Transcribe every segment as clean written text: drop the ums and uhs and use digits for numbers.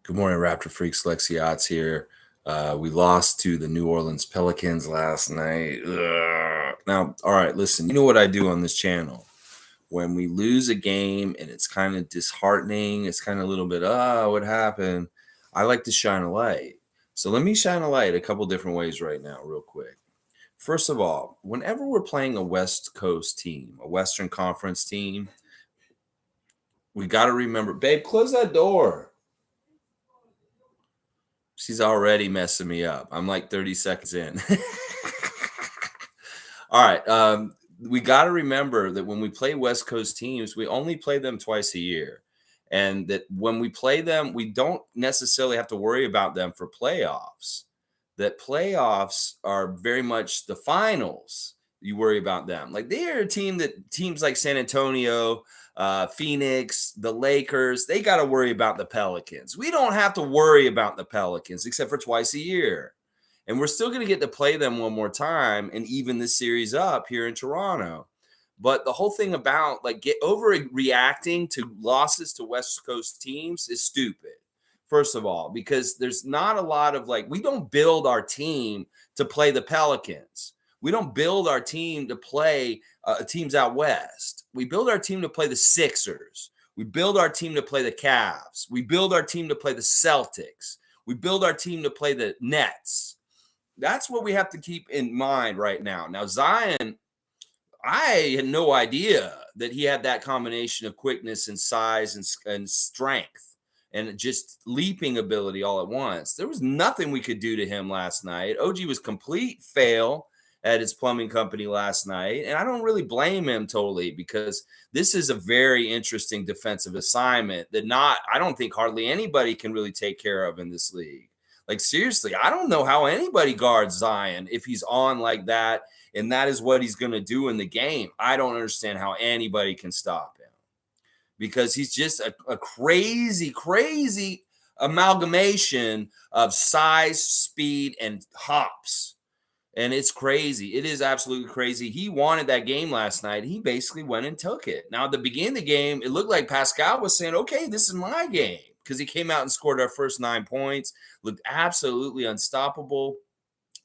Good morning, Raptor Freaks. Lexi Otts here. We lost to the New Orleans Pelicans last night. Now, all right, listen, you know what I do on this channel. When we lose a game and it's kind of disheartening, it's kind of a little bit, what happened? I like to shine a light. So let me shine a light a couple different ways right now, real quick. First of all, whenever we're playing a West Coast team, a Western Conference team, we got to remember, babe, close that door. She's already messing me up. I'm like 30 seconds in. All right. We got to remember that when we play West Coast teams, we only play them twice a year. And that when we play them, we don't necessarily have to worry about them for playoffs. That playoffs are very much the finals. You worry about them. Like they're a team that teams like San Antonio, Phoenix, the Lakers, they got to worry about the Pelicans. We don't have to worry about the Pelicans except for twice a year. And we're still going to get to play them one more time and even this series up here in Toronto. But the whole thing about like overreacting to losses to West Coast teams is stupid. First of all, because there's not a lot of we don't build our team to play the Pelicans. We don't build our team to play teams out west. We build our team to play the Sixers. We build our team to play the Cavs. We build our team to play the Celtics. We build our team to play the Nets. That's what we have to keep in mind right now. Now, Zion, I had no idea that he had that combination of quickness and size and strength and just leaping ability all at once. There was nothing we could do to him last night. OG was complete fail at his plumbing company last night. And I don't really blame him totally because this is a very interesting defensive assignment that I don't think hardly anybody can really take care of in this league. Like, seriously, I don't know how anybody guards Zion if he's on like that, and that is what he's going to do in the game. I don't understand how anybody can stop him because he's just a crazy, crazy amalgamation of size, speed, and hops. And it's crazy. It is absolutely crazy. He wanted that game last night. He basically went and took it. Now, at the beginning of the game, it looked like PASCAL was saying, okay, this is my game. Because he came out and scored our first 9 points. Looked absolutely unstoppable.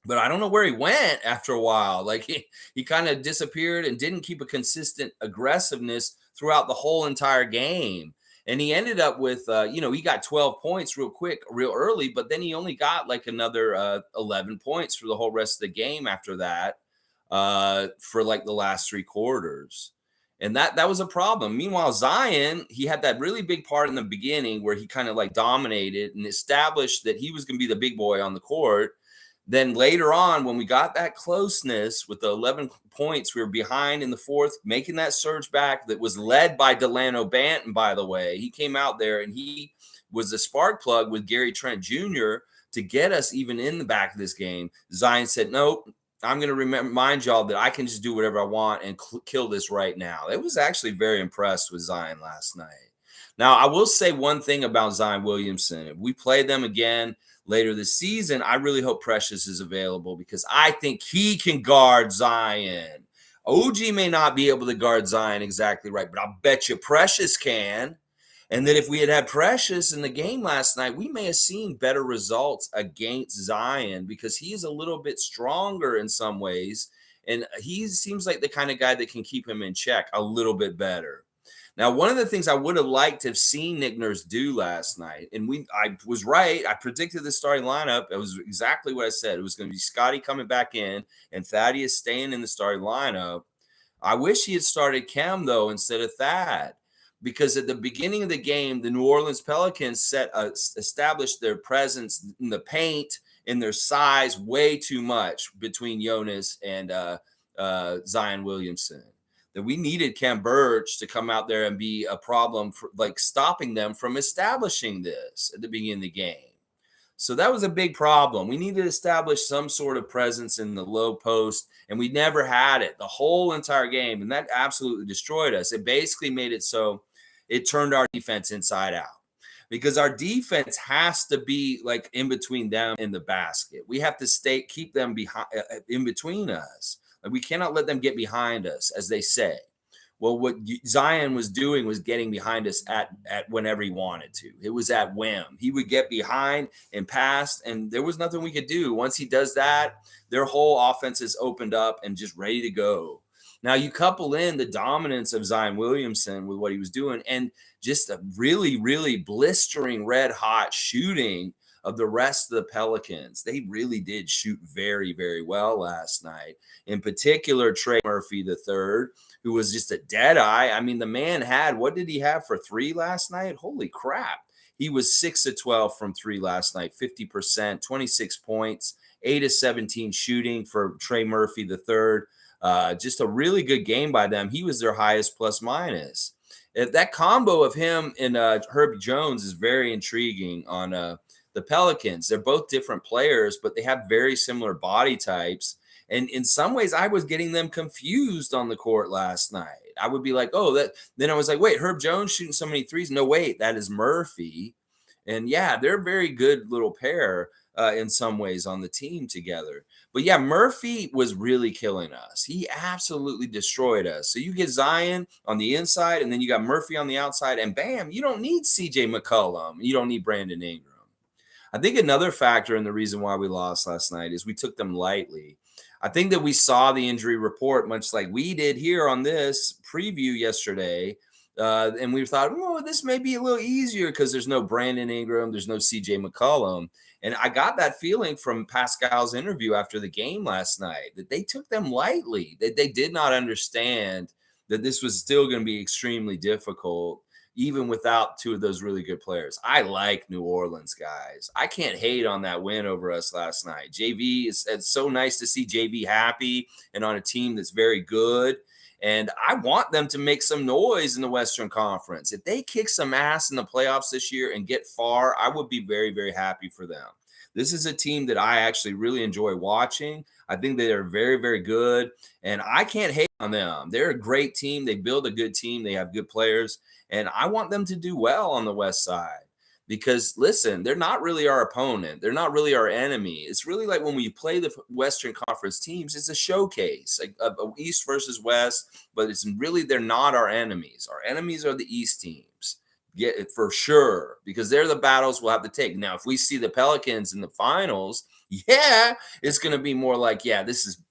But I don't know where he went after a while. Like he kind of disappeared and didn't keep a consistent aggressiveness throughout the whole entire game. And he ended up with, he got 12 points real quick, real early, but then he only got like another 11 points for the whole rest of the game after that for like the last 3 quarters. And that was a problem. Meanwhile, Zion, he had that really big part in the beginning where he kind of like dominated and established that he was going to be the big boy on the court. Then later on, when we got that closeness with the 11 points, we were behind in the fourth, making that surge back that was led by Delano Banton, by the way. He came out there and he was the spark plug with Gary Trent Jr. to get us even in the back of this game. Zion said, nope, I'm going to remind y'all that I can just do whatever I want and kill this right now. It was actually very impressed with Zion last night. Now, I will say one thing about Zion Williamson. If we play them again later this season, I really hope Precious is available because I think he can guard Zion. OG may not be able to guard Zion exactly right, but I'll bet you Precious can. And that if we had Precious in the game last night, we may have seen better results against Zion because he is a little bit stronger in some ways. And he seems like the kind of guy that can keep him in check a little bit better. Now, one of the things I would have liked to have seen Nick Nurse do last night, and I was right. I predicted the starting lineup. It was exactly what I said. It was going to be Scottie coming back in and Thaddeus staying in the starting lineup. I wish he had started Khem, though, instead of Thad, because at the beginning of the game, the New Orleans Pelicans established their presence in the paint and their size way too much between Jonas and Zion Williamson. That we needed Cam Birch to come out there and be a problem for like stopping them from establishing this at the beginning of the game. So that was a big problem. We needed to establish some sort of presence in the low post, and we never had it the whole entire game. And that absolutely destroyed us. It basically made it so it turned our defense inside out because our defense has to be like in between them and the basket. We have to keep them behind in between us. We cannot let them get behind us, as they say. Well, what Zion was doing was getting behind us at whenever he wanted to. It was at whim. He would get behind and pass, and there was nothing we could do. Once he does that, their whole offense is opened up and just ready to go. Now you couple in the dominance of Zion Williamson with what he was doing, and just a really, really blistering red hot shooting of the rest of the Pelicans. They really did shoot very, very well last night. In particular, Trey Murphy III, who was just a dead eye. I mean, the man had, what did he have for three last night? Holy crap. He was 6 of 12 from three last night, 50%, 26 points, 8 of 17 shooting for Trey Murphy III. Just a really good game by them. He was their highest plus minus. That combo of him and Herb Jones is very intriguing on the Pelicans. They're both different players, but they have very similar body types. And in some ways, I was getting them confused on the court last night. I would be like, oh, that. Then I was like, wait, Herb Jones shooting so many threes. No, wait, that is Murphy. And yeah, they're a very good little pair in some ways on the team together. But yeah, Murphy was really killing us. He absolutely destroyed us. So you get Zion on the inside, and then you got Murphy on the outside, and bam, you don't need CJ McCollum. You don't need Brandon Ingram. I think another factor in the reason why we lost last night is we took them lightly. I think that we saw the injury report, much like we did here on this preview yesterday. And we thought, well, this may be a little easier because there's no Brandon Ingram, there's no CJ McCollum. And I got that feeling from PASCAL's interview after the game last night that they took them lightly, that they did not understand that this was still going to be extremely difficult, even without two of those really good players. I like New Orleans, guys. I can't hate on that win over us last night. JV, it's so nice to see JV happy and on a team that's very good. And I want them to make some noise in the Western Conference. If they kick some ass in the playoffs this year and get far, I would be very, very happy for them. This is a team that I actually really enjoy watching. I think they are very, very good. And I can't hate on them. They're a great team. They build a good team. They have good players. And I want them to do well on the West side. Because, listen, they're not really our opponent. They're not really our enemy. It's really like when we play the Western Conference teams, it's a showcase, like a East versus West, but it's really they're not our enemies. Our enemies are the East teams, get it for sure, because they're the battles we'll have to take. Now, if we see the Pelicans in the finals, yeah, it's going to be more like, yeah, this is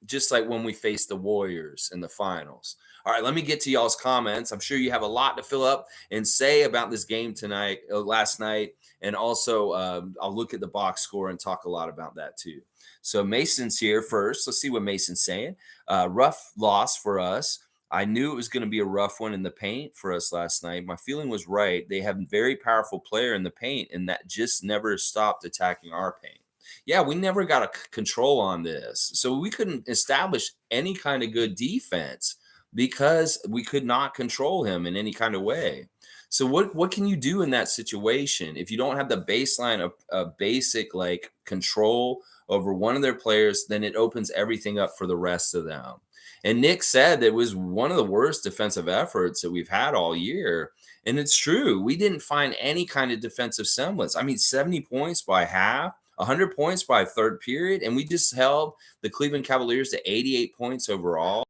just like when we faced the Warriors in the finals. All right, let me get to y'all's comments. I'm sure you have a lot to fill up and say about this game tonight, last night, and also I'll look at the box score and talk a lot about that too. So Mason's here first. Let's see what Mason's saying. Rough loss for us. I knew it was going to be a rough one in the paint for us last night. My feeling was right. They have a very powerful player in the paint, and that just never stopped attacking our paint. Yeah, we never got a control on this. So we couldn't establish any kind of good defense because we could not control him in any kind of way. So what can you do in that situation if you don't have the baseline of basic like control over one of their players? Then it opens everything up for the rest of them. And Nick said that it was one of the worst defensive efforts that we've had all year. And it's true. We didn't find any kind of defensive semblance. I mean, 70 points by half, 100 points by third period, and we just held the Cleveland Cavaliers to 88 points overall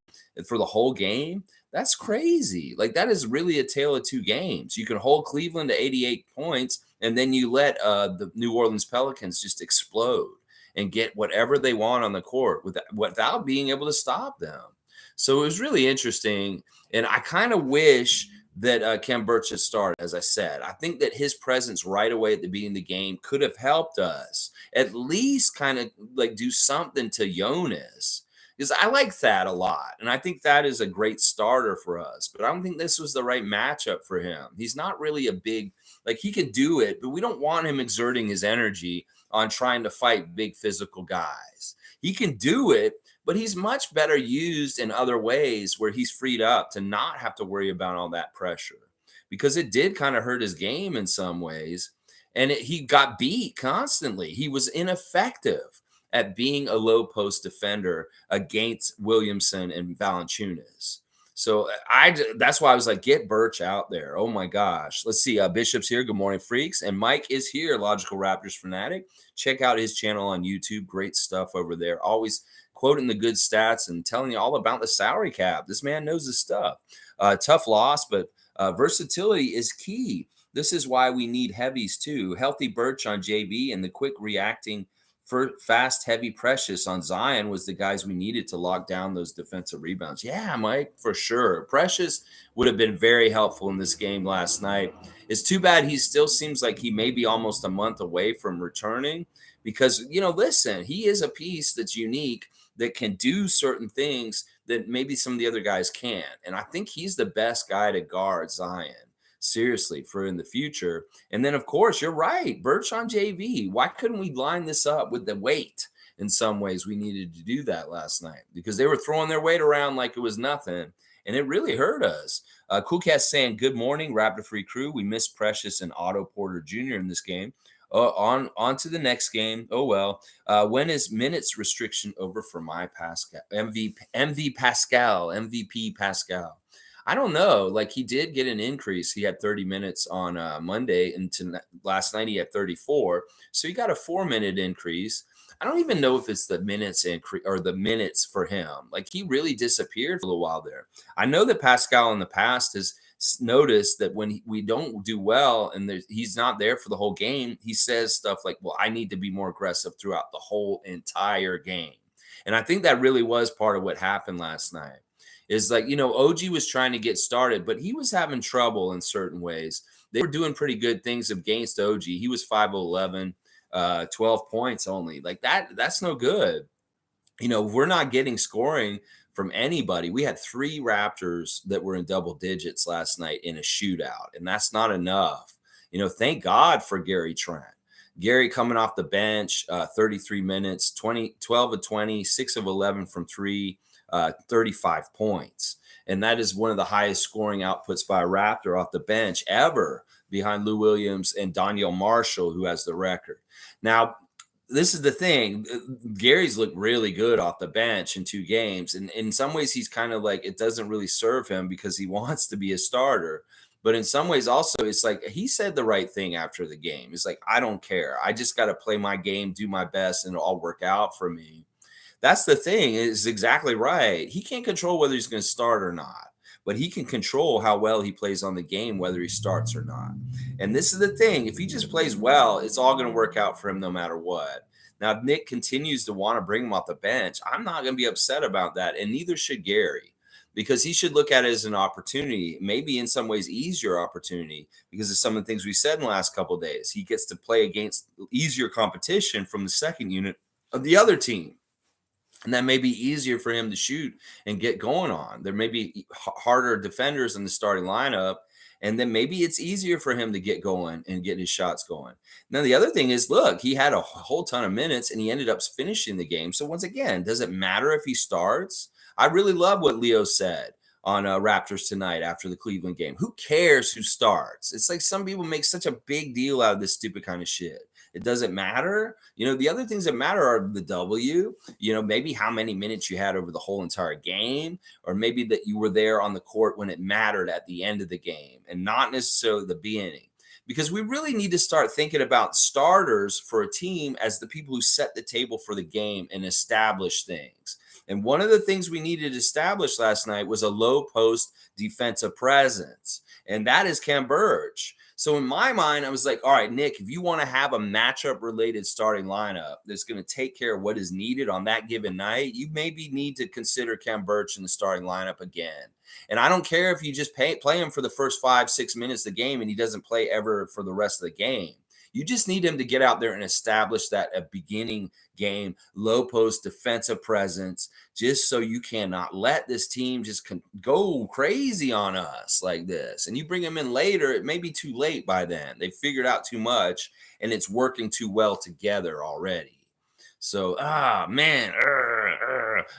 for the whole game. That's crazy. Like, that is really a tale of two games. You can hold Cleveland to 88 points, and then you let the New Orleans Pelicans just explode and get whatever they want on the court without being able to stop them. So it was really interesting, and I kind of wish that Khem Birch has started, as I said. I think that his presence right away at the beginning of the game could have helped us at least kind of like do something to Jonas. Because I like Thad a lot, and I think Thad is a great starter for us, but I don't think this was the right matchup for him. He's not really a big, like he could do it, but we don't want him exerting his energy on trying to fight big physical guys. He can do it, but he's much better used in other ways where he's freed up to not have to worry about all that pressure, because it did kind of hurt his game in some ways. And he got beat constantly. He was ineffective at being a low post defender against Williamson and Valanciunas. So that's why I was like, get Birch out there. Oh my gosh. Let's see. Bishop's here. Good morning, freaks. And Mike is here, Logical Raptors Fanatic. Check out his channel on YouTube. Great stuff over there. Always quoting the good stats and telling you all about the salary cap. This man knows his stuff. Tough loss, but versatility is key. This is why we need heavies too. Healthy Birch on JV and the quick reacting for fast, heavy Precious on Zion was the guys we needed to lock down those defensive rebounds. Yeah, Mike, for sure. Precious would have been very helpful in this game last night. It's too bad he still seems like he may be almost a month away from returning because, listen, he is a piece that's unique that can do certain things that maybe some of the other guys can't. And I think he's the best guy to guard Zion, seriously, for in the future. And then, of course, you're right, Birch on JV. Why couldn't we line this up with the weight? In some ways, we needed to do that last night because they were throwing their weight around like it was nothing, and it really hurt us. Coolcast saying, good morning, Raptor-free crew. We missed Precious and Otto Porter Jr. in this game. On to the next game. Oh, well. When is minutes restriction over for my PASCAL? MVP PASCAL. I don't know. Like, he did get an increase. He had 30 minutes on Monday, and last night he had 34. So he got a 4-minute increase. I don't even know if it's the minutes increase or the minutes for him. Like, he really disappeared for a little while there. I know that PASCAL in the past has noticed that when we don't do well and he's not there for the whole game, he says stuff like, well, I need to be more aggressive throughout the whole entire game. And I think that really was part of what happened last night. Is like, OG was trying to get started, but he was having trouble in certain ways. They were doing pretty good things against OG. He was 5'11", 12 points only. Like that's no good. We're not getting scoring from anybody. We had 3 Raptors that were in double digits last night in a shootout, and that's not enough. Thank God for Gary Trent. Gary coming off the bench, 33 minutes, 12 of 20, 6 of 11 from 3, 35 points. And that is one of the highest scoring outputs by a Raptor off the bench ever, behind Lou Williams and Daniel Marshall, who has the record. Now, this is the thing. Gary's looked really good off the bench in 2 games. And in some ways, he's kind of like, it doesn't really serve him because he wants to be a starter. But in some ways also, it's like he said the right thing after the game. It's like, I don't care. I just got to play my game, do my best, and it'll all work out for me. That's the thing. Is exactly right. He can't control whether he's going to start or not, but he can control how well he plays on the game, whether he starts or not. And this is the thing. If he just plays well, it's all going to work out for him no matter what. Now, if Nick continues to want to bring him off the bench, I'm not going to be upset about that, and neither should Gary, because he should look at it as an opportunity, maybe in some ways easier opportunity, because of some of the things we said in the last couple of days. He gets to play against easier competition from the second unit of the other team. And that may be easier for him to shoot and get going on. There may be harder defenders in the starting lineup, and then maybe it's easier for him to get going and get his shots going. Now, the other thing is, look, he had a whole ton of minutes, and he ended up finishing the game. So once again, does it matter if he starts? I really love what Leo said on Raptors tonight after the Cleveland game. Who cares who starts? It's like some people make such a big deal out of this stupid kind of shit. It doesn't matter. The other things that matter are the W, maybe how many minutes you had over the whole entire game, or maybe that you were there on the court when it mattered at the end of the game and not necessarily the beginning. Because we really need to start thinking about starters for a team as the people who set the table for the game and establish things. And one of the things we needed to establish last night was a low post defensive presence. And that is Khem Birch. So in my mind, I was like, all right, Nick, if you want to have a matchup related starting lineup that's going to take care of what is needed on that given night, you maybe need to consider Khem Birch in the starting lineup again. And I don't care if you just play him for the first 5-6 minutes of the game and he doesn't play ever for the rest of the game. You just need him to get out there and establish that a beginning game, low post defensive presence, just so you cannot let this team just go crazy on us like this. And you bring him in later, it may be too late by then. They figured out too much, and it's working too well together already. So, man.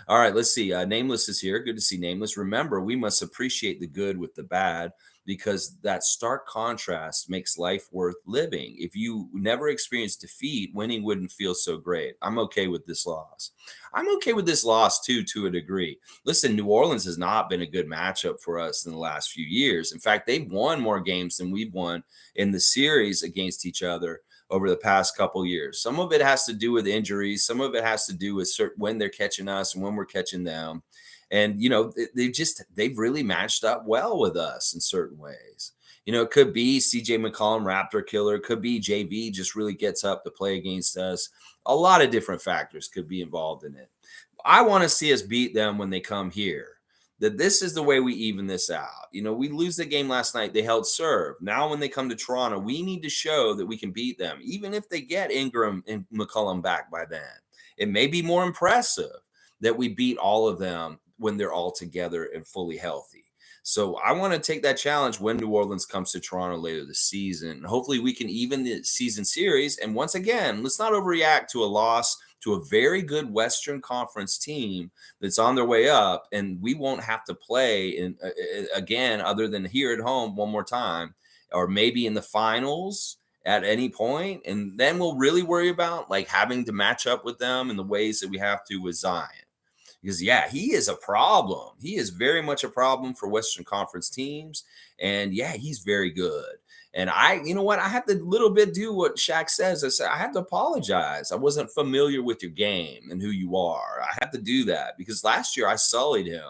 All right, let's see. Nameless is here. Good to see Nameless. Remember, we must appreciate the good with the bad, because that stark contrast makes life worth living. If you never experienced defeat, winning wouldn't feel so great. I'm okay with this loss. I'm okay with this loss, too, to a degree. Listen, New Orleans has not been a good matchup for us in the last few years. In fact, they've won more games than we've won in the series against each other. over the past couple years. Some of it has to do with injuries. Some of it has to do with when they're catching us and when we're catching them. And, they've really matched up well with us in certain ways. It could be CJ McCollum, Raptor killer. It could be JV just really gets up to play against us. A lot of different factors could be involved in it. I want to see us beat them when they come here. That this is the way we even this out. We lose the game last night. They held serve. Now, when they come to Toronto, we need to show that we can beat them, even if they get Ingram and McCollum back by then. It may be more impressive that we beat all of them when they're all together and fully healthy. So I want to take that challenge when New Orleans comes to Toronto later this season. Hopefully we can even the season series. And once again, let's not overreact to a loss to a very good Western Conference team that's on their way up. And we won't have to play in again, other than here at home one more time, or maybe in the finals at any point. And then we'll really worry about like having to match up with them in the ways that we have to with Zion. Because, yeah, he is a problem. He is very much a problem for Western Conference teams. And, yeah, he's very good. And you know what? I have to little bit do what Shaq says. I have to apologize. I wasn't familiar with your game and who you are. I have to do that because last year I sullied him.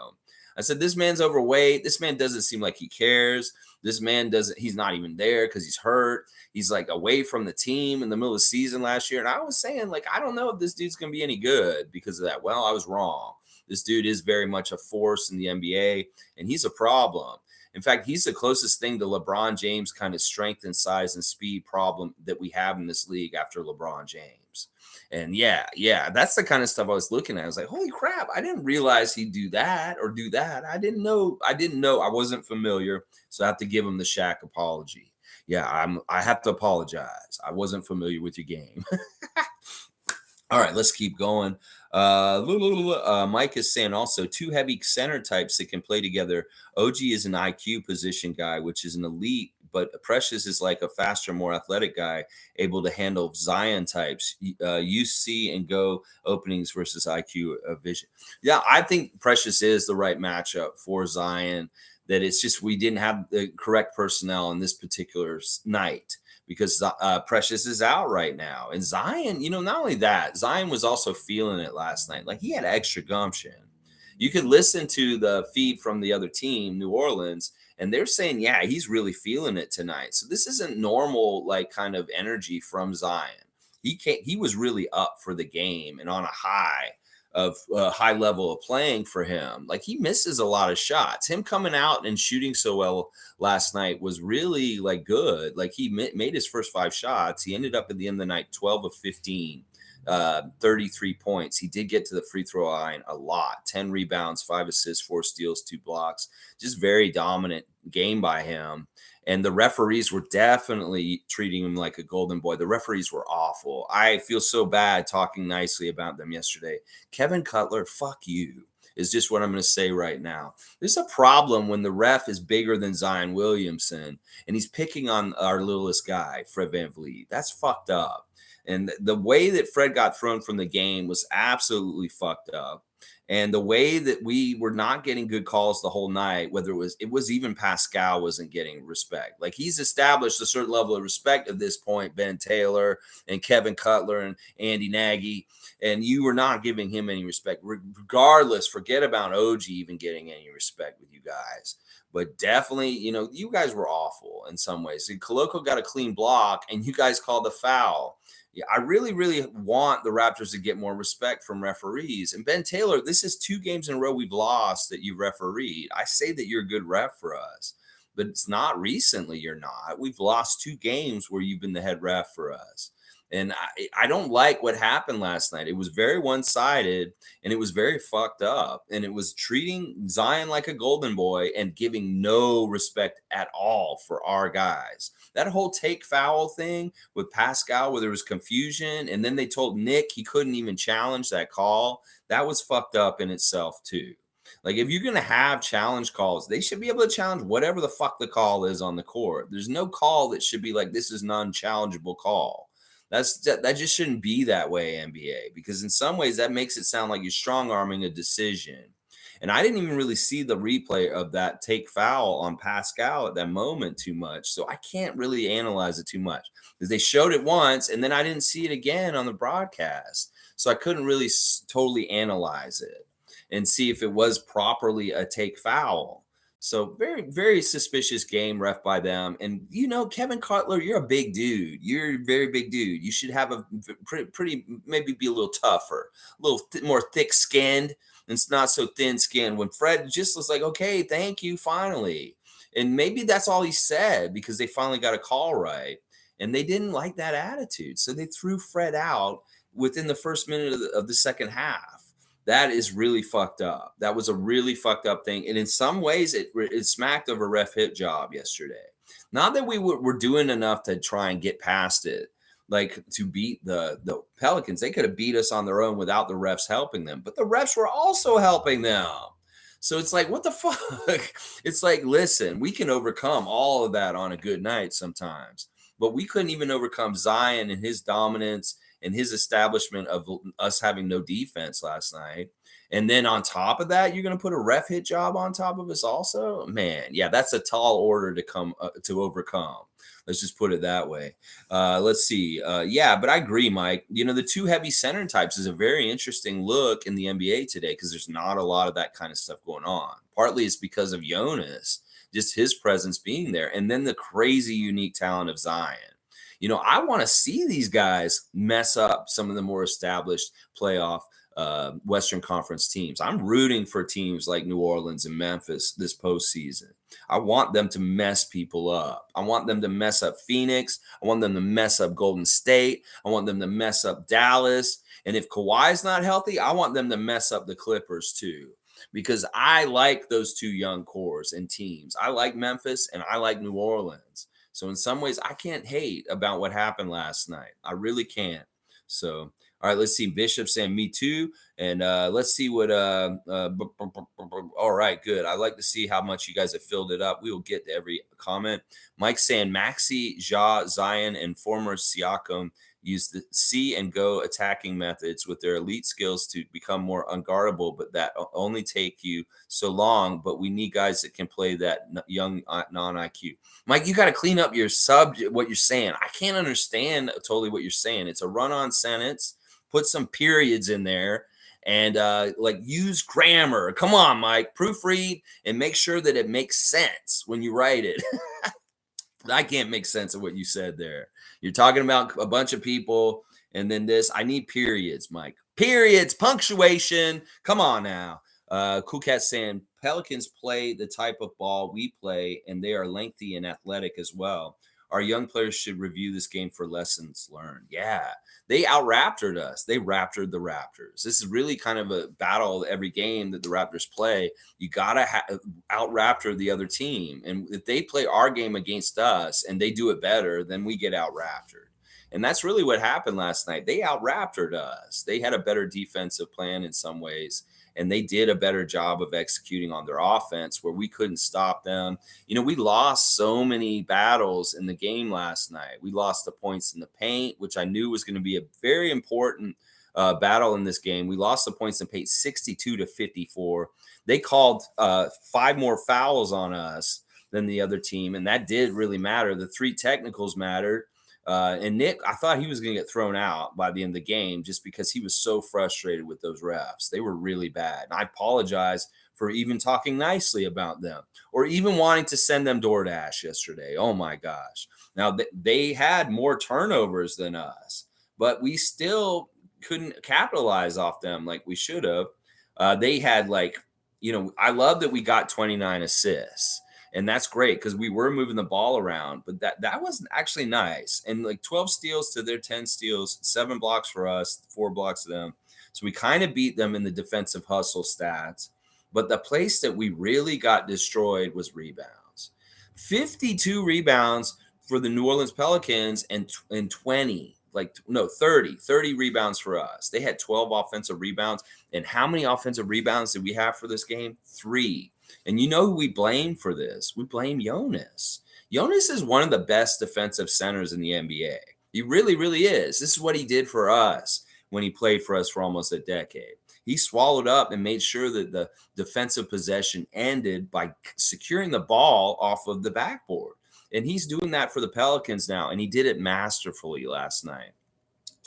I said, this man's overweight. This man doesn't seem like he cares. This man he's not even there because he's hurt. He's like away from the team in the middle of the season last year. And I was saying, like, I don't know if this dude's going to be any good because of that. Well, I was wrong. This dude is very much a force in the NBA, and he's a problem. In fact, he's the closest thing to LeBron James' kind of strength and size and speed problem that we have in this league after LeBron James. And yeah, that's the kind of stuff I was looking at. I was like, holy crap, I didn't realize he'd do that or do that. I didn't know. I wasn't familiar. So I have to give him the Shaq apology. Yeah, I have to apologize. I wasn't familiar with your game. All right, let's keep going. Mike is saying also 2 heavy center types that can play together. OG is an IQ position guy, which is an elite, but Precious is like a faster, more athletic guy, able to handle Zion types, UC and go openings versus IQ vision. Yeah, I think Precious is the right matchup for Zion. That it's just we didn't have the correct personnel in this particular night. Because Precious is out right now. And Zion, not only that, Zion was also feeling it last night. Like he had extra gumption. You could listen to the feed from the other team, New Orleans, and they're saying, yeah, he's really feeling it tonight. So this isn't normal, like kind of energy from Zion. He was really up for the game and on a high level of playing for him. Like he misses a lot of shots. Him coming out and shooting so well last night was really like good. Like he made his first 5 shots. He ended up at the end of the night 12 of 15, 33 points. He did get to the free throw line a lot. 10 rebounds, 5 assists, 4 steals, 2 blocks. Just very dominant game by him. And the referees were definitely treating him like a golden boy. The referees were awful. I feel so bad talking nicely about them yesterday. Kevin Cutler, fuck you, is just what I'm going to say right now. There's a problem when the ref is bigger than Zion Williamson, and he's picking on our littlest guy, Fred VanVleet. That's fucked up. And the way that Fred got thrown from the game was absolutely fucked up. And the way that we were not getting good calls the whole night, whether it was even PASCAL wasn't getting respect. Like he's established a certain level of respect at this point, Ben Taylor and Kevin Cutler and Andy Nagy, and you were not giving him any respect. Regardless, forget about OG even getting any respect with you guys. But definitely, you guys were awful in some ways. Koloko got a clean block, and you guys called a foul. Yeah, I really want the Raptors to get more respect from referees. And Ben Taylor, this is 2 games in a row we've lost that you refereed. I say that you're a good ref for us, but it's not recently you're not. We've lost 2 games where you've been the head ref for us. And I don't like what happened last night. It was very one-sided, and it was very fucked up. And it was treating Zion like a golden boy and giving no respect at all for our guys. That whole take foul thing with PASCAL, where there was confusion, and then they told Nick he couldn't even challenge that call. That was fucked up in itself, too. Like, if you're going to have challenge calls, they should be able to challenge whatever the fuck the call is on the court. There's no call that should be like, this is an unchallengeable call. That just shouldn't be that way, NBA, because in some ways that makes it sound like you're strong-arming a decision. And I didn't even really see the replay of that take foul on PASCAL at that moment too much. So I can't really analyze it too much because they showed it once and then I didn't see it again on the broadcast. So I couldn't really totally analyze it and see if it was properly a take foul. So very, very suspicious game ref by them. And Kevin Cutler, you're a big dude. You're a very big dude. You should have a pretty maybe be a little tougher, a little more thick skinned. It's not so thin skinned. When Fred just was like, okay, thank you, finally. And maybe that's all he said because they finally got a call right. And they didn't like that attitude. So they threw Fred out within the first minute of the second half. That is really fucked up. That was a really fucked up thing. And in some ways, it smacked of a ref hit job yesterday. Not that we were doing enough to try and get past it, like to beat the Pelicans. They could have beat us on their own without the refs helping them. But the refs were also helping them. So it's like, what the fuck? It's like, listen, we can overcome all of that on a good night sometimes. But we couldn't even overcome Zion and his dominance and his establishment of us having no defense last night. And then on top of that, you're going to put a ref hit job on top of us also? Man, yeah, that's a tall order to come to overcome. Let's just put it that way. Let's see. Yeah, but I agree, Mike. The two heavy center types is a very interesting look in the NBA today because there's not a lot of that kind of stuff going on. Partly it's because of Jonas, just his presence being there, and then the crazy unique talent of Zion. I want to see these guys mess up some of the more established playoff Western Conference teams. I'm rooting for teams like New Orleans and Memphis this postseason. I want them to mess people up. I want them to mess up Phoenix. I want them to mess up Golden State. I want them to mess up Dallas. And if Kawhi's not healthy, I want them to mess up the Clippers too. Because I like those two young cores and teams. I like Memphis and I like New Orleans. So in some ways, I can't hate about what happened last night. I really can't. So, all right, let's see. Bishop saying me too. And let's see what all right, good. I like to see how much you guys have filled it up. We will get to every comment. Mike saying Maxey, Ja, Zion, and former Siakam use the see and go attacking methods with their elite skills to become more unguardable, but that only take you so long. But we need guys that can play that young non-IQ. Mike, you got to clean up your subject, what you're saying. I can't understand totally what you're saying. It's a run-on sentence. Put some periods in there and use grammar. Come on, Mike, proofread and make sure that it makes sense when you write it. I can't make sense of what you said there. You're talking about a bunch of people and then this. I need periods, Mike. Periods, punctuation. Come on now. Cool Cat saying Pelicans play the type of ball we play, and they are lengthy and athletic as well. Our young players should review this game for lessons learned. Yeah, they out-Raptored us. They Raptored the Raptors. This is really kind of a battle every game that the Raptors play. You got to out-Raptor the other team. And if they play our game against us and they do it better, then we get out-Raptored. And that's really what happened last night. They out-Raptored us. They had a better defensive plan in some ways. And they did a better job of executing on their offense where we couldn't stop them. We lost so many battles in the game last night. We lost the points in the paint, which I knew was going to be a very important battle in this game. We lost the points in paint 62-54. They called 5 more fouls on us than the other team, and that did really matter. The 3 technicals mattered. And Nick, I thought he was going to get thrown out by the end of the game just because he was so frustrated with those refs. They were really bad. And I apologize for even talking nicely about them or even wanting to send them DoorDash yesterday. Oh, my gosh. Now, they had more turnovers than us, but we still couldn't capitalize off them like we should have. They had I love that we got 29 assists. And that's great because we were moving the ball around, but that was actually nice. And 12 steals to their 10 steals, 7 blocks for us, 4 blocks to them. So we kind of beat them in the defensive hustle stats. But the place that we really got destroyed was rebounds. 52 rebounds for the New Orleans Pelicans and 30 rebounds for us. They had 12 offensive rebounds. And how many offensive rebounds did we have for this game? 3. And you know who we blame for this? We blame Jonas. Jonas is one of the best defensive centers in the NBA. He really, really is. This is what he did for us when he played for us for almost a decade. He swallowed up and made sure that the defensive possession ended by securing the ball off of the backboard. And he's doing that for the Pelicans now, and he did it masterfully last night.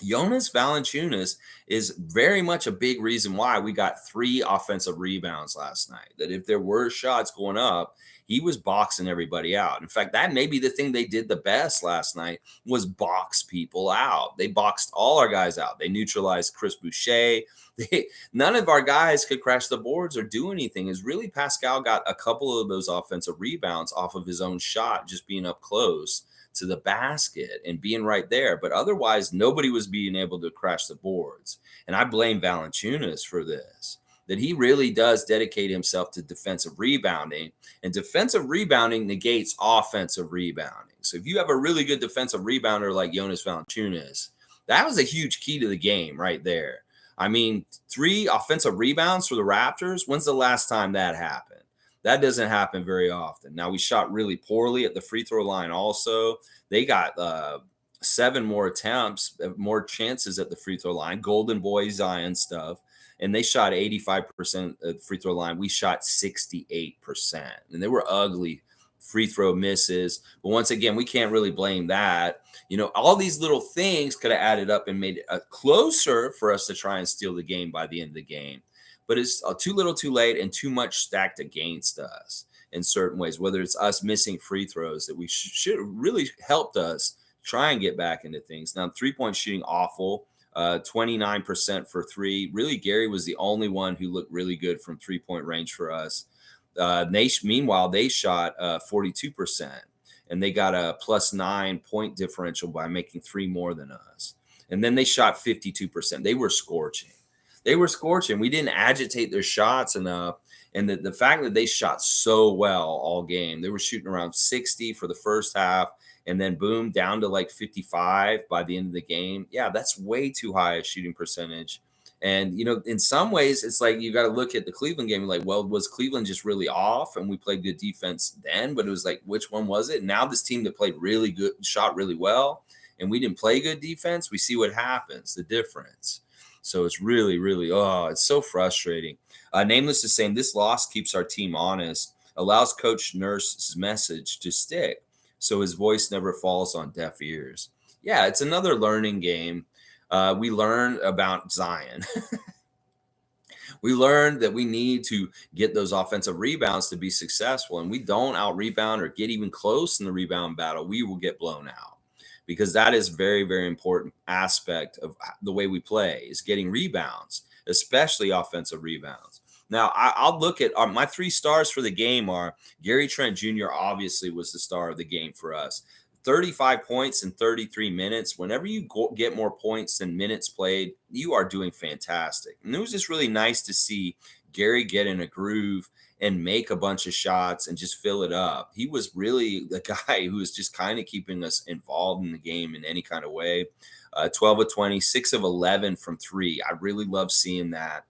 Jonas Valanciunas is very much a big reason why we got 3 offensive rebounds last night. That if there were shots going up, he was boxing everybody out. In fact, that may be the thing they did the best last night was box people out. They boxed all our guys out. They neutralized Chris Boucher. None of our guys could crash the boards or do anything. Is really Pascal got a couple of those offensive rebounds off of his own shot, just being up close to the basket and being right there. But otherwise, nobody was being able to crash the boards. And I blame Valanciunas for this, that he really does dedicate himself to defensive rebounding. And defensive rebounding negates offensive rebounding. So if you have a really good defensive rebounder like Jonas Valanciunas, that was a huge key to the game right there. I mean, 3 offensive rebounds for the Raptors. When's the last time that happened? That doesn't happen very often. Now, we shot really poorly at the free throw line also. They got 7 more attempts, more chances at the free throw line, golden boy Zion stuff. And they shot 85% at the free throw line. We shot 68%. And they were ugly free throw misses. But once again, we can't really blame that. You know, all these little things could have added up and made it closer for us to try and steal the game by the end of the game. But it's too little too late and too much stacked against us in certain ways, whether it's us missing free throws that we should really helped us try and get back into things. Now, 3-point shooting, awful, 29% for 3. Really, Gary was the only one who looked really good from 3-point range for us. Meanwhile, they shot 42%, and they got a +9 point differential by making 3 more than us. And then they shot 52%. They were scorching. We didn't agitate their shots enough. And the fact that they shot so well all game, they were shooting around 60 for the first half, and then boom, down to like 55 by the end of the game. Yeah, that's way too high a shooting percentage. And, you know, in some ways, it's like you got to look at the Cleveland game like, well, was Cleveland just really off and we played good defense then? But it was like, which one was it? Now this team that played really good, shot really well, and we didn't play good defense, we see what happens, the difference. So it's really, really, it's so frustrating. Nameless is saying this loss keeps our team honest, allows Coach Nurse's message to stick, so his voice never falls on deaf ears. Yeah, it's another learning game. We learned about Zion. We learned that we need to get those offensive rebounds to be successful, and we don't out-rebound or get even close in the rebound battle, we will get blown out. Because that is very, very important aspect of the way we play is getting rebounds, especially offensive rebounds. Now, I'll look at my 3 stars for the game are Gary Trent Jr. obviously was the star of the game for us. 35 points in 33 minutes. Whenever you get more points than minutes played, you are doing fantastic. And it was just really nice to see Gary get in a groove and make a bunch of shots and just fill it up. He was really the guy who was just kind of keeping us involved in the game in any kind of way. 12 of 20, 6 of 11 from 3. I really love seeing that.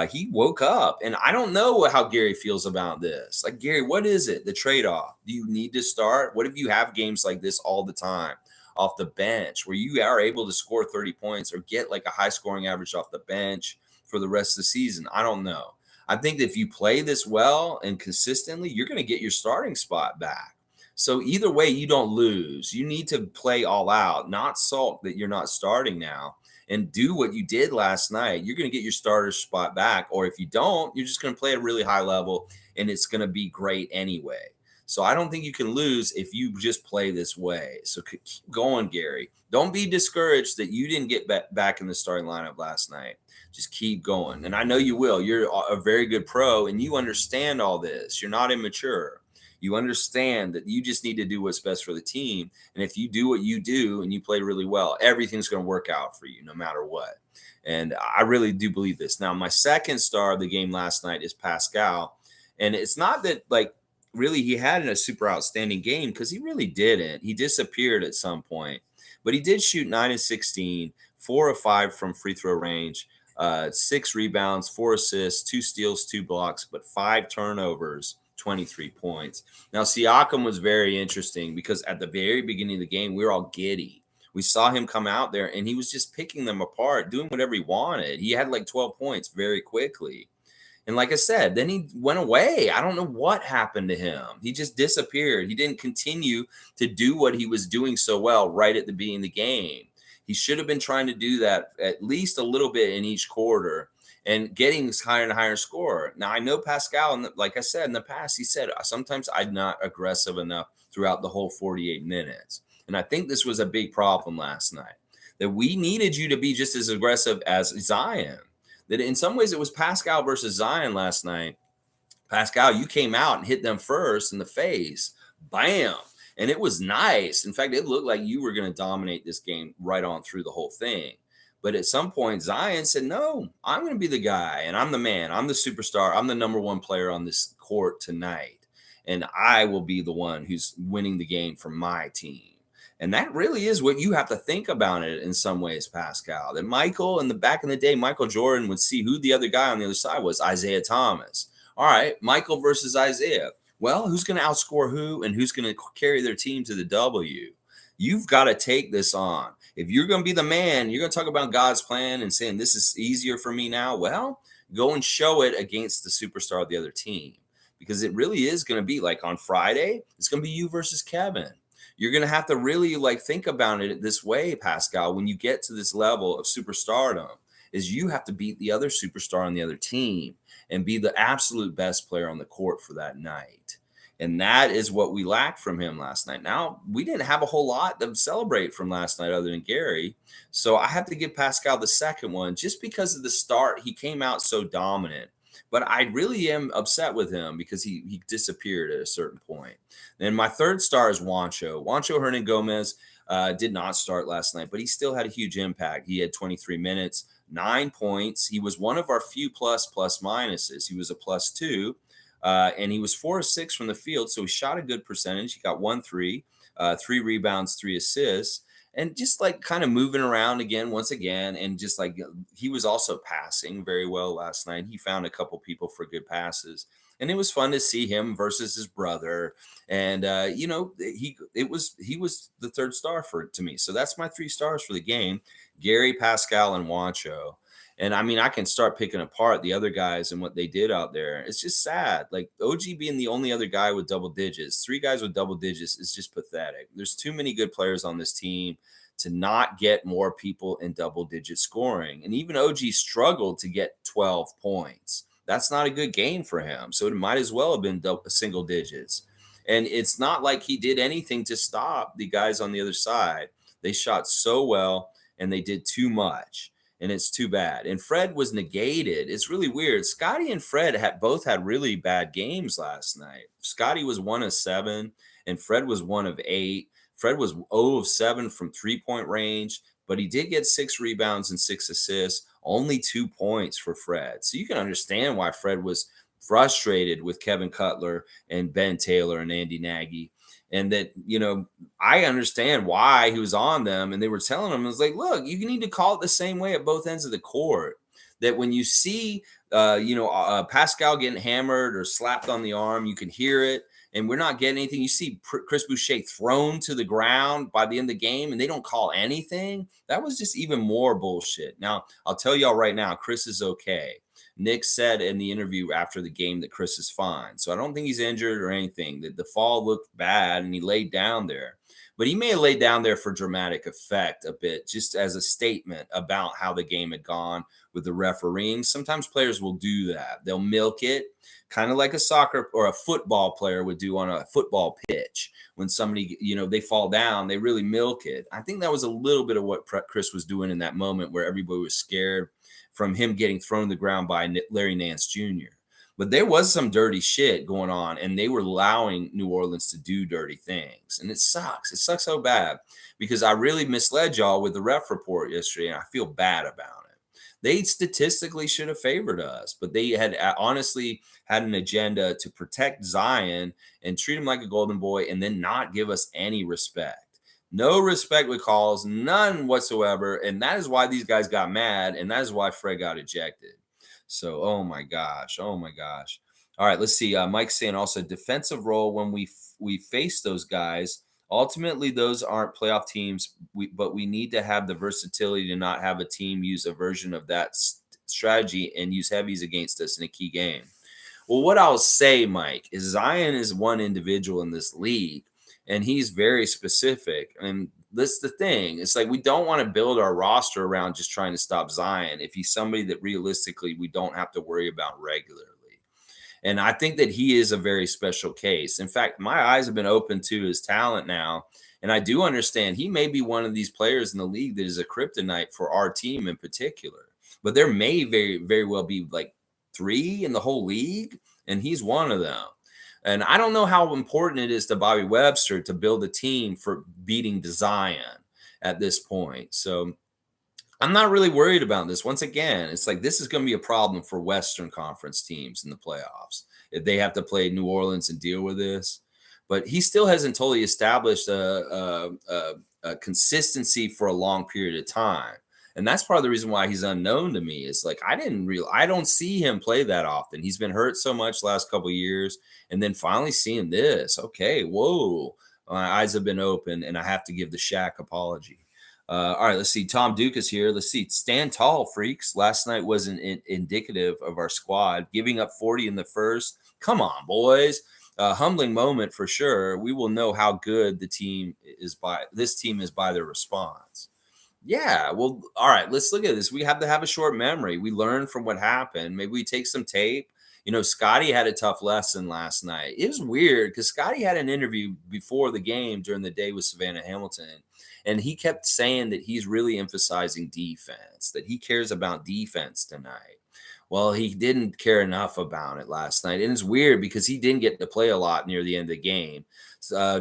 He woke up, and I don't know how Gary feels about this. Like, Gary, what is it? The trade-off? Do you need to start? What if you have games like this all the time off the bench where you are able to score 30 points or get like a high scoring average off the bench for the rest of the season? I don't know. I think that if you play this well and consistently, you're going to get your starting spot back. So either way, you don't lose. You need to play all out, not sulk that you're not starting now, and do what you did last night. You're going to get your starter spot back. Or if you don't, you're just going to play at a really high level, and it's going to be great anyway. So I don't think you can lose if you just play this way. So keep going, Gary. Don't be discouraged that you didn't get back in the starting lineup last night. Just keep going. And I know you will. You're a very good pro, and you understand all this. You're not immature. You understand that you just need to do what's best for the team. And if you do what you do and you play really well, everything's going to work out for you no matter what. And I really do believe this. Now, my second star of the game last night is PASCAL. And it's not that, like, really he had a super outstanding game, because he really didn't. He disappeared at some point. But he did shoot 9 of 16, 4 of 5 from free throw range, 6 rebounds, 4 assists, 2 steals, 2 blocks, but 5 turnovers, 23 points. Now, Siakam was very interesting because at the very beginning of the game, we were all giddy. We saw him come out there and he was just picking them apart, doing whatever he wanted. He had like 12 points very quickly. And like I said, then he went away. I don't know what happened to him. He just disappeared. He didn't continue to do what he was doing so well right at the beginning of the game. He should have been trying to do that at least a little bit in each quarter and getting higher and higher score. Now, I know Pascal, and like I said in the past, he said, sometimes I'm not aggressive enough throughout the whole 48 minutes. And I think this was a big problem last night, that we needed you to be just as aggressive as Zion. That in some ways it was Pascal versus Zion last night. Pascal, you came out and hit them first in the face. Bam. And it was nice. In fact, it looked like you were going to dominate this game right on through the whole thing. But at some point, Zion said, no, I'm going to be the guy. And I'm the man. I'm the superstar. I'm the number one player on this court tonight. And I will be the one who's winning the game for my team. And that really is what you have to think about it in some ways, Pascal. That Michael, in the back in the day, Michael Jordan would see who the other guy on the other side was, Isaiah Thomas. All right, Michael versus Isaiah. Well, who's going to outscore who and who's going to carry their team to the W? You've got to take this on. If you're going to be the man, you're going to talk about God's plan and saying this is easier for me now. Well, go and show it against the superstar of the other team, because it really is going to be like on Friday, it's going to be you versus Kevin. You're going to have to really like think about it this way, Pascal, when you get to this level of superstardom, is you have to beat the other superstar on the other team and be the absolute best player on the court for that night. And that is what we lacked from him last night. Now, we didn't have a whole lot to celebrate from last night other than Gary. So I have to give Pascal the second one just because of the start. He came out so dominant. But I really am upset with him because he disappeared at a certain point. And my third star is Juancho. Juancho Hernan-Gomez did not start last night, but he still had a huge impact. He had 23 minutes, 9 points. He was one of our few plus minuses. He was a +2, and he was 4 of 6 from the field, so he shot a good percentage. He got 1 3, 3 rebounds, 3 assists. And just like kind of moving around once again. And just like he was also passing very well last night. He found a couple people for good passes. And it was fun to see him versus his brother. And, he was the third star to me. So that's my 3 stars for the game: Gary, Pascal, and Juancho. And I mean, I can start picking apart the other guys and what they did out there. It's just sad. Like OG being the only other guy with double digits, 3 guys with double digits is just pathetic. There's too many good players on this team to not get more people in double digit scoring. And even OG struggled to get 12 points. That's not a good game for him. So it might as well have been single digits. And it's not like he did anything to stop the guys on the other side. They shot so well and they did too much. And it's too bad. And Fred was negated. It's really weird. Scottie and Fred both had really bad games last night. Scottie was 1 of 7, and Fred was 1 of 8. Fred was 0 of 7 from 3-point range, but he did get 6 rebounds and 6 assists, only 2 points for Fred. So you can understand why Fred was frustrated with Kevin Cutler and Ben Taylor and Andy Nagy. And that, I understand why he was on them. And they were telling him, it was like, look, you need to call it the same way at both ends of the court. That when you see, Pascal getting hammered or slapped on the arm, you can hear it. And we're not getting anything. You see Chris Boucher thrown to the ground by the end of the game, and they don't call anything. That was just even more bullshit. Now, I'll tell y'all right now, Chris is okay. Nick said in the interview after the game that Chris is fine. So I don't think he's injured or anything. That the fall looked bad and he laid down there. But he may have laid down there for dramatic effect a bit, just as a statement about how the game had gone with the refereeing. Sometimes players will do that. They'll milk it, kind of like a soccer or a football player would do on a football pitch. When somebody, they fall down, they really milk it. I think that was a little bit of what Chris was doing in that moment where everybody was scared from him getting thrown to the ground by Larry Nance Jr. But there was some dirty shit going on, and they were allowing New Orleans to do dirty things. And it sucks. It sucks so bad because I really misled y'all with the ref report yesterday, and I feel bad about it. They statistically should have favored us, but they had honestly had an agenda to protect Zion and treat him like a golden boy and then not give us any respect. No respect with calls, none whatsoever. And that is why these guys got mad, and that is why Fred got ejected. So, oh my gosh. All right, let's see. Mike's saying also defensive role when we face those guys. Ultimately, those aren't playoff teams, but we need to have the versatility to not have a team use a version of that strategy and use heavies against us in a key game. Well, what I'll say, Mike, is Zion is one individual in this league, and he's very specific. And that's the thing. It's like we don't want to build our roster around just trying to stop Zion if he's somebody that realistically we don't have to worry about regularly. And I think that he is a very special case. In fact, my eyes have been open to his talent now. And I do understand he may be one of these players in the league that is a kryptonite for our team in particular. But there may very, very well be like 3 in the whole league, and he's one of them. And I don't know how important it is to Bobby Webster to build a team for beating Zion at this point. So I'm not really worried about this. Once again, it's like this is going to be a problem for Western Conference teams in the playoffs if they have to play New Orleans and deal with this. But he still hasn't totally established a consistency for a long period of time. And that's part of the reason why he's unknown to me. It's like I don't see him play that often. He's been hurt so much last couple of years, and then finally seeing this. Okay, whoa, my eyes have been open, and I have to give the Shaq apology. All right, let's see. Tom Duke is here. Let's see. Stand tall, freaks. Last night wasn't indicative of our squad. Giving up 40 in the first. Come on, boys. Humbling moment for sure. We will know how good this team is by their response. Yeah, well, all right, let's look at this. We have to have a short memory. We learn from what happened. Maybe we take some tape. Scottie had a tough lesson last night. It was weird because Scottie had an interview before the game during the day with Savannah Hamilton, and he kept saying that he's really emphasizing defense, that he cares about defense tonight. Well, he didn't care enough about it last night. And it's weird because he didn't get to play a lot near the end of the game.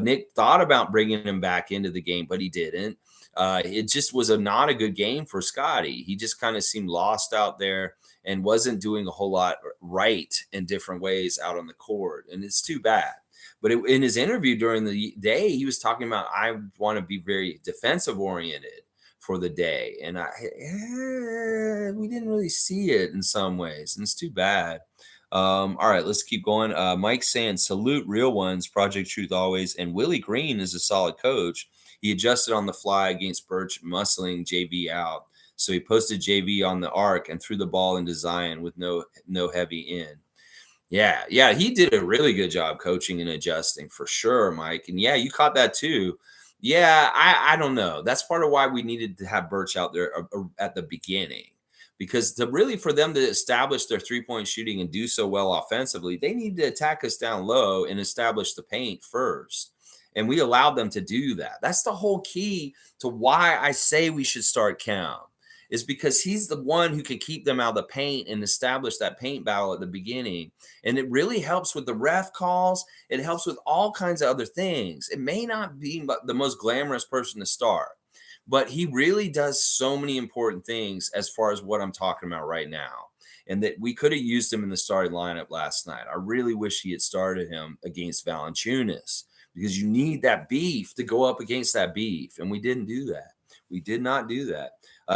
Nick thought about bringing him back into the game, but he didn't. It just was not a good game for Scottie. He just kind of seemed lost out there and wasn't doing a whole lot right in different ways out on the court. And it's too bad. But in his interview during the day, he was talking about, I want to be very defensive oriented for the day. And we didn't really see it in some ways. And it's too bad. All right, let's keep going. Mike's saying, salute real ones, Project Truth always. And Willie Green is a solid coach. He adjusted on the fly against Birch, muscling JV out. So he posted JV on the arc and threw the ball into Zion with no heavy in. Yeah, he did a really good job coaching and adjusting for sure, Mike. And yeah, you caught that too. Yeah, I don't know. That's part of why we needed to have Birch out there at the beginning. Because for them to establish their three-point shooting and do so well offensively, they need to attack us down low and establish the paint first. And we allowed them to do that. That's the whole key to why I say we should start Khem, is because he's the one who can keep them out of the paint and establish that paint battle at the beginning. And it really helps with the ref calls. It helps with all kinds of other things. It may not be the most glamorous person to start, but he really does so many important things as far as what I'm talking about right now. And that we could have used him in the starting lineup last night. I really wish he had started him against Valanciunas, because you need that beef to go up against that beef. And we didn't do that. We did not do that.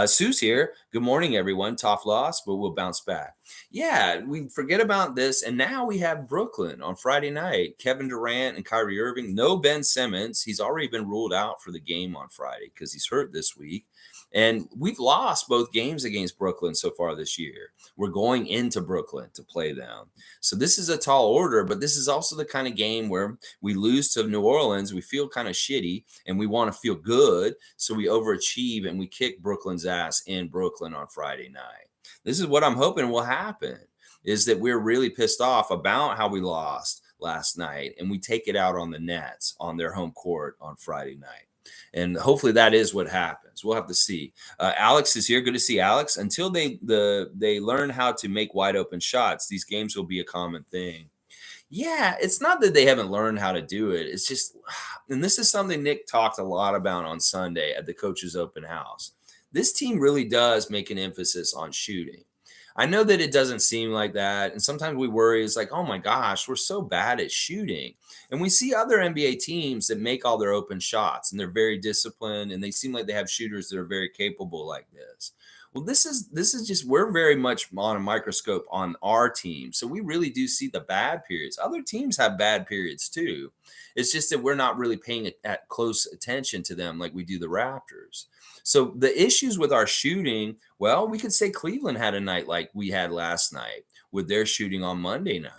Sue's here. Good morning, everyone. Tough loss, but we'll bounce back. Yeah, we forget about this. And now we have Brooklyn on Friday night. Kevin Durant and Kyrie Irving. No Ben Simmons. He's already been ruled out for the game on Friday because he's hurt this week. And we've lost both games against Brooklyn so far this year. We're going into Brooklyn to play them. So this is a tall order, but this is also the kind of game where we lose to New Orleans. We feel kind of shitty and we want to feel good. So we overachieve and we kick Brooklyn's ass in Brooklyn on Friday night. This is what I'm hoping will happen, is that we're really pissed off about how we lost last night and we take it out on the Nets on their home court on Friday night. And hopefully that is what happens. We'll have to see. Alex is here. Good to see Alex. Until they learn how to make wide open shots, these games will be a common thing. Yeah, it's not that they haven't learned how to do it. It's just, and this is something Nick talked a lot about on Sunday at the coach's open house. This team really does make an emphasis on shooting. I know that it doesn't seem like that. And sometimes we worry, it's like, oh my gosh, we're so bad at shooting. And we see other NBA teams that make all their open shots and they're very disciplined and they seem like they have shooters that are very capable like this. Well, this is just we're very much on a microscope on our team. So we really do see the bad periods. Other teams have bad periods too. It's just that we're not really paying at close attention to them like we do the Raptors. So the issues with our shooting, well, we could say Cleveland had a night like we had last night with their shooting on Monday night.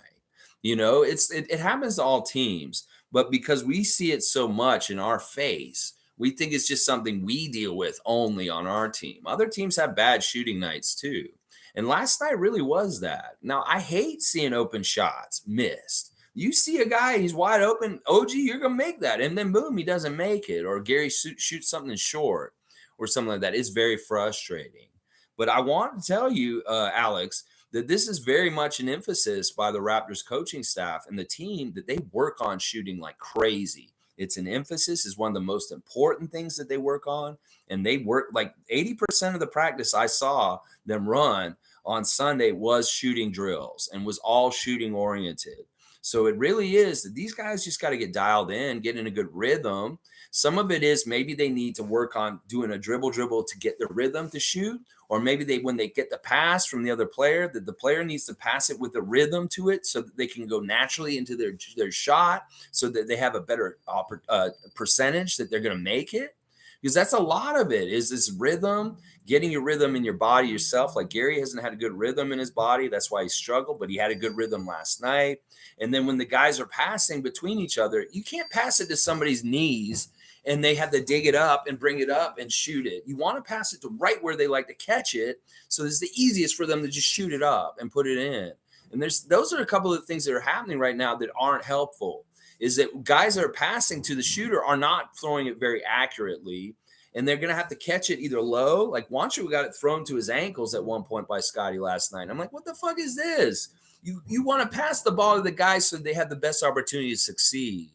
It happens to all teams, but because we see it so much in our face, we think it's just something we deal with only on our team. Other teams have bad shooting nights too. And last night really was that. Now, I hate seeing open shots missed. You see a guy, he's wide open. OG, you're going to make that. And then boom, he doesn't make it. Or Gary shoots something short or something like that. It's very frustrating. But I want to tell you, Alex, that this is very much an emphasis by the Raptors coaching staff and the team that they work on shooting like crazy. It's an emphasis, is one of the most important things that they work on. And they work like 80% of the practice I saw them run on Sunday was shooting drills and was all shooting oriented. So it really is that these guys just got to get dialed in, get in a good rhythm. Some of it is maybe they need to work on doing a dribble to get the rhythm to shoot. Or maybe when they get the pass from the other player, that the player needs to pass it with a rhythm to it so that they can go naturally into their shot so that they have a better percentage that they're going to make it. Because that's a lot of it is this rhythm, getting your rhythm in your body yourself. Like Gary hasn't had a good rhythm in his body. That's why he struggled, but he had a good rhythm last night. And then when the guys are passing between each other, you can't pass it to somebody's knees and they have to dig it up and bring it up and shoot it. You want to pass it to right where they like to catch it. So it's the easiest for them to just shoot it up and put it in. And those are a couple of things that are happening right now that aren't helpful. Is that guys that are passing to the shooter are not throwing it very accurately, and they're going to have to catch it either low. Like Wancho got it thrown to his ankles at one point by Scottie last night. I'm like, what the fuck is this? You want to pass the ball to the guys so they have the best opportunity to succeed.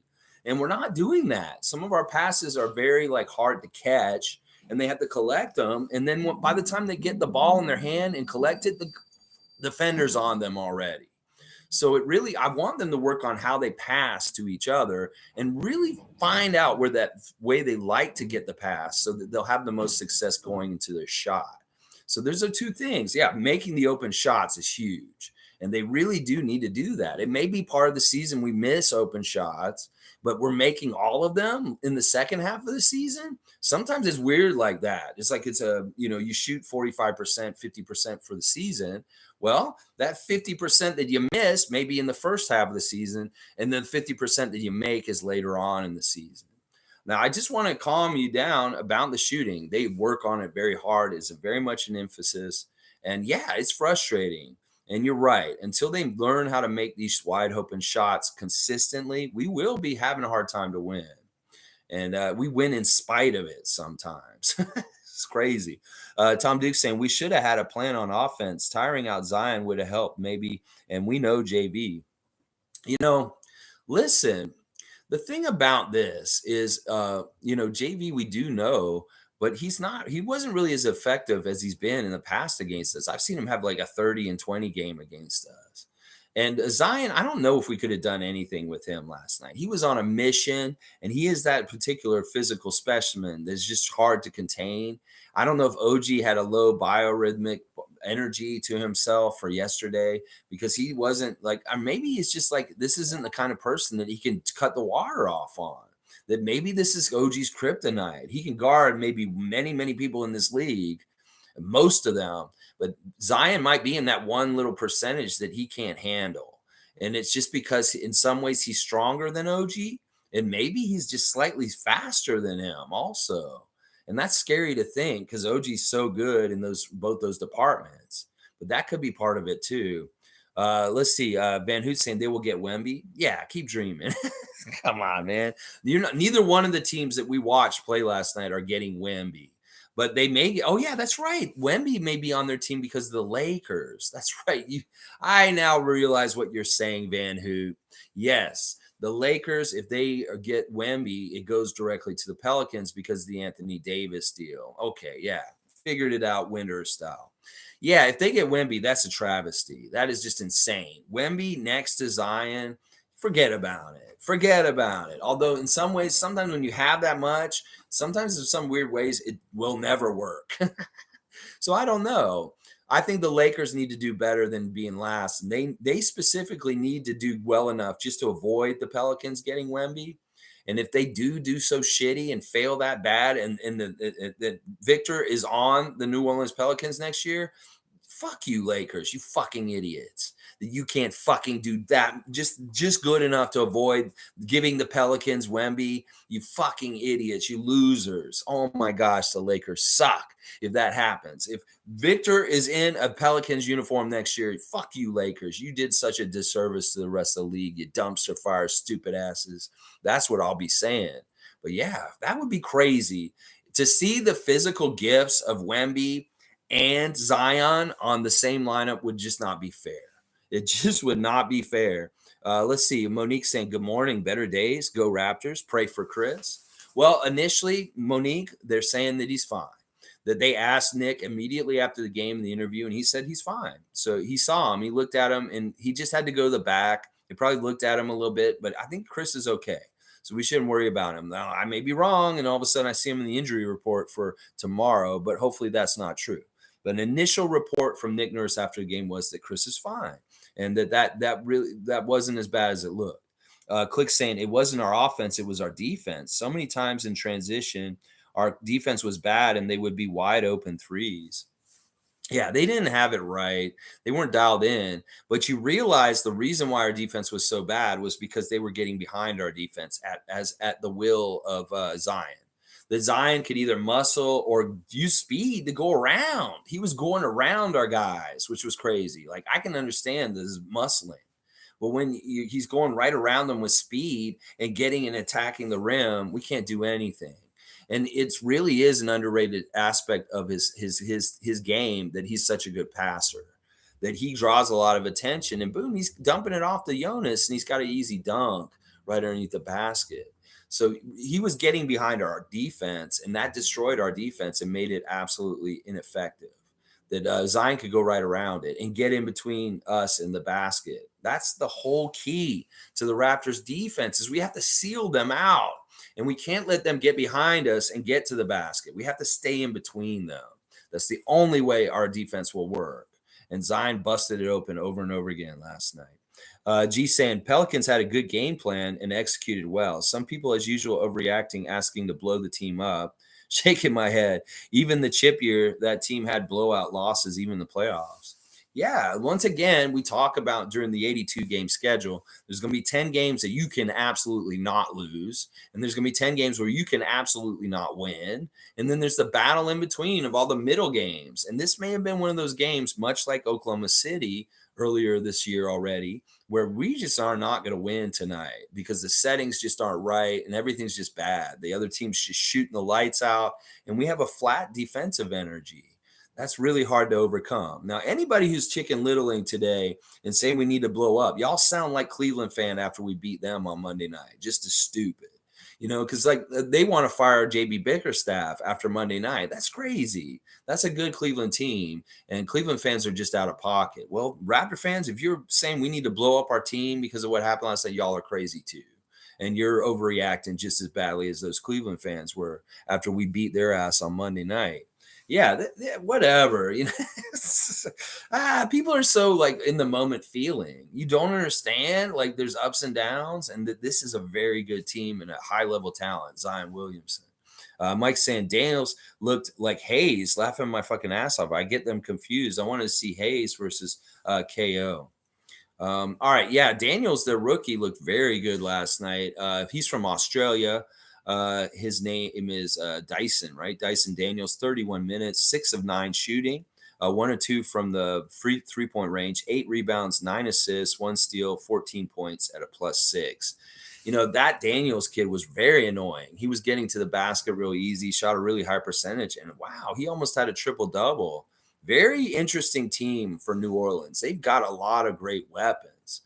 And we're not doing that. Some of our passes are very hard to catch, and they have to collect them. And then by the time they get the ball in their hand and collect it, the defender's on them already. So I want them to work on how they pass to each other and really find out where that way they like to get the pass so that they'll have the most success going into their shot. So there's the two things. Yeah, making the open shots is huge. And they really do need to do that. It may be part of the season we miss open shots, but we're making all of them in the second half of the season. Sometimes it's weird like that. It's like you shoot 45%, 50% for the season. Well, that 50% that you miss may be in the first half of the season, and then 50% that you make is later on in the season. Now, I just want to calm you down about the shooting. They work on it very hard. It's very much an emphasis. And yeah, it's frustrating. And you're right. Until they learn how to make these wide open shots consistently, we will be having a hard time to win. And we win in spite of it sometimes. It's crazy. Tom Duke saying we should have had a plan on offense. Tiring out Zion would have helped maybe. And we know JV. Listen, the thing about this is, JV we do know, but he wasn't really as effective as he's been in the past against us. I've seen him have like a 30 and 20 game against us. And Zion, I don't know if we could have done anything with him last night. He was on a mission, and he is that particular physical specimen that's just hard to contain. I don't know if OG had a low biorhythmic energy to himself for yesterday because he wasn't or maybe he's just this isn't the kind of person that he can cut the water off on. That maybe this is OG's kryptonite. He can guard maybe many, many people in this league, most of them. But Zion might be in that one little percentage that he can't handle. And it's just because in some ways he's stronger than OG, and maybe he's just slightly faster than him also. And that's scary to think because OG's so good in both those departments. But that could be part of it too. Let's see. Van Hoot saying they will get Wemby. Yeah, keep dreaming. Come on, man. Neither one of the teams that we watched play last night are getting Wemby. But they may. Oh, yeah, that's right. Wemby may be on their team because of the Lakers. That's right. I now realize what you're saying, Van Hoot. Yes, the Lakers, if they get Wemby, it goes directly to the Pelicans because of the Anthony Davis deal. Okay, yeah. Figured it out winter style. Yeah, if they get Wemby, that's a travesty. That is just insane. Wemby next to Zion, forget about it. Forget about it. Although in some ways, sometimes when you have that much, sometimes in some weird ways, it will never work. So I don't know. I think the Lakers need to do better than being last. And they specifically need to do well enough just to avoid the Pelicans getting Wemby. And if they do so shitty and fail that bad, and the Victor is on the New Orleans Pelicans next year, fuck you, Lakers, you fucking idiots. That you can't fucking do that just good enough to avoid giving the Pelicans Wemby. You fucking idiots, you losers. Oh my gosh, the Lakers suck if that happens. If Victor is in a Pelicans uniform next year, fuck you, Lakers. You did such a disservice to the rest of the league, you dumpster fire stupid asses. That's what I'll be saying. But yeah, that would be crazy to see the physical gifts of Wemby and Zion on the same lineup would just not be fair. It just would not be fair. Let's see. Monique saying, good morning, better days. Go Raptors. Pray for Chris. Well, initially, Monique, they're saying that he's fine. That they asked Nick immediately after the game in the interview, and he said he's fine. So he saw him. He looked at him, and he just had to go to the back. He probably looked at him a little bit, but I think Chris is okay. So we shouldn't worry about him. Now, I may be wrong, and all of a sudden I see him in the injury report for tomorrow, but hopefully that's not true. But an initial report from Nick Nurse after the game was that Chris is fine, and that wasn't as bad as it looked. Click saying it wasn't our offense, it was our defense. So many times in transition, our defense was bad, and they would be wide open threes. Yeah, they didn't have it right. They weren't dialed in. But you realize the reason why our defense was so bad was because they were getting behind our defense at the will of Zion. That Zion could either muscle or use speed to go around. He was going around our guys, which was crazy. Like, I can understand this muscling. But when he's going right around them with speed and getting and attacking the rim, we can't do anything. And it really is an underrated aspect of his game that he's such a good passer, that he draws a lot of attention, and boom, he's dumping it off to Jonas, and he's got an easy dunk right underneath the basket. So he was getting behind our defense, and that destroyed our defense and made it absolutely ineffective. That Zion could go right around it and get in between us and the basket. That's the whole key to the Raptors defense, is we have to seal them out. And we can't let them get behind us and get to the basket. We have to stay in between them. That's the only way our defense will work. And Zion busted it open over and over again last night. G saying, Pelicans had a good game plan and executed well. Some people, as usual, overreacting, asking to blow the team up. Shaking my head. Even the chip year, that team had blowout losses, even the playoffs. Yeah, once again, we talk about during the 82-game schedule, there's going to be 10 games that you can absolutely not lose, and there's going to be 10 games where you can absolutely not win, and then there's the battle in between of all the middle games. And this may have been one of those games, much like Oklahoma City earlier this year already, where we just are not going to win tonight because the settings just aren't right and everything's just bad. The other team's just shooting the lights out, and we have a flat defensive energy. That's really hard to overcome. Now, anybody who's chicken littling today and saying we need to blow up, y'all sound like Cleveland fan after we beat them on Monday night. Just as stupid, because like they want to fire JB Bickerstaff after Monday night. That's crazy. That's a good Cleveland team, and Cleveland fans are just out of pocket. Well, Raptor fans, if you're saying we need to blow up our team because of what happened last night, y'all are crazy too. And you're overreacting just as badly as those Cleveland fans were after we beat their ass on Monday night. Yeah, whatever. People are so like in the moment feeling. You don't understand. Like there's ups and downs, and that this is a very good team and a high level talent. Zion Williamson. Mike saying Daniels looked like Hayes, laughing my fucking ass off. I get them confused. I wanted to see Hayes versus KO. All right, yeah, Daniels, the rookie, looked very good last night. He's from Australia. His name is Dyson, right? Dyson Daniels, 31 minutes, 6 of 9 shooting, 1 or 2 from the free three-point range, 8 rebounds, 9 assists, 1 steal, 14 points at a +6. That Daniels kid was very annoying. He was getting to the basket real easy, shot a really high percentage, and wow, he almost had a triple-double. Very interesting team for New Orleans. They've got a lot of great weapons.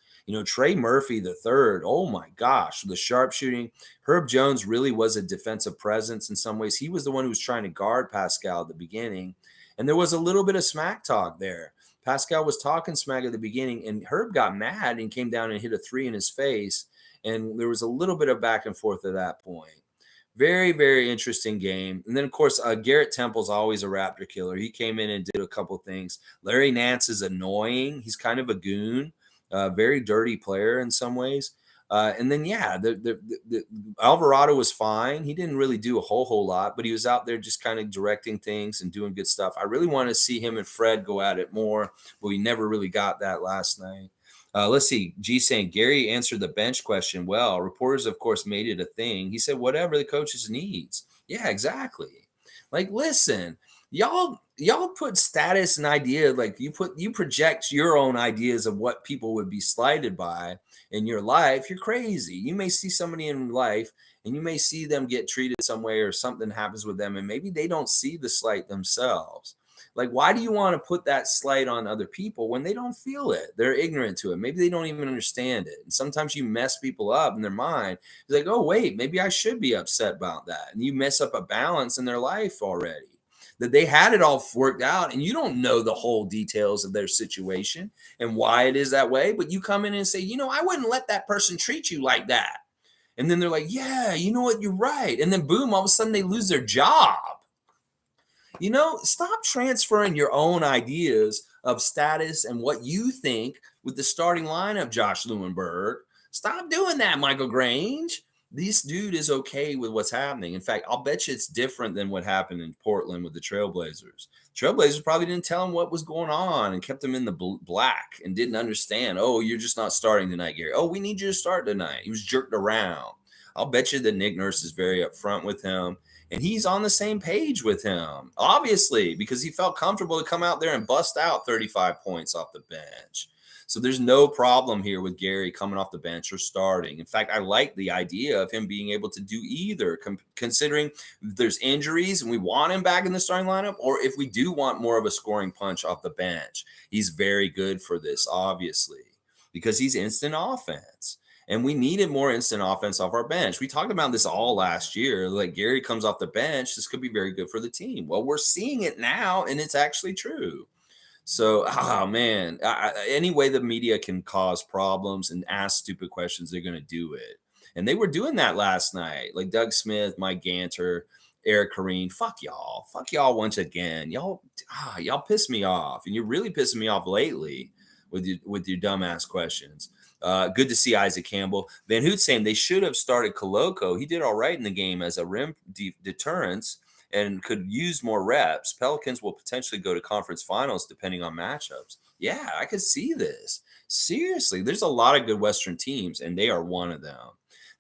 Trey Murphy the third, oh my gosh, the sharpshooting. Herb Jones really was a defensive presence in some ways. He was the one who was trying to guard PASCAL at the beginning, and there was a little bit of smack talk there. PASCAL was talking smack at the beginning, and Herb got mad and came down and hit a 3 in his face, and there was a little bit of back and forth at that point. Very, very interesting game. And then, of course, Garrett Temple's always a Raptor killer. He came in and did a couple things. Larry Nance is annoying. He's kind of a goon, very dirty player in some ways. And then, yeah, the Alvarado was fine. He didn't really do a whole lot, but he was out there just kind of directing things and doing good stuff. I really want to see him and Fred go at it more, but we never really got that last night. Let's see. G saying Gary answered the bench question well. Reporters, of course, made it a thing. He said, whatever the coaches needs. Yeah, exactly. Like, listen, y'all put status and idea, like you project your own ideas of what people would be slighted by in your life. You're crazy. You may see somebody in life and you may see them get treated some way or something happens with them, and maybe they don't see the slight themselves. Like, why do you want to put that slight on other people when they don't feel it? They're ignorant to it. Maybe they don't even understand it. And sometimes you mess people up in their mind. It's like, oh, wait, maybe I should be upset about that. And you mess up a balance in their life already. That they had it all worked out and you don't know the whole details of their situation and why it is that way. But you come in and say, I wouldn't let that person treat you like that. And then they're like, yeah, you know what? You're right. And then boom, all of a sudden they lose their job. Stop transferring your own ideas of status and what you think with the starting lineup, Josh Lewenberg. Stop doing that, Michael Grange. This dude is okay with what's happening. In fact, I'll bet you it's different than what happened in Portland with the Trailblazers. Trailblazers probably didn't tell him what was going on and kept him in the black and didn't understand. Oh, you're just not starting tonight, Gary. Oh, we need you to start tonight. He was jerked around. I'll bet you that Nick Nurse is very upfront with him. And he's on the same page with him, obviously, because he felt comfortable to come out there and bust out 35 points off the bench. So there's no problem here with Gary coming off the bench or starting. In fact, I like the idea of him being able to do either, considering if there's injuries and we want him back in the starting lineup, or if we do want more of a scoring punch off the bench. He's very good for this, obviously, because he's instant offense. And we needed more instant offense off our bench. We talked about this all last year. Like, Gary comes off the bench, this could be very good for the team. Well, we're seeing it now, and it's actually true. So, man, any way the media can cause problems and ask stupid questions, they're going to do it. And they were doing that last night. Like Doug Smith, Mike Ganter, Eric Kareen. Fuck y'all. Fuck y'all once again. Y'all piss me off. And you're really pissing me off lately with your dumbass questions. Good to see Isaac Campbell. Van Hoot saying they should have started Koloko. He did all right in the game as a rim deterrence and could use more reps. Pelicans will potentially go to conference finals depending on matchups. Yeah, I could see this. Seriously, there's a lot of good Western teams, and they are one of them.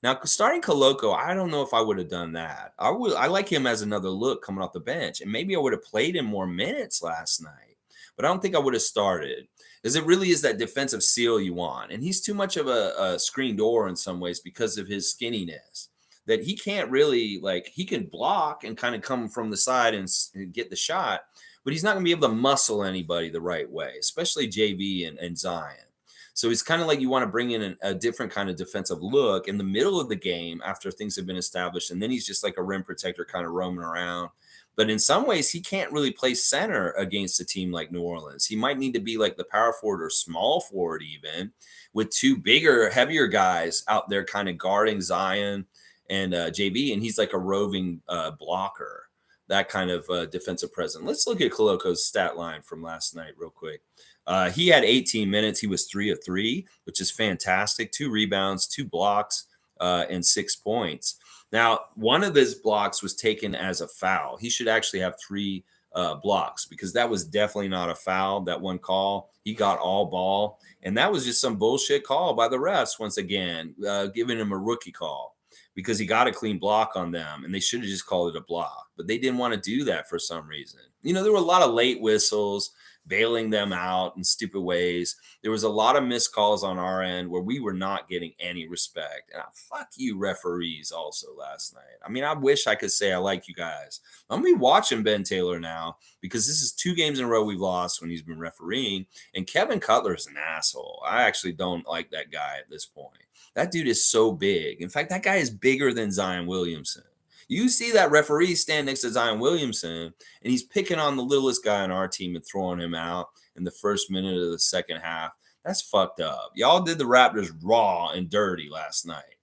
Now, starting Koloko, I don't know if I would have done that. I like him as another look coming off the bench, and maybe I would have played him more minutes last night. But I don't think I would have started, because it really is that defensive seal you want. And he's too much of a screen door in some ways because of his skinniness, that he can't really, he can block and kind of come from the side and get the shot, but he's not going to be able to muscle anybody the right way, especially JV and Zion. So it's kind of like you want to bring in a different kind of defensive look in the middle of the game after things have been established. And then he's just like a rim protector kind of roaming around. But in some ways, he can't really play center against a team like New Orleans. He might need to be like the power forward or small forward even, with two bigger, heavier guys out there kind of guarding Zion and JV. And he's like a roving blocker, that kind of defensive presence. Let's look at Koloko's stat line from last night real quick. He had 18 minutes. He was 3 of 3, which is fantastic. 2 rebounds, 2 blocks, and 6 points. Now, one of his blocks was taken as a foul. He should actually have 3 blocks, because that was definitely not a foul, that one call. He got all ball, and that was just some bullshit call by the refs once again, giving him a rookie call because he got a clean block on them, and they should have just called it a block. But they didn't want to do that for some reason. There were a lot of late whistles, bailing them out in stupid ways. There was a lot of missed calls on our end where we were not getting any respect. And fuck you referees also last night. I mean, I wish I could say I like you guys. I'm going to be watching Ben Taylor now, because this is 2 games in a row we've lost when he's been refereeing. And Kevin Cutler is an asshole. I actually don't like that guy at this point. That dude is so big. In fact, that guy is bigger than Zion Williamson. You see that referee stand next to Zion Williamson, and he's picking on the littlest guy on our team and throwing him out in the first minute of the second half. That's fucked up. Y'all did the Raptors raw and dirty last night,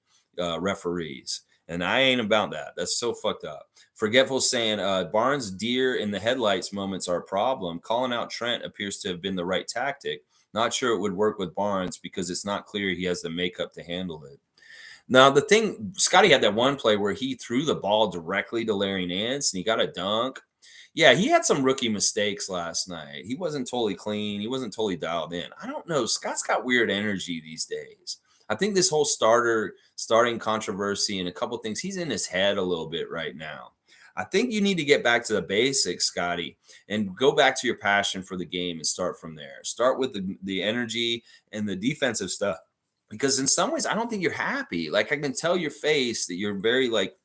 referees. And I ain't about that. That's so fucked up. Forgetful saying Barnes' deer in the headlights moments are a problem. Calling out Trent appears to have been the right tactic. Not sure it would work with Barnes because it's not clear he has the makeup to handle it. Now, the thing, Scottie had that one play where he threw the ball directly to Larry Nance and he got a dunk. Yeah, he had some rookie mistakes last night. He wasn't totally clean. He wasn't totally dialed in. I don't know. Scott's got weird energy these days. I think this whole starting controversy and a couple things, he's in his head a little bit right now. I think you need to get back to the basics, Scottie, and go back to your passion for the game and start from there. Start with the energy and the defensive stuff. Because in some ways, I don't think you're happy. Like I can tell your face that you're very like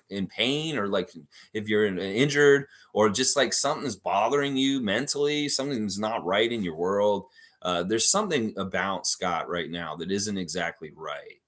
in pain, or like if you're injured, or just like something's bothering you mentally, something's not right in your world. There's something about Scott right now that isn't exactly right.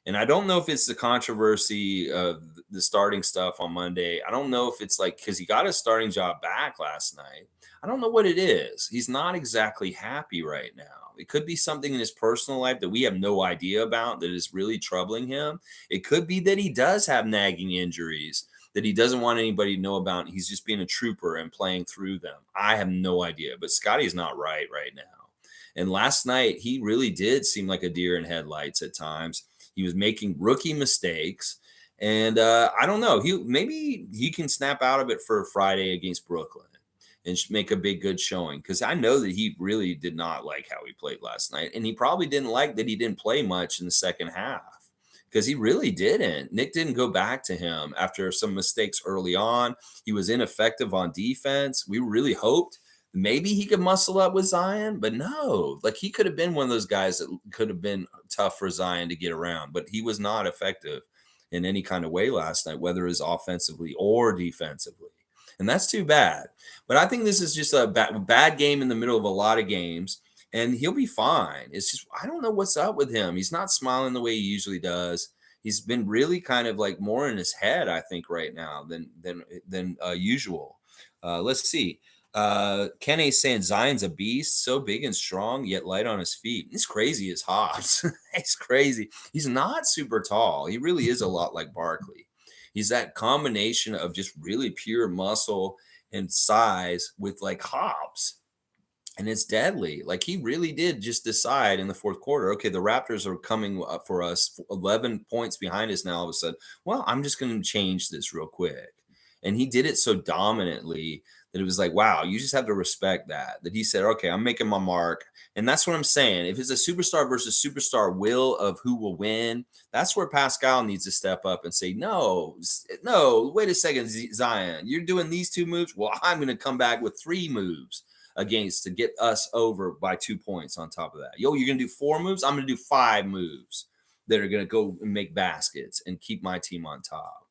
And I don't know if it's the controversy of the starting stuff on Monday. I don't know if it's like because he got his starting job back last night. I don't know what it is. He's not exactly happy right now. It could be something in his personal life that we have no idea about that is really troubling him. It could be that he does have nagging injuries that he doesn't want anybody to know about. He's just being a trooper and playing through them. I have no idea, but Scottie's not right now. And last night, he really did seem like a deer in headlights at times. He was making rookie mistakes. And I don't know. Maybe he can snap out of it for Friday against Brooklyn and make a big good showing, because I know that he really did not like how he played last night, and he probably didn't like that he didn't play much in the second half, because he really didn't. Nick didn't go back to him after some mistakes early on. He was ineffective on defense. We really hoped maybe he could muscle up with Zion, but no, like he could have been one of those guys that could have been tough for Zion to get around, but he was not effective in any kind of way last night, whether it's offensively or defensively. And that's too bad. But I think this is just a bad game in the middle of a lot of games, and he'll be fine. It's just, I don't know what's up with him. He's not smiling the way he usually does. He's been really kind of like more in his head, I think, right now than usual. Let's see. Kenny's saying Zion's a beast, so big and strong, yet light on his feet. He's crazy as hops. He's crazy. He's not super tall. He really is a lot like Barkley. He's that combination of just really pure muscle and size with like hops. And it's deadly. Like he really did just decide in the fourth quarter, okay, the Raptors are coming up for us 11 points behind us now. All of a sudden, well, I'm just going to change this real quick. And he did it so dominantly that it was like, wow, you just have to respect that he said, okay, I'm making my mark. And that's what I'm saying. If it's a superstar versus superstar will of who will win, that's where PASCAL needs to step up and say, no, wait a second, Zion, you're doing these two moves. Well, I'm going to come back with 3 moves against to get us over by 2 points on top of that. Yo, you're going to do 4 moves. I'm going to do 5 moves that are going to go and make baskets and keep my team on top.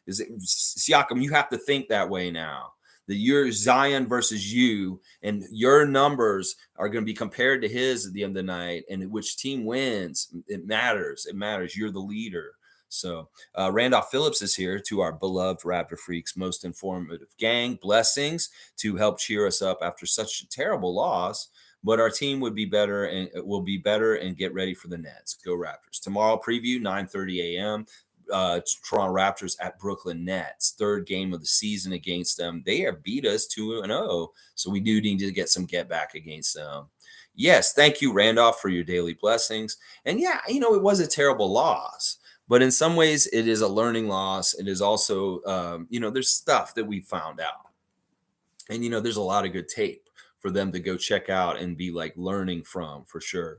Siakam, you have to think that way now. That you're Zion versus you, and your numbers are going to be compared to his at the end of the night, and which team wins, it matters. It matters. You're the leader. So Randolph Phillips is here, to our beloved Raptor Freaks, most informative gang. Blessings to help cheer us up after such a terrible loss. But our team would be better, and will be better, and get ready for the Nets. Go Raptors. Tomorrow preview, 9:30 a.m. Toronto Raptors at Brooklyn Nets, 3rd game of the season against them. They have beat us 2-0, so we do need to get some get back against them. Yes, thank you, Randolph, for your daily blessings. And yeah, it was a terrible loss, but in some ways it is a learning loss. It is also, there's stuff that we found out, and there's a lot of good tape for them to go check out and be like learning from, for sure.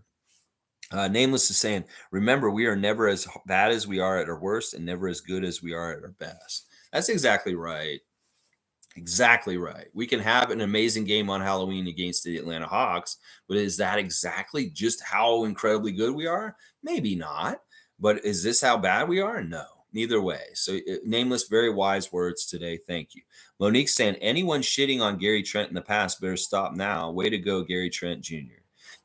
Nameless is saying, remember, we are never as bad as we are at our worst, and never as good as we are at our best. That's exactly right. Exactly right. We can have an amazing game on Halloween against the Atlanta Hawks, but is that exactly just how incredibly good we are? Maybe not. But is this how bad we are? No. Neither way. So, Nameless, very wise words today. Thank you. Monique saying, anyone shitting on Gary Trent in the past better stop now. Way to go, Gary Trent Jr.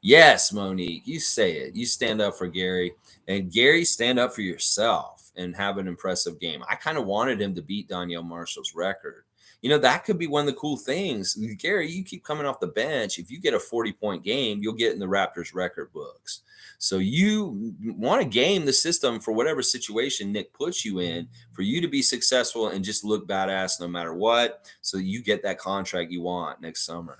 Yes, Monique, you say it. You stand up for Gary. And Gary, stand up for yourself and have an impressive game. I kind of wanted him to beat Donyell Marshall's record. That could be one of the cool things. Gary, you keep coming off the bench. If you get a 40-point game, you'll get in the Raptors record books. So you want to game the system for whatever situation Nick puts you in for you to be successful and just look badass no matter what. So you get that contract you want next summer.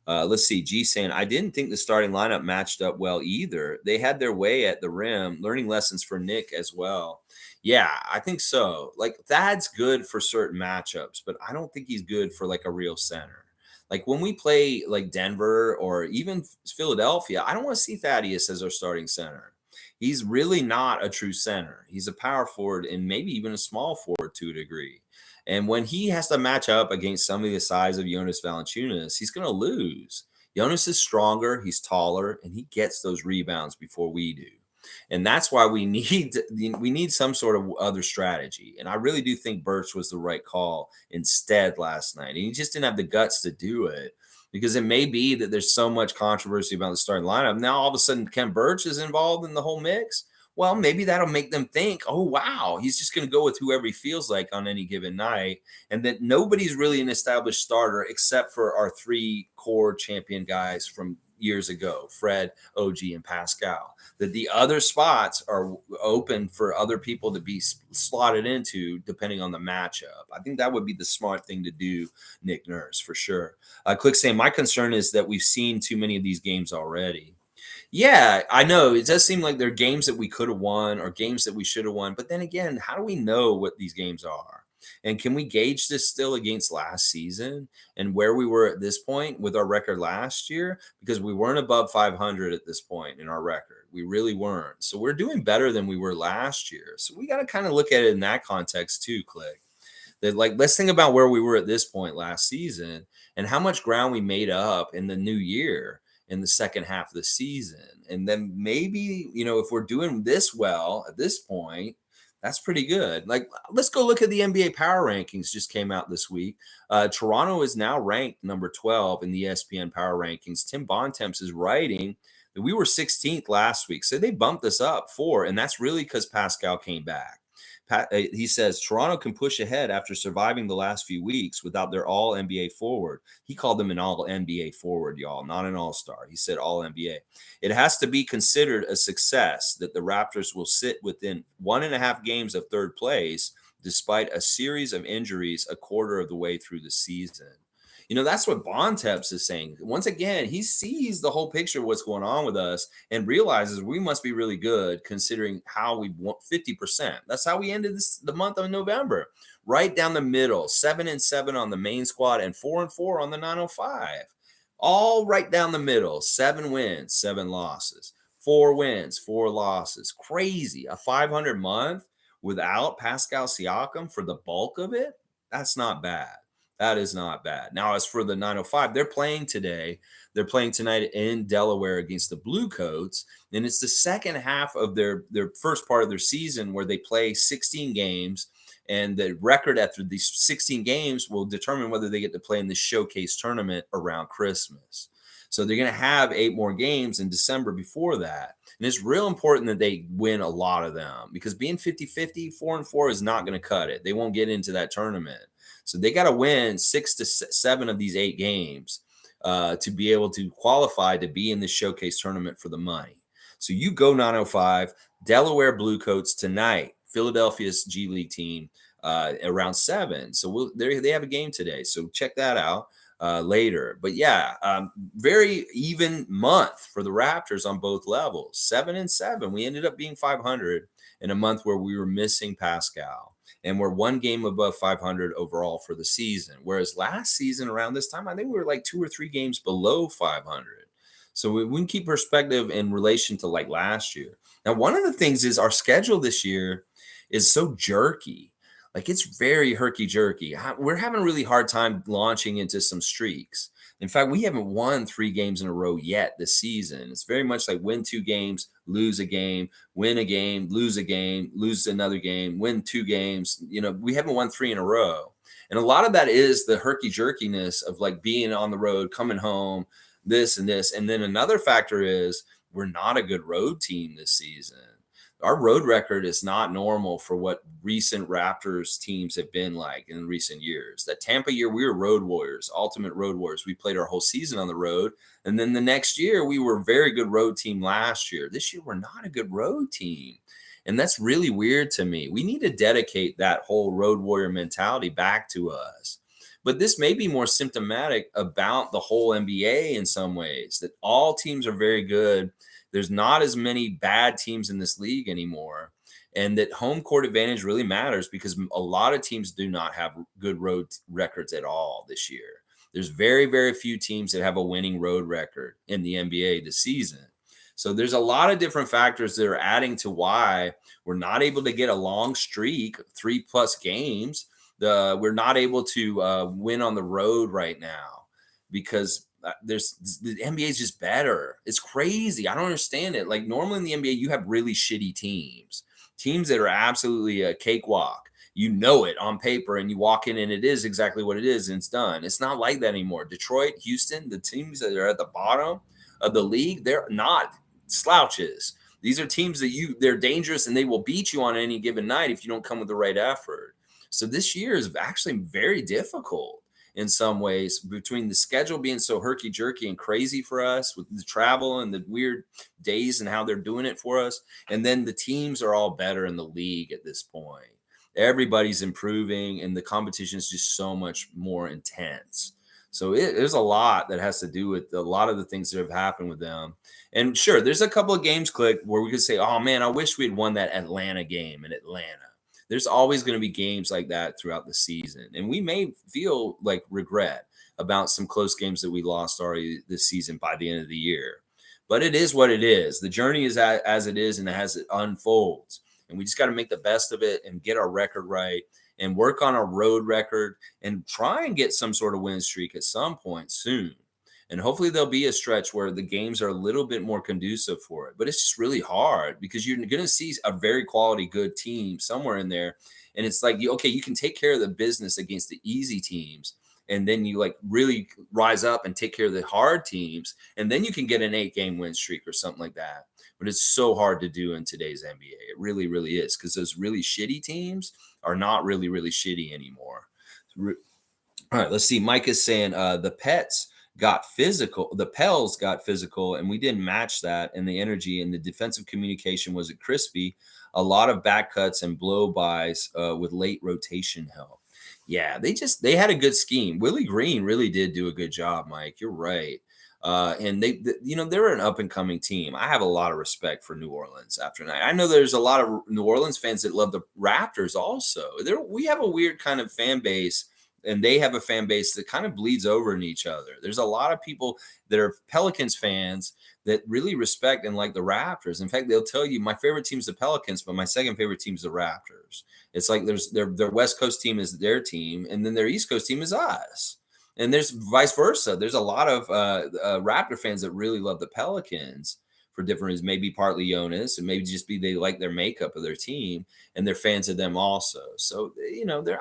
Let's see. G saying, I didn't think the starting lineup matched up well either. They had their way at the rim, learning lessons for Nick as well. Yeah, I think so. Like Thad's good for certain matchups, but I don't think he's good for like a real center. Like when we play like Denver or even Philadelphia, I don't want to see Thaddeus as our starting center. He's really not a true center. He's a power forward and maybe even a small forward to a degree. And when he has to match up against somebody the size of Jonas Valanciunas, he's going to lose. Jonas is stronger, he's taller, and he gets those rebounds before we do. And that's why we need some sort of other strategy. And I really do think Birch was the right call instead last night. And he just didn't have the guts to do it because it may be that there's so much controversy about the starting lineup. Now, all of a sudden, Khem Birch is involved in the whole mix. Well, maybe that'll make them think, oh, wow, he's just going to go with whoever he feels like on any given night. And that nobody's really an established starter except for our 3 core champion guys from years ago, Fred, OG, and Pascal. That the other spots are open for other people to be slotted into depending on the matchup. I think that would be the smart thing to do, Nick Nurse, for sure. Click saying, my concern is that we've seen too many of these games already. Yeah, I know. It does seem like they're games that we could have won or games that we should have won. But then again, how do we know what these games are? And can we gauge this still against last season and where we were at this point with our record last year? Because we weren't above 500 at this point in our record. We really weren't. So we're doing better than we were last year. So we got to kind of look at it in that context too, Click. That like, let's think about where we were at this point last season and how much ground we made up in the new year in the second half of the season. And then maybe, if we're doing this well at this point, that's pretty good. Like, let's go look at the NBA power rankings just came out this week. Toronto is now ranked number 12 in the ESPN power rankings. Tim Bontemps is writing that we were 16th last week. So they bumped us up 4, and that's really because Pascal came back. He says Toronto can push ahead after surviving the last few weeks without their all-NBA forward. He called them an all-NBA forward, y'all, not an all-star. He said all-NBA. It has to be considered a success that the Raptors will sit within 1.5 games of third place despite a series of injuries a quarter of the way through the season. That's what Bontemps is saying. Once again, he sees the whole picture of what's going on with us and realizes we must be really good considering how we want 50%. That's how we ended the month of November. Right down the middle, 7-7 on the main squad and 4-4 on the 905. All right down the middle, 7 wins, 7 losses, 4 wins, 4 losses. Crazy. A 500 month without Pascal Siakam for the bulk of it? That's not bad. That is not bad. Now, as for the 905, they're playing today. They're playing tonight in Delaware against the Bluecoats, and it's the second half of their first part of their season where they play 16 games, and the record after these 16 games will determine whether they get to play in the showcase tournament around Christmas. So they're going to have 8 more games in December before that. And it's real important that they win a lot of them because being 50-50, 4-4 is not going to cut it. They won't get into that tournament. So they got to win 6 to 7 of these 8 games to be able to qualify to be in the showcase tournament for the money. So you go 905, Delaware Bluecoats tonight, Philadelphia's G League team around 7. So they have a game today. So check that out later. But yeah, very even month for the Raptors on both levels. 7-7. We ended up being 500 in a month where we were missing Pascal. And we're 1 game above 500 overall for the season. Whereas last season around this time, I think we were like 2 or 3 games below 500. So we can keep perspective in relation to like last year. Now, one of the things is our schedule this year is so jerky. Like it's very herky-jerky. We're having a really hard time launching into some streaks. In fact, we haven't won 3 games in a row yet this season. It's very much like win 2 games, lose a game, win a game, lose another game, win 2 games. We haven't won 3 in a row. And a lot of that is the herky-jerkiness of like being on the road, coming home, this and this. And then another factor is we're not a good road team this season. our road record is not normal for what recent Raptors teams have been like in recent years. That Tampa year, we were road warriors, ultimate road warriors. We played our whole season on the road. And then the next year, we were a very good road team last year. This year, we're not a good road team. And that's really weird to me. We need to dedicate that whole road warrior mentality back to us. But this may be more symptomatic about the whole NBA in some ways, that all teams are very good. There's not as many bad teams in this league anymore. And that home court advantage really matters because a lot of teams do not have good road records at all this year. There's very, very few teams that have a winning road record in the NBA this season. So there's a lot of different factors that are adding to why we're not able to get a long streak, 3+ games. We're not able to win on the road right now because the NBA is just better. It's crazy. I don't understand it. Like normally in the NBA, you have really shitty teams that are absolutely a cakewalk. You know it on paper and you walk in and it is exactly what it is and it's done. It's not like that anymore. Detroit, Houston, the teams that are at the bottom of the league, they're not slouches. These are teams that they're dangerous and they will beat you on any given night if you don't come with the right effort. So this year is actually very difficult in some ways between the schedule being so herky-jerky and crazy for us with the travel and the weird days and how they're doing it for us. And then the teams are all better in the league at this point. Everybody's improving and the competition is just so much more intense. So there's a lot that has to do with a lot of the things that have happened with them. And sure, there's a couple of games clicked where we could say, oh man, I wish we had won that Atlanta game in Atlanta. There's always going to be games like that throughout the season. And we may feel like regret about some close games that we lost already this season by the end of the year. But it is what it is. The journey is as it is and as it unfolds. And we just got to make the best of it and get our record right and work on our road record and try and get some sort of win streak at some point soon. And hopefully there'll be a stretch where the games are a little bit more conducive for it. But it's just really hard because you're going to see a very quality, good team somewhere in there. And it's like, okay, you can take care of the business against the easy teams. And then you like really rise up and take care of the hard teams. And then you can get an 8-game win streak or something like that. But it's so hard to do in today's NBA. It really, really is because those really shitty teams are not really, really shitty anymore. All right, let's see. Mike is saying the Pels got physical, and we didn't match that. And the energy and the defensive communication wasn't crispy. A lot of back cuts and blow-bys with late rotation help. Yeah, they had a good scheme. Willie Green really did do a good job, Mike. You're right. And they're an up-and-coming team. I have a lot of respect for New Orleans after tonight. I know there's a lot of New Orleans fans that love the Raptors also. We have a weird kind of fan base, and they have a fan base that kind of bleeds over in each other. There's a lot of people that are Pelicans fans that really respect and like the Raptors. In fact, they'll tell you my favorite team is the Pelicans, but my second favorite team is the Raptors. It's like their West Coast team is their team, and then their East Coast team is us. And there's vice versa. There's a lot of Raptor fans that really love the Pelicans for different reasons. Maybe partly Jonas, and maybe just they like their makeup of their team, and they're fans of them also. So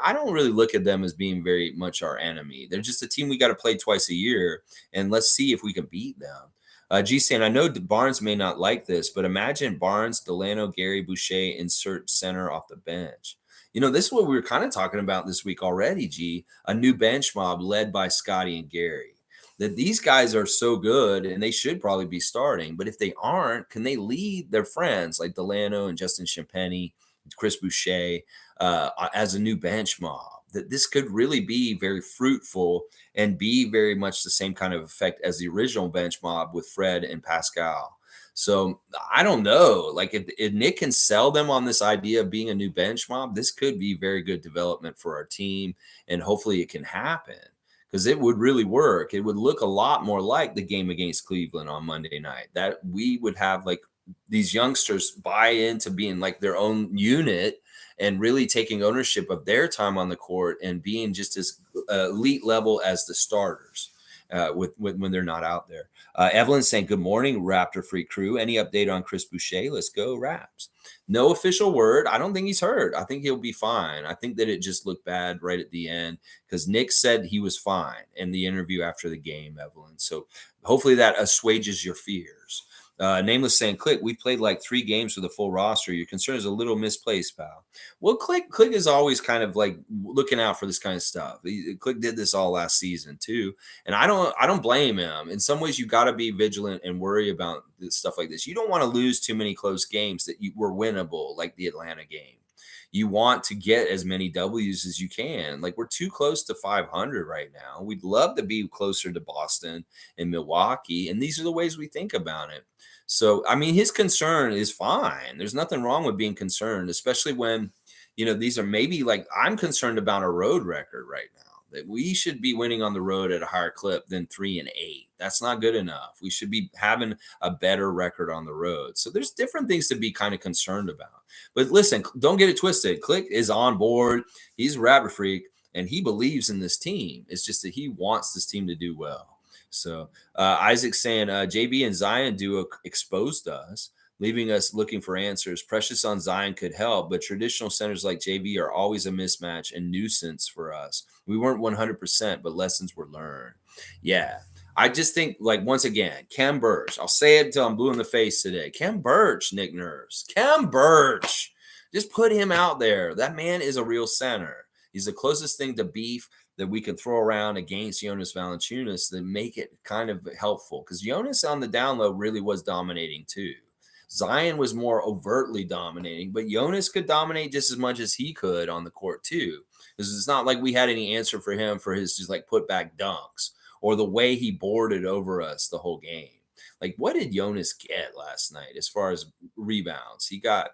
I don't really look at them as being very much our enemy. They're just a team we got to play twice a year, and let's see if we can beat them. G saying, I know Barnes may not like this, but imagine Barnes, Delano, Gary, Boucher insert center off the bench. This is what we were kind of talking about this week already, G. A new bench mob led by Scottie and Gary. That these guys are so good and they should probably be starting. But if they aren't, can they lead their friends like Delano and Justin Champagnie, Chris Boucher as a new bench mob? That this could really be very fruitful and be very much the same kind of effect as the original bench mob with Fred and Pascal. So I don't know, like if Nick can sell them on this idea of being a new bench mob, this could be very good development for our team. And hopefully it can happen because it would really work. It would look a lot more like the game against Cleveland on Monday night, that we would have like these youngsters buy into being like their own unit and really taking ownership of their time on the court and being just as elite level as the starters when they're not out there. Evelyn saying, good morning, Raptor Freak crew. Any update on Chris Boucher? Let's go, Raps. No official word. I don't think he's hurt. I think he'll be fine. I think that it just looked bad right at the end because Nick said he was fine in the interview after the game, Evelyn. So hopefully that assuages your fears. Nameless saying, Click, we played like 3 games with a full roster. Your concern is a little misplaced, pal. Well, Click is always kind of like looking out for this kind of stuff. Click did this all last season too, and I don't blame him. In some ways, you got to be vigilant and worry about stuff like this. You don't want to lose too many close games that you were winnable, like the Atlanta game. You want to get as many W's as you can. Like, we're too close to 500 right now. We'd love to be closer to Boston and Milwaukee, and these are the ways we think about it. So, I mean, his concern is fine. There's nothing wrong with being concerned, especially when, these are maybe like I'm concerned about a road record right now. That we should be winning on the road at a higher clip than 3-8. That's not good enough. We should be having a better record on the road. So there's different things to be kind of concerned about. But listen, don't get it twisted. Click is on board. He's a Raptor freak, and he believes in this team. It's just that he wants this team to do well. So Isaac's saying JB and Zion duo exposed us, leaving us looking for answers. Precious on Zion could help, but traditional centers like JV are always a mismatch and nuisance for us. We weren't 100%, but lessons were learned. Yeah. I just think, like, once again, Khem Birch. I'll say it until I'm blue in the face today. Khem Birch, Nick Nurse. Khem Birch. Just put him out there. That man is a real center. He's the closest thing to beef that we can throw around against Jonas Valanciunas that make it kind of helpful. Because Jonas on the down low really was dominating too. Zion was more overtly dominating, but Jonas could dominate just as much as he could on the court too. Because it's not like we had any answer for him for his just like put back dunks or the way he boarded over us the whole game. Like, what did Jonas get last night as far as rebounds? He got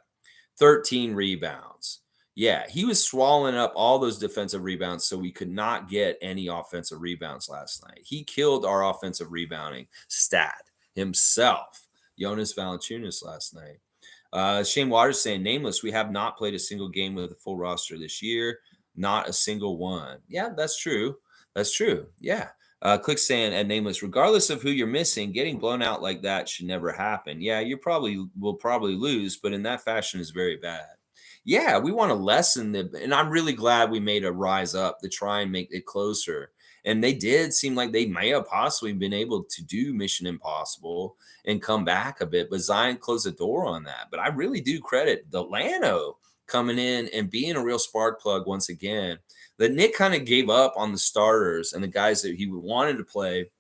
13 rebounds. Yeah, he was swallowing up all those defensive rebounds, so we could not get any offensive rebounds last night. He killed our offensive rebounding stat himself, Jonas Valanciunas, last night. Shane Waters saying, Nameless, we have not played a single game with a full roster this year. Not a single one. Yeah, that's true. That's true. Yeah. Click saying at Nameless, regardless of who you're missing, getting blown out like that should never happen. Yeah, will probably lose, but in that fashion is very bad. Yeah, we want to lessen and I'm really glad we made a rise up to try and make it closer. And they did seem like they may have possibly been able to do Mission Impossible and come back a bit, but Zion closed the door on that. But I really do credit Delano coming in and being a real spark plug once again. That Nick kind of gave up on the starters and the guys that he wanted to play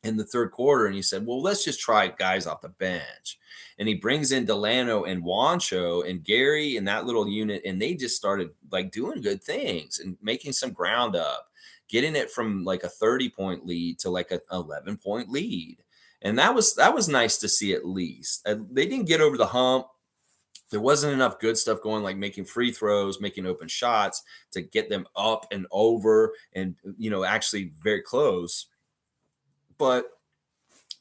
in the third quarter, and he said, well, let's just try guys off the bench. And he brings in Delano and Juancho and Gary in that little unit, and they just started like doing good things and making some ground up, getting it from like a 30-point lead to like an 11-point lead. And that was nice to see at least. They didn't get over the hump. There wasn't enough good stuff going, like making free throws, making open shots to get them up and over and, actually very close. But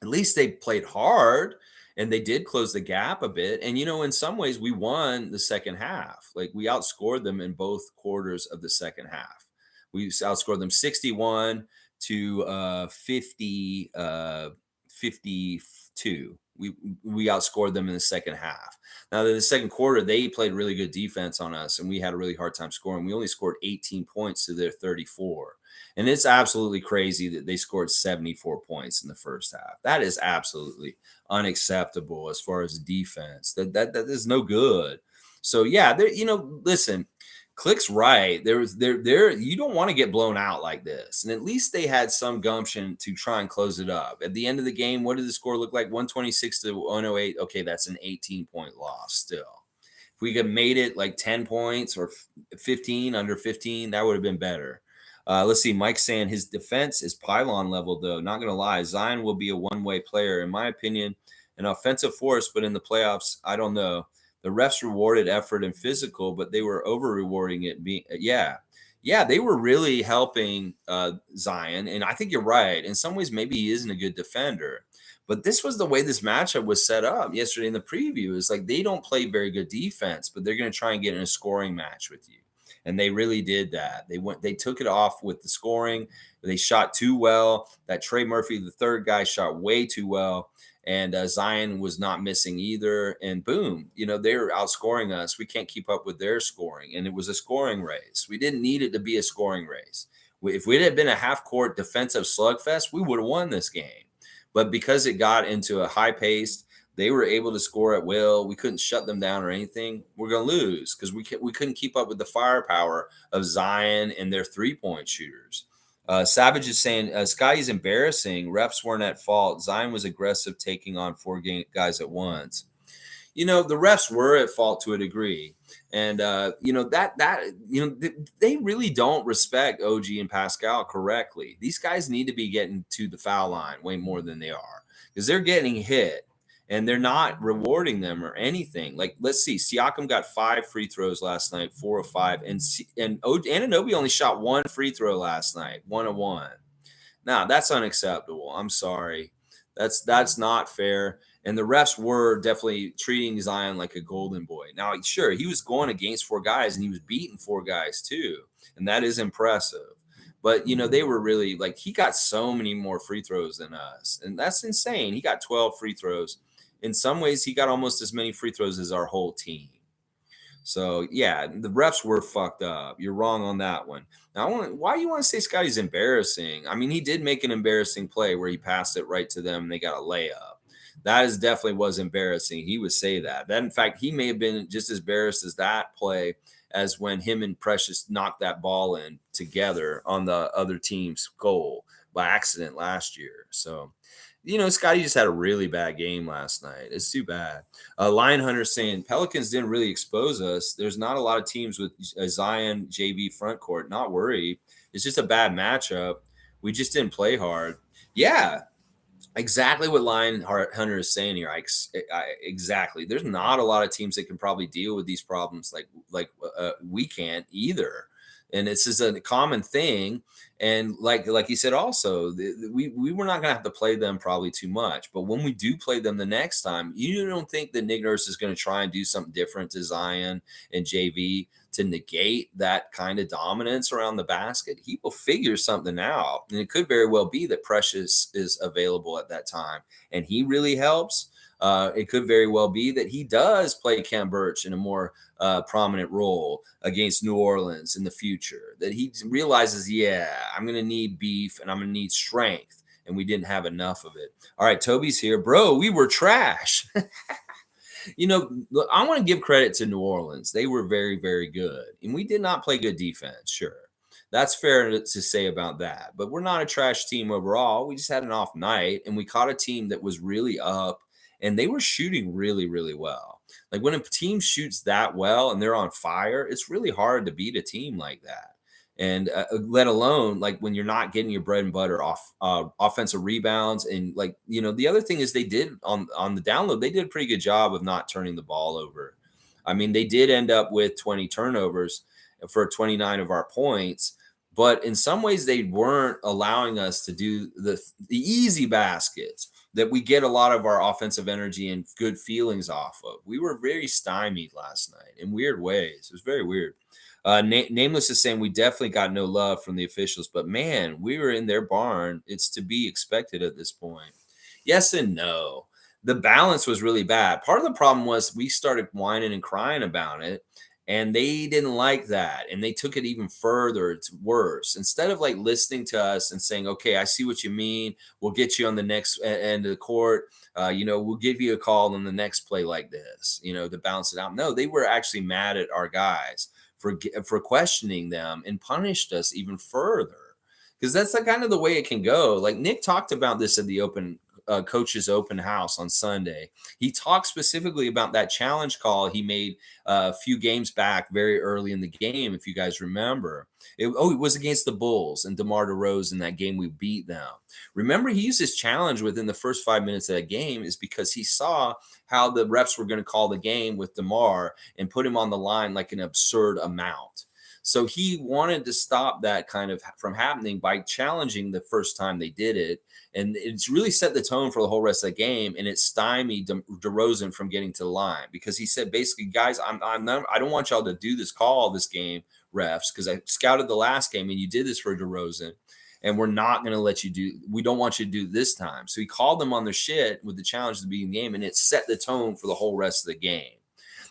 at least they played hard and they did close the gap a bit. And, in some ways we won the second half. Like, we outscored them in both quarters of the second half. We outscored them 61 to 52. We outscored them in the second half. Now, in the second quarter, they played really good defense on us, and we had a really hard time scoring. We only scored 18 points to their 34. And it's absolutely crazy that they scored 74 points in the first half. That is absolutely unacceptable as far as defense. That is no good. So, yeah, listen, Click's right. You don't want to get blown out like this. And at least they had some gumption to try and close it up. At the end of the game, what did the score look like? 126 to 108. Okay, that's an 18-point loss still. If we could have made it like 10 points or 15, under 15, that would have been better. Let's see. Mike's saying his defense is pylon level, though. Not going to lie. Zion will be a one-way player. In my opinion, an offensive force, but in the playoffs, I don't know. The refs rewarded effort and physical, but they were over-rewarding it. They were really helping Zion, and I think you're right. In some ways, maybe he isn't a good defender. But this was the way this matchup was set up yesterday in the preview. It's like they don't play very good defense, but they're going to try and get in a scoring match with you. And they really did that. They took it off with the scoring. They shot too well. That Trey Murphy, the third guy, shot way too well. And Zion was not missing either. And boom, they're outscoring us. We can't keep up with their scoring. And it was a scoring race. We didn't need it to be a scoring race. If it had been a half-court defensive slugfest, we would have won this game. But because it got into a high-paced, they were able to score at will. We couldn't shut them down or anything. We're going to lose because we couldn't keep up with the firepower of Zion and their 3-point shooters. Savage is saying, Sky's embarrassing. Refs weren't at fault. Zion was aggressive, taking on 4 guys at once. The refs were at fault to a degree. And, they really don't respect OG and Pascal correctly. These guys need to be getting to the foul line way more than they are because they're getting hit and they're not rewarding them or anything. Like, let's see, Siakam got 5 free throws last night, 4 of 5. And Anunoby only shot 1 free throw last night, 1 of 1. Now, that's unacceptable. I'm sorry. That's not fair. And the refs were definitely treating Zion like a golden boy. Now, sure, he was going against 4 guys and he was beating 4 guys too. And that is impressive. But, they were really like, he got so many more free throws than us. And that's insane. He got 12 free throws. In some ways, he got almost as many free throws as our whole team. So, yeah, the refs were fucked up. You're wrong on that one. Now, why do you want to say Scottie's embarrassing? I mean, he did make an embarrassing play where he passed it right to them and they got a layup. That definitely was embarrassing. He would say that. In fact, he may have been just as embarrassed as that play as when him and Precious knocked that ball in together on the other team's goal by accident last year. So, Scottie just had a really bad game last night. It's too bad. Lion Hunter saying Pelicans didn't really expose us. There's not a lot of teams with a Zion JV front court. Not worried. It's just a bad matchup. We just didn't play hard. Yeah. Exactly what Lion Hunter is saying here. Exactly. There's not a lot of teams that can probably deal with these problems like we can't either. And this is a common thing. And like you said, also, we were not going to have to play them probably too much. But when we do play them the next time, you don't think that Nick Nurse is going to try and do something different to Zion and JV to negate that kind of dominance around the basket? He will figure something out. And it could very well be that Precious is available at that time and he really helps. It could very well be that he does play Khem Birch in a more prominent role against New Orleans in the future, that he realizes, I'm going to need beef and I'm going to need strength. And we didn't have enough of it. All right, Toby's here. Bro, we were trash. I want to give credit to New Orleans. They were very, very good. And we did not play good defense, sure. That's fair to say about that. But we're not a trash team overall. We just had an off night, and we caught a team that was really up, and they were shooting really, really well. Like, when a team shoots that well and they're on fire, it's really hard to beat a team like that. And let alone like when you're not getting your bread and butter off offensive rebounds. And the other thing is they did on the download, they did a pretty good job of not turning the ball over. I mean, they did end up with 20 turnovers for 29 of our points, but in some ways they weren't allowing us to do the easy baskets that we get a lot of our offensive energy and good feelings off of. We were very stymied last night in weird ways. It was very weird. Nameless is saying we definitely got no love from the officials, but man, we were in their barn. It's to be expected at this point. Yes and no. The balance was really bad. Part of the problem was we started whining and crying about it, and they didn't like that, and they took it even further. It's worse. Instead of like listening to us and saying, okay, I see what you mean. We'll get you on the next end of the court. We'll give you a call on the next play like this, to balance it out. No, they were actually mad at our guys for questioning them and punished us even further, because that's the kind of the way it can go. Like Nick talked about this at the coach's open house on Sunday. He talked specifically about that challenge call he made a few games back very early in the game, if you guys remember. It was against the Bulls and DeMar DeRozan, that game we beat them. Remember, he used his challenge within the first 5 minutes of that game is because he saw how the refs were going to call the game with DeMar and put him on the line like an absurd amount. So he wanted to stop that kind of from happening by challenging the first time they did it. And it's really set the tone for the whole rest of the game. And it stymied DeRozan from getting to the line, because he said, basically, guys, I don't want y'all to do this call this game, refs, because I scouted the last game and you did this for DeRozan. And we're not going to let you we don't want you to do it this time. So he called them on their shit with the challenge at the beginning of the game, and it set the tone for the whole rest of the game.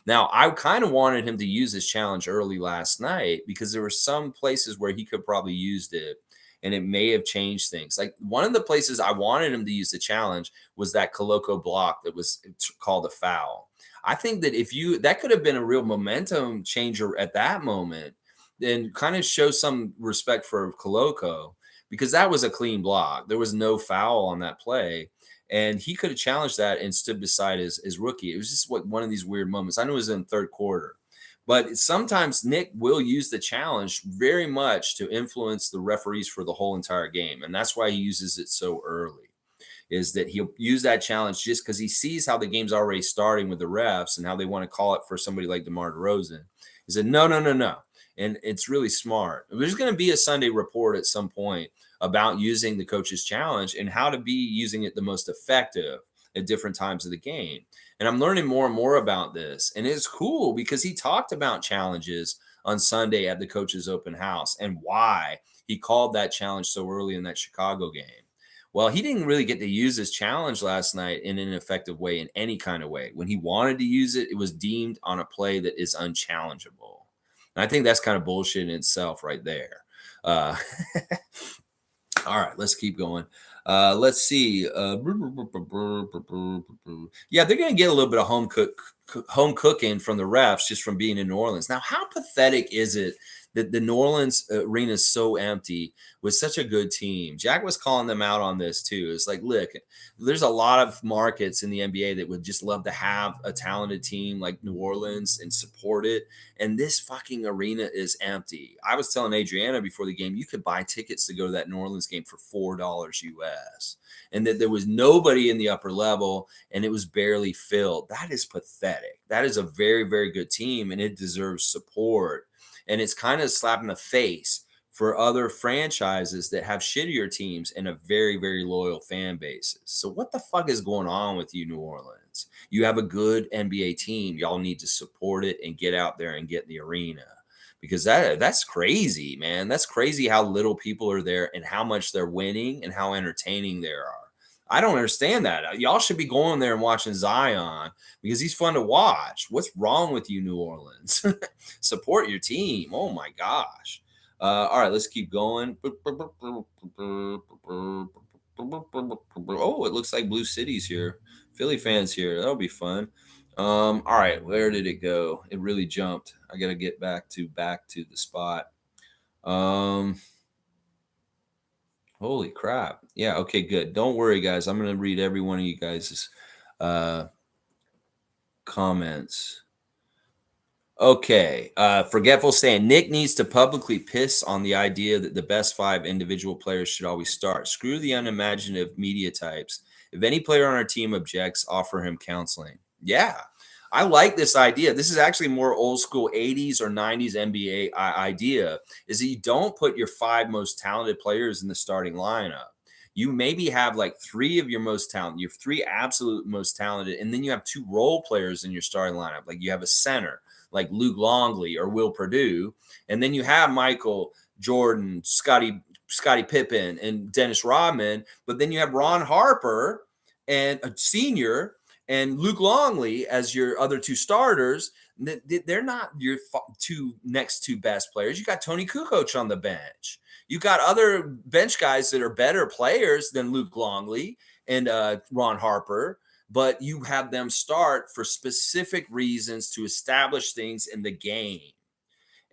Now, I kind of wanted him to use this challenge early last night because there were some places where he could probably used it. and it may have changed things. Like one of the places I wanted him to use the challenge was that Koloko block that was called a foul. I think that that could have been a real momentum changer at that moment, and kind of show some respect for Koloko, because that was a clean block. There was no foul on that play. And he could have challenged that and stood beside his rookie. It was just one of these weird moments. I know it was in the third quarter. But sometimes Nick will use the challenge very much to influence the referees for the whole entire game. And that's why he uses it so early, is that he'll use that challenge just because he sees how the game's already starting with the refs and how they want to call it for somebody like DeMar DeRozan. He said, no, no, no, no. And it's really smart. There's going to be a Sunday report at some point about using the coach's challenge and how to be using it the most effective at different times of the game. And I'm learning more and more about this. And it's cool because he talked about challenges on Sunday at the coach's open house and why he called that challenge so early in that Chicago game. Well, he didn't really get to use his challenge last night in an effective way, in any kind of way. When he wanted to use it, it was deemed on a play that is unchallengeable. And I think that's kind of bullshit in itself right there. All right, let's keep going. Let's see. Yeah, they're going to get a little bit of home cooking from the refs just from being in New Orleans. Now, how pathetic is it that the New Orleans arena is so empty with such a good team? Jack was calling them out on this too. It's like, look, there's a lot of markets in the NBA that would just love to have a talented team like New Orleans and support it. And this fucking arena is empty. I was telling Adriana before the game, you could buy tickets to go to that New Orleans game for $4 US, and that there was nobody in the upper level and it was barely filled. That is pathetic. That is a very, very good team and it deserves support. And it's kind of a slap in the face for other franchises that have shittier teams and a very, very loyal fan bases. So what the fuck is going on with you, New Orleans? You have a good NBA team. Y'all need to support it and get out there and get in the arena, because that's crazy, man. That's crazy how little people are there and how much they're winning and how entertaining they are. I don't understand that. Y'all should be going there and watching Zion because he's fun to watch. What's wrong with you, New Orleans? Support your team. Oh, my gosh. All right, let's keep going. Oh, it looks like Blue City's here. Philly fans here. That'll be fun. All right, where did it go? It really jumped. I got to get back to the spot. Holy crap. Yeah, okay, good. Don't worry, guys. I'm going to read every one of you guys' comments. Okay. Forgetful saying, Nick needs to publicly piss on the idea that the best 5 individual players should always start. Screw the unimaginative media types. If any player on our team objects, offer him counseling. Yeah. I like this idea. This is actually more old school 80s or 90s NBA idea, is that you don't put your 5 most talented players in the starting lineup. You maybe have like 3 of your most talented, your 3 absolute most talented, and then you have 2 role players in your starting lineup. Like you have a center like Luke Longley or Will Perdue, and then you have Michael Jordan, Scottie Pippen, and Dennis Rodman, but then you have Ron Harper and a senior and Luke Longley as your other 2 starters. They're not your 2 next 2 best players. You got Tony Kukoc on the bench. You got other bench guys that are better players than Luke Longley and Ron Harper, but you have them start for specific reasons to establish things in the game.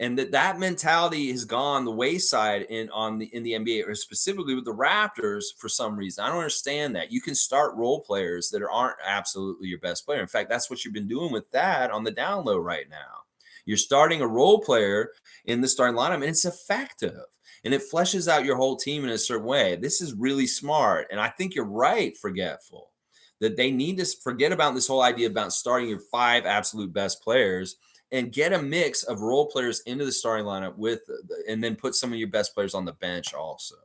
And that mentality has gone the wayside in the NBA, or specifically with the Raptors for some reason. I don't understand that. You can start role players that aren't absolutely your best player. In fact, that's what you've been doing with that on the down low right now. You're starting a role player in the starting lineup, and it's effective. And it fleshes out your whole team in a certain way. This is really smart. And I think you're right, Forgetful, that they need to forget about this whole idea about starting your 5 absolute best players and get a mix of role players into the starting lineup and then put some of your best players on the bench also.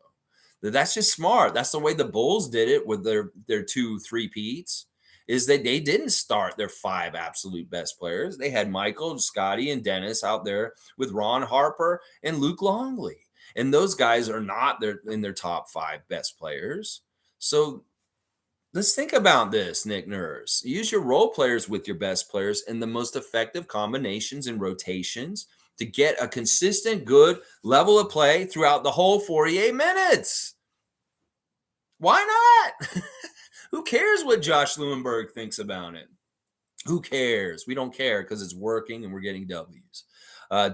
That's just smart. That's the way the Bulls did it with their 2 3-peats, is that they didn't start their 5 absolute best players. They had Michael, Scottie, and Dennis out there with Ron Harper and Luke Longley. And those guys are not in their top 5 best players. So let's think about this, Nick Nurse. Use your role players with your best players in the most effective combinations and rotations to get a consistent, good level of play throughout the whole 48 minutes. Why not? Who cares what Josh Lewenberg thinks about it? Who cares? We don't care because it's working and we're getting W's.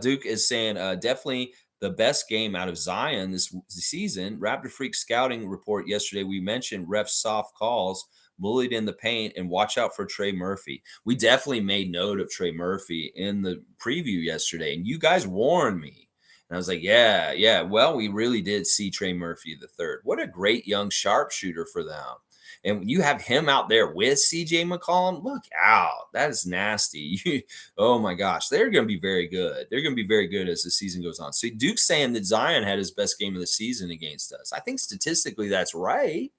Duke is saying definitely the best game out of Zion this season. Raptor Freak scouting report yesterday. We mentioned ref soft calls, bullied in the paint, and watch out for Trey Murphy. We definitely made note of Trey Murphy in the preview yesterday, and you guys warned me. And I was like, yeah. Well, we really did see Trey Murphy the third. What a great young sharpshooter for them. And when you have him out there with CJ McCollum, look out. That is nasty. Oh my gosh. They're going to be very good. They're going to be very good as the season goes on. So Duke's saying that Zion had his best game of the season against us. I think statistically that's right.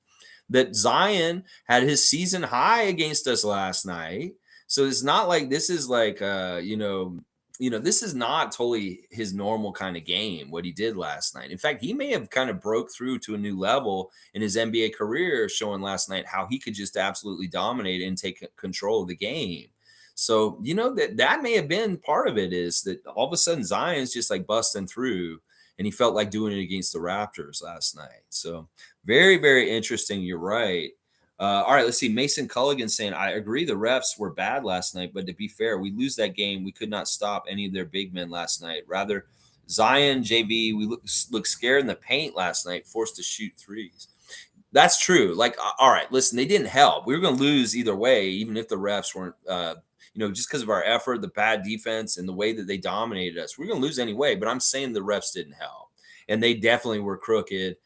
That Zion had his season high against us last night. So it's not like this is like this is not totally his normal kind of game, what he did last night. In fact, he may have kind of broke through to a new level in his NBA career, showing last night how he could just absolutely dominate and take control of the game. So, that may have been part of it, is that all of a sudden Zion's just like busting through, and he felt like doing it against the Raptors last night. So very, very interesting. You're right. All right, let's see. Mason Culligan saying, I agree the refs were bad last night, but to be fair, we lose that game. We could not stop any of their big men last night. Rather, Zion, JV, we look scared in the paint last night, forced to shoot threes. That's true. Like, all right, listen, they didn't help. We were going to lose either way, even if the refs weren't, just because of our effort, the bad defense, and the way that they dominated us. We're going to lose anyway, but I'm saying the refs didn't help. And they definitely were crooked.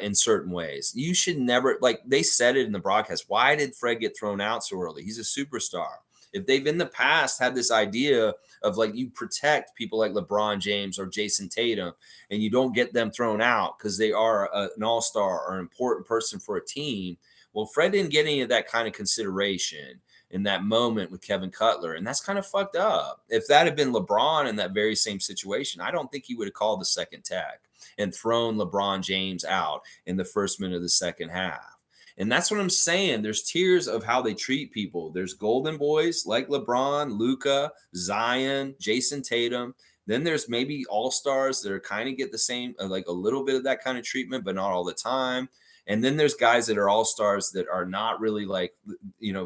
In certain ways. You should never, like they said it in the broadcast, why did Fred get thrown out so early? He's a superstar. If they've in the past had this idea of like you protect people like LeBron James or Jason Tatum and you don't get them thrown out because they are an all-star or an important person for a team, well, Fred didn't get any of that kind of consideration in that moment with Kevin Cutler, and that's kind of fucked up. If that had been LeBron in that very same situation, I don't think he would have called the second tech and thrown LeBron James out in the first minute of the second half. And that's what I'm saying. There's tiers of how they treat people. There's golden boys like LeBron, Luka, Zion, Jason Tatum. Then there's maybe all-stars that are kind of get the same, like a little bit of that kind of treatment, but not all the time. And then there's guys that are all-stars that are not really like,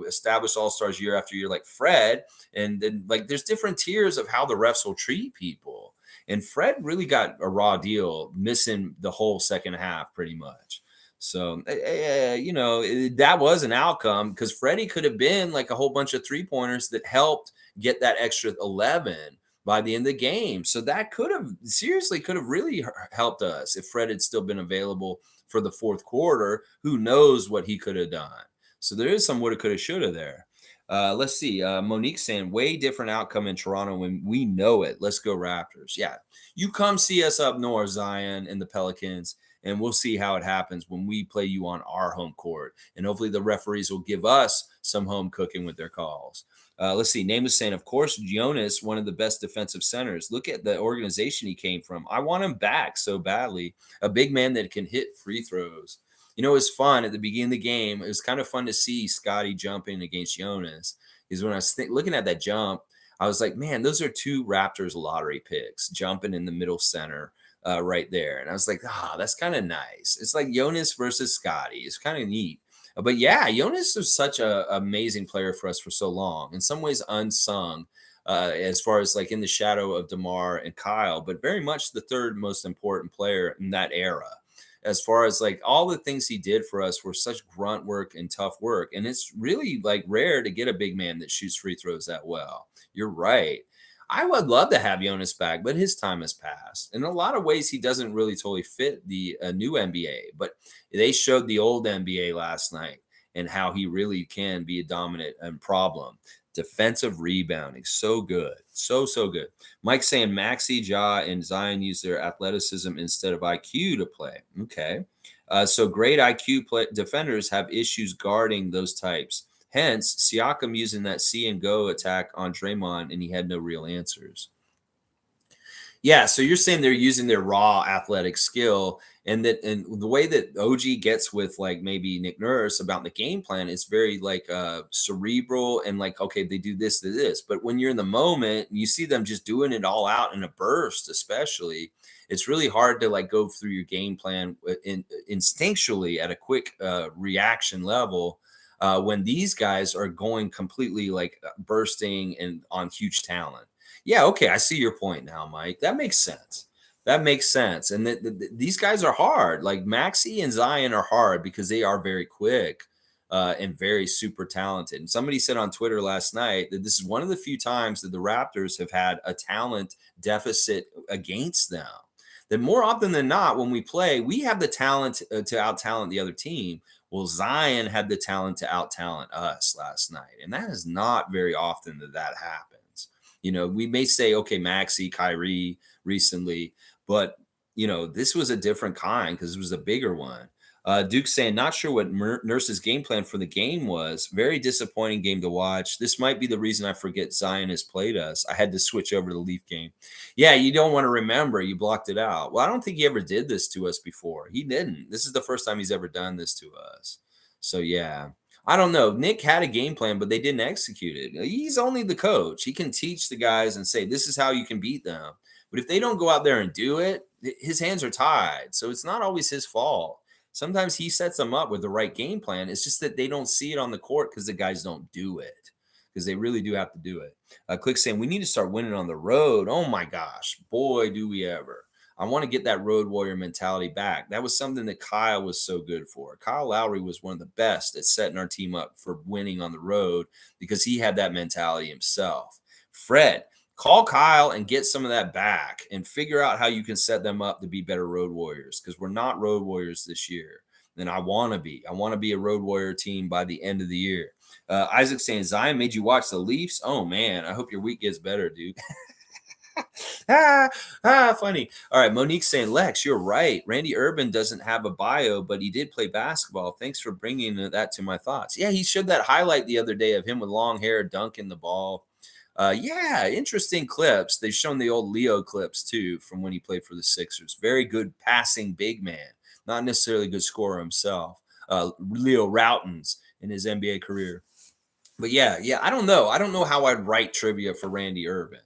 established all-stars year after year, like Fred. And then like there's different tiers of how the refs will treat people. And Fred really got a raw deal, missing the whole second half pretty much. So, that was an outcome because Freddie could have been like a whole bunch of three-pointers that helped get that extra 11 by the end of the game. So that could have really helped us if Fred had still been available for the fourth quarter. Who knows what he could have done. So there is some woulda, coulda, shoulda there. Let's see. Monique saying way different outcome in Toronto when we know it. Let's go Raptors. Yeah. You come see us up north, Zion and the Pelicans, and we'll see how it happens when we play you on our home court. And hopefully the referees will give us some home cooking with their calls. Let's see. Name is saying, of course, Jonas, one of the best defensive centers. Look at the organization he came from. I want him back so badly. A big man that can hit free throws. It was fun at the beginning of the game. It was kind of fun to see Scottie jumping against Jonas. Because when I was looking at that jump, I was like, man, those are two Raptors lottery picks jumping in the middle center right there. And I was like, that's kind of nice. It's like Jonas versus Scottie. It's kind of neat. But yeah, Jonas was such an amazing player for us for so long. In some ways unsung as far as like in the shadow of DeMar and Kyle, but very much the third most important player in that era. As far as like all the things he did for us were such grunt work and tough work. And it's really like rare to get a big man that shoots free throws that well. You're right. I would love to have Jonas back, but his time has passed. In a lot of ways, he doesn't really totally fit the new NBA, but they showed the old NBA last night and how he really can be a dominant problem. Defensive rebounding, so good. So good. Mike saying Maxey, Ja, and Zion use their athleticism instead of IQ to play. Okay. So great IQ defenders have issues guarding those types. Hence, Siakam using that see and go attack on Draymond, and he had no real answers. Yeah, so you're saying they're using their raw athletic skill And the way that OG gets with like maybe Nick Nurse about the game plan is very like cerebral and like, okay, they do this to this. But when you're in the moment and you see them just doing it all out in a burst, especially, it's really hard to like go through your game plan instinctually at a quick reaction level when these guys are going completely like bursting and on huge talent. Yeah, okay, I see your point now, Mike. That makes sense. That makes sense. And these guys are hard. Like Maxey and Zion are hard because they are very quick and very super talented. And somebody said on Twitter last night that this is one of the few times that the Raptors have had a talent deficit against them. That more often than not, when we play, we have the talent to out talent the other team. Well, Zion had the talent to out talent us last night. And that is not very often that that happens. You know, we may say, okay, Maxey, Kyrie recently, but this was a different kind because it was a bigger one. Duke saying, not sure what Nurse's game plan for the game was. Very disappointing game to watch. This might be the reason I forget Zion has played us. I had to switch over to the Leaf game. Yeah, you don't want to remember. You blocked it out. Well, I don't think he ever did this to us before. He didn't. This is the first time he's ever done this to us. So, yeah. I don't know. Nick had a game plan, but they didn't execute it. He's only the coach. He can teach the guys and say, this is how you can beat them. But if they don't go out there and do it, his hands are tied. So it's not always his fault. Sometimes he sets them up with the right game plan. It's just that they don't see it on the court because the guys don't do it, because they really do have to do it. Click saying, we need to start winning on the road. Oh my gosh, boy, do we ever. I want to get that road warrior mentality back. That was something that Kyle was so good for. Kyle Lowry was one of the best at setting our team up for winning on the road because he had that mentality himself. Fred, call Kyle and get some of that back and figure out how you can set them up to be better road warriors, because we're not road warriors this year. And I want to be. I want to be a road warrior team by the end of the year. Isaac saying, Zion made you watch the Leafs? Oh, man, I hope your week gets better, dude. Funny. All right, Monique saying, Lex, you're right. Randy Urban doesn't have a bio, but he did play basketball. Thanks for bringing that to my thoughts. Yeah, he showed that highlight the other day of him with long hair dunking the ball. Yeah, interesting clips. They've shown the old Leo clips too from when he played for the Sixers. Very good passing big man, not necessarily a good scorer himself. Leo Routens in his NBA career. But yeah, I don't know. I don't know how I'd write trivia for Randy Urban.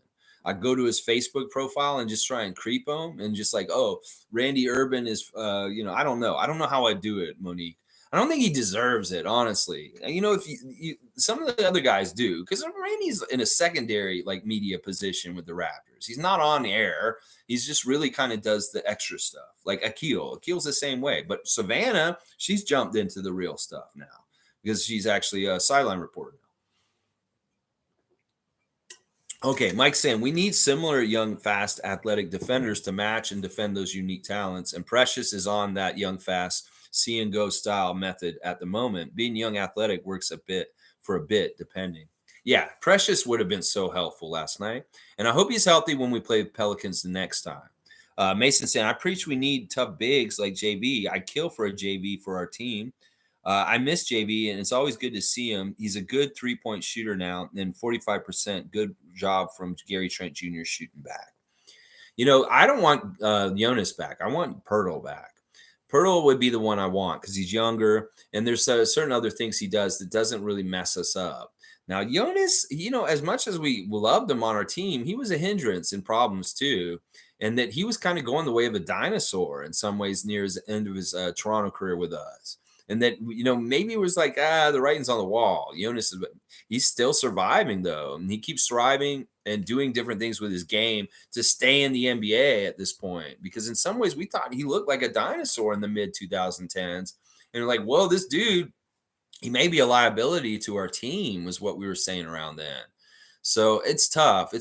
I'd go to his Facebook profile and just try and creep him and just like, oh, Randy Urban is, I don't know. I don't know how I'd do it, Monique. I don't think he deserves it, honestly. If some of the other guys do, because Randy's in a secondary like media position with the Raptors. He's not on air. He's just really kind of does the extra stuff, like Akil's the same way. But Savannah, she's jumped into the real stuff now because she's actually a sideline reporter now. Okay, Mike's saying we need similar young, fast, athletic defenders to match and defend those unique talents. And Precious is on that young, fast, see and go style method at the moment. Being young, athletic works a bit, depending. Yeah, Precious would have been so helpful last night. And I hope he's healthy when we play Pelicans the next time. Mason saying, I preach we need tough bigs like JV. I'd kill for a JV for our team. I miss JV, and it's always good to see him. He's a good three-point shooter now, and 45%. Good job from Gary Trent Jr. shooting back. I don't want Jonas back. I want Pirtle back. Pirtle would be the one I want because he's younger, and there's certain other things he does that doesn't really mess us up. Now, Jonas, as much as we loved him on our team, he was a hindrance in problems too, and that he was kind of going the way of a dinosaur in some ways near his end of his Toronto career with us. And that, maybe it was like, the writing's on the wall. Jonas, he's still surviving, though. And he keeps thriving and doing different things with his game to stay in the NBA at this point. Because in some ways, we thought he looked like a dinosaur in the mid-2010s. And we're like, whoa, this dude, he may be a liability to our team, was what we were saying around then. So it's tough.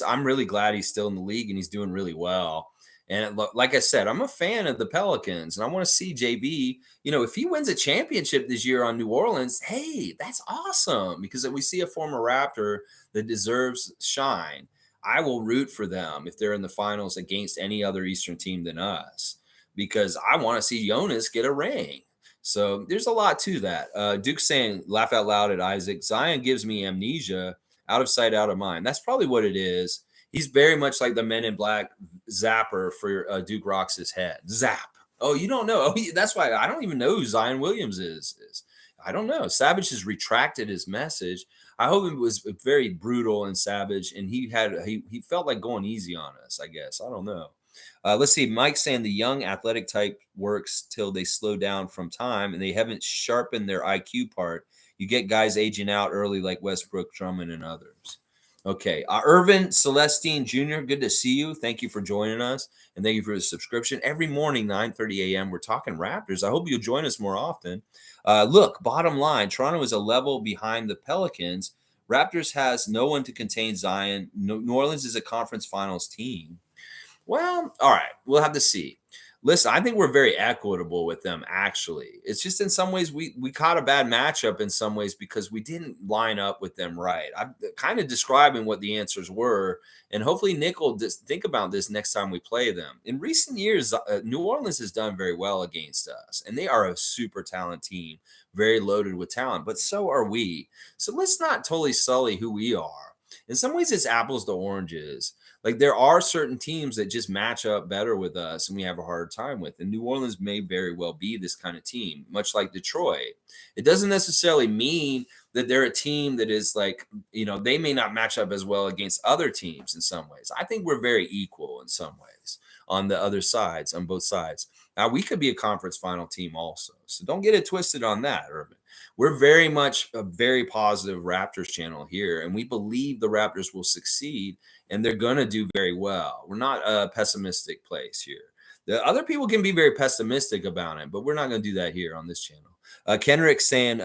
I'm really glad he's still in the league and he's doing really well. And like I said, I'm a fan of the Pelicans, and I want to see JB. If he wins a championship this year on New Orleans, hey, that's awesome, because we see a former Raptor that deserves shine. I will root for them if they're in the finals against any other Eastern team than us, because I want to see Jonas get a ring. So there's a lot to that. Duke saying, laugh out loud at Isaac. Zion gives me amnesia, out of sight, out of mind. That's probably what it is. He's very much like the Men in Black zapper for Duke Rocks' head. Zap. Oh, you don't know? Oh, that's why I don't even know who Zion Williams is. I don't know. Savage has retracted his message. I hope it was very brutal and savage, and he felt like going easy on us. I guess I don't know. Let's see. Mike saying the young athletic type works till they slow down from time, and they haven't sharpened their IQ part. You get guys aging out early like Westbrook, Drummond, and others. Okay. Irvin Celestine Jr., good to see you. Thank you for joining us. And thank you for the subscription. Every morning, 9:30 a.m., we're talking Raptors. I hope you'll join us more often. Look, bottom line, Toronto is a level behind the Pelicans. Raptors has no one to contain Zion. New Orleans is a conference finals team. Well, all right. We'll have to see. Listen, I think we're very equitable with them, actually. It's just in some ways we caught a bad matchup in some ways because we didn't line up with them right. I'm kind of describing what the answers were, and hopefully Nick will just think about this next time we play them. In recent years, New Orleans has done very well against us, and they are a super talented team, very loaded with talent, but so are we. So let's not totally sully who we are. In some ways, it's apples to oranges. Like there are certain teams that just match up better with us and we have a harder time with. And New Orleans may very well be this kind of team, much like Detroit. It doesn't necessarily mean that they're a team that is like, they may not match up as well against other teams in some ways. I think we're very equal in some ways on the other sides, on both sides. Now, we could be a conference final team also. So don't get it twisted on that, Urban. We're very much a very positive Raptors channel here, and we believe the Raptors will succeed and they're going to do very well. We're not a pessimistic place here. The other people can be very pessimistic about it, but we're not going to do that here on this channel. Kenrick saying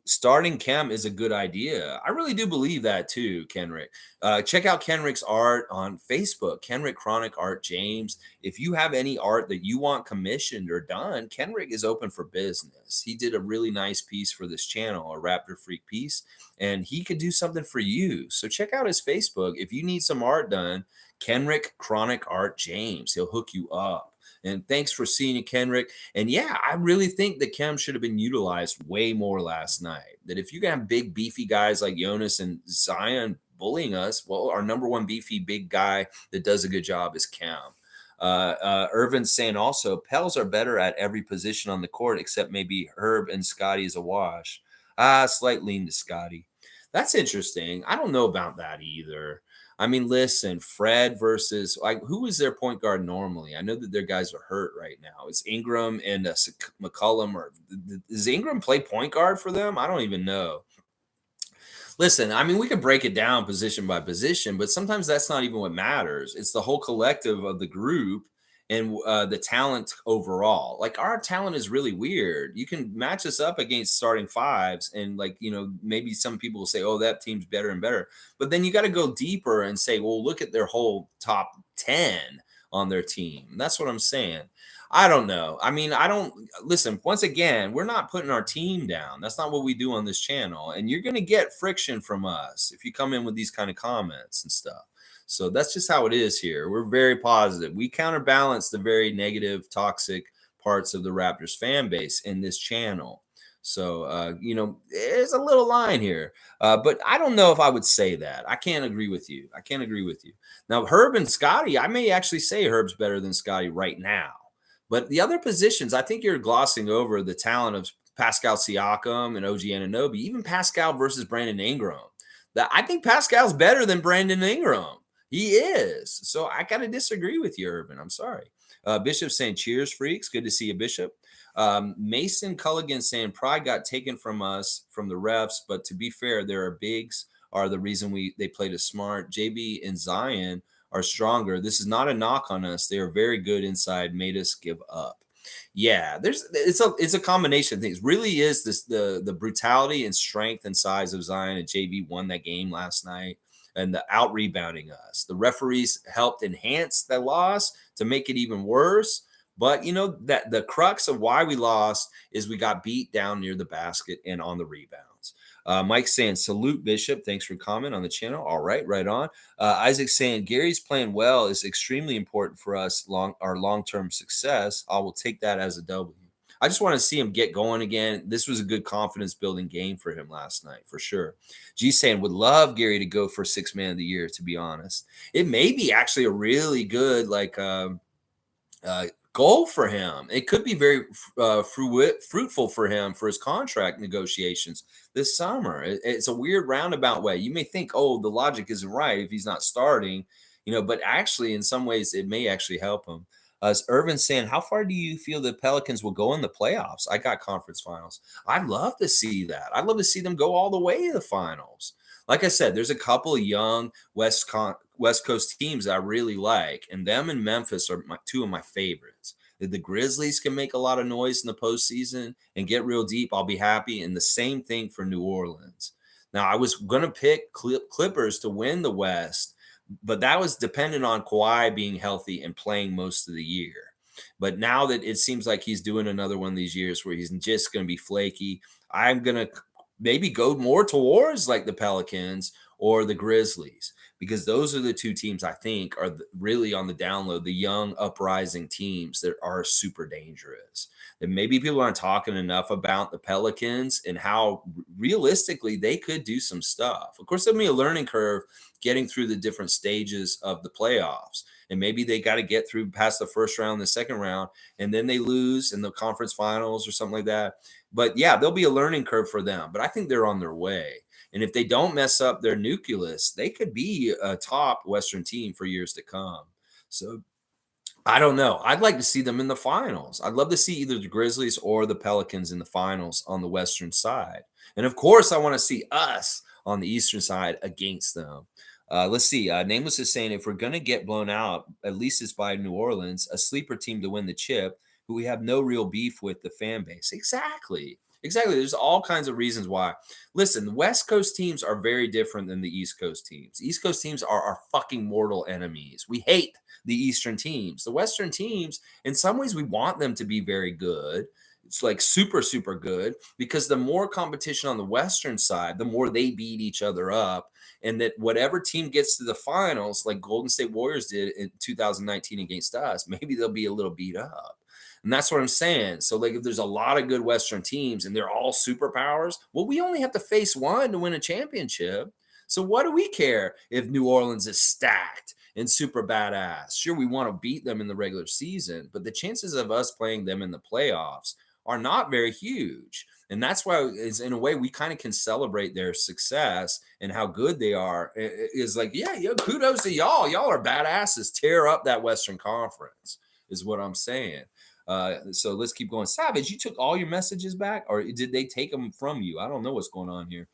starting Khem is a good idea. I really do believe that too, Kenrick. Check out Kenrick's art on Facebook, Kenrick Chronic Art James. If you have any art that you want commissioned or done, Kenrick is open for business. He did a really nice piece for this channel, a Raptor Freak piece, and he could do something for you. So check out his Facebook. If you need some art done, Kenrick Chronic Art James. He'll hook you up. And thanks for seeing it, Kenrick. And yeah, I really think that Khem should have been utilized way more last night. That if you can have big, beefy guys like Jonas and Zion bullying us, well, our number one beefy big guy that does a good job is Khem. Irvin's saying also, Pels are better at every position on the court except maybe Herb and Scottie is a wash. Slight lean to Scottie. That's interesting. I don't know about that either. I mean, listen, Fred versus who is their point guard normally? I know that their guys are hurt right now. It's Ingram and McCollum. Or does Ingram play point guard for them? I don't even know. Listen, I mean, we can break it down position by position, but sometimes that's not even what matters. It's the whole collective of the group and the talent overall. Like our talent is really weird. You can match us up against starting fives and maybe some people will say, oh, that team's better and better. But then you got to go deeper and say, well, look at their whole top 10 on their team. And that's what I'm saying. I don't know. I mean, listen, once again, we're not putting our team down. That's not what we do on this channel. And you're going to get friction from us if you come in with these kind of comments and stuff. So that's just how it is here. We're very positive. We counterbalance the very negative, toxic parts of the Raptors fan base in this channel. So, there's a little line here. But I don't know if I would say that. I can't agree with you. Now, Herb and Scottie, I may actually say Herb's better than Scottie right now. But the other positions, I think you're glossing over the talent of Pascal Siakam and OG Anunoby, even Pascal versus Brandon Ingram. I think Pascal's better than Brandon Ingram. He is. So I got to disagree with you, Urban. I'm sorry. Bishop saying, cheers, freaks. Good to see you, Bishop. Mason Culligan saying, pride got taken from us, from the refs. But to be fair, there are bigs are the reason they played us smart. JB and Zion are stronger. This is not a knock on us. They are very good inside, made us give up. Yeah, it's a combination of things. Really is this the brutality and strength and size of Zion, and JB won that game last night. And the out rebounding us. The referees helped enhance the loss to make it even worse. But that the crux of why we lost is we got beat down near the basket and on the rebounds. Mike saying, salute Bishop. Thanks for comment on the channel. All right, right on. Isaac saying, Gary's playing well is extremely important for us, our long-term success. I will take that as a W. I just want to see him get going again. This was a good confidence-building game for him last night, for sure. G saying, would love Gary to go for 6th man of the year, to be honest. It may be actually a really good, goal for him. It could be very fruitful for him for his contract negotiations this summer. It's a weird roundabout way. You may think, oh, the logic isn't right if he's not starting, but actually, in some ways, it may actually help him. Irvin's saying, how far do you feel the Pelicans will go in the playoffs? I got conference finals. I'd love to see that. I'd love to see them go all the way to the finals. Like I said, there's a couple of young West Coast teams that I really like, and them and Memphis are two of my favorites. If the Grizzlies can make a lot of noise in the postseason and get real deep, I'll be happy. And the same thing for New Orleans. Now, I was going to pick Clippers to win the West, but that was dependent on Kawhi being healthy and playing most of the year. But now that it seems like he's doing another one of these years where he's just going to be flaky, I'm going to maybe go more towards like the Pelicans or the Grizzlies, because those are the two teams I think are really on the download, the young uprising teams that are super dangerous. And maybe people aren't talking enough about the Pelicans and how realistically they could do some stuff. Of course, there'll be a learning curve getting through the different stages of the playoffs. And maybe they got to get through past the first round, the second round, and then they lose in the conference finals or something like that. But yeah, there'll be a learning curve for them. But I think they're on their way. And if they don't mess up their nucleus, they could be a top Western team for years to come. So I don't know. I'd like to see them in the finals. I'd love to see either the Grizzlies or the Pelicans in the finals on the Western side. And of course, I want to see us on the Eastern side against them. Let's see. Nameless is saying, if we're going to get blown out, at least it's by New Orleans, a sleeper team to win the chip, who we have no real beef with the fan base. Exactly. There's all kinds of reasons why. Listen, the West Coast teams are very different than the East Coast teams. East Coast teams are our fucking mortal enemies. We hate the Eastern teams. The Western teams, in some ways, we want them to be very good. It's like super, super good, because the more competition on the Western side, the more they beat each other up. And that whatever team gets to the finals, like Golden State Warriors did in 2019 against us, maybe they'll be a little beat up. And that's what I'm saying. So, like, if there's a lot of good Western teams and they're all superpowers, well, we only have to face one to win a championship. So what do we care if New Orleans is stacked and super badass? Sure, we want to beat them in the regular season, but the chances of us playing them in the playoffs are not very huge. And that's why, is in a way, we kind of can celebrate their success and how good they are. Is like, yeah, kudos to y'all. Y'all are badasses. Tear up that Western Conference is what I'm saying. So let's keep going. Savage, you took all your messages back, or did they take them from you? I don't know what's going on here.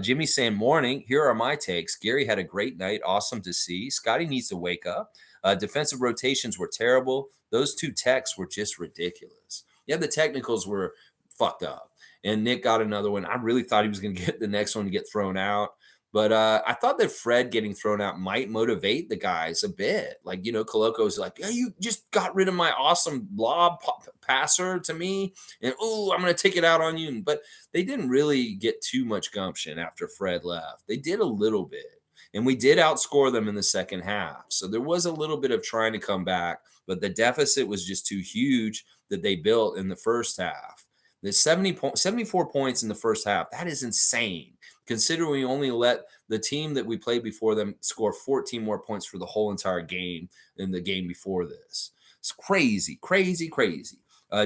Jimmy saying, morning. Here are my takes. Gary had a great night. Awesome to see. Scottie needs to wake up. Defensive rotations were terrible. Those two techs were just ridiculous. Yeah, the technicals were fucked up. And Nick got another one. I really thought he was going to get the next one to get thrown out. But I thought that Fred getting thrown out might motivate the guys a bit. Like, Coloco's like, yeah, you just got rid of my awesome lob passer to me. And, oh, I'm going to take it out on you. But they didn't really get too much gumption after Fred left. They did a little bit. And we did outscore them in the second half. So there was a little bit of trying to come back. But the deficit was just too huge that they built in the first half. The 74 points in the first half, that is insane. Considering we only let the team that we played before them score 14 more points for the whole entire game than the game before this. It's crazy.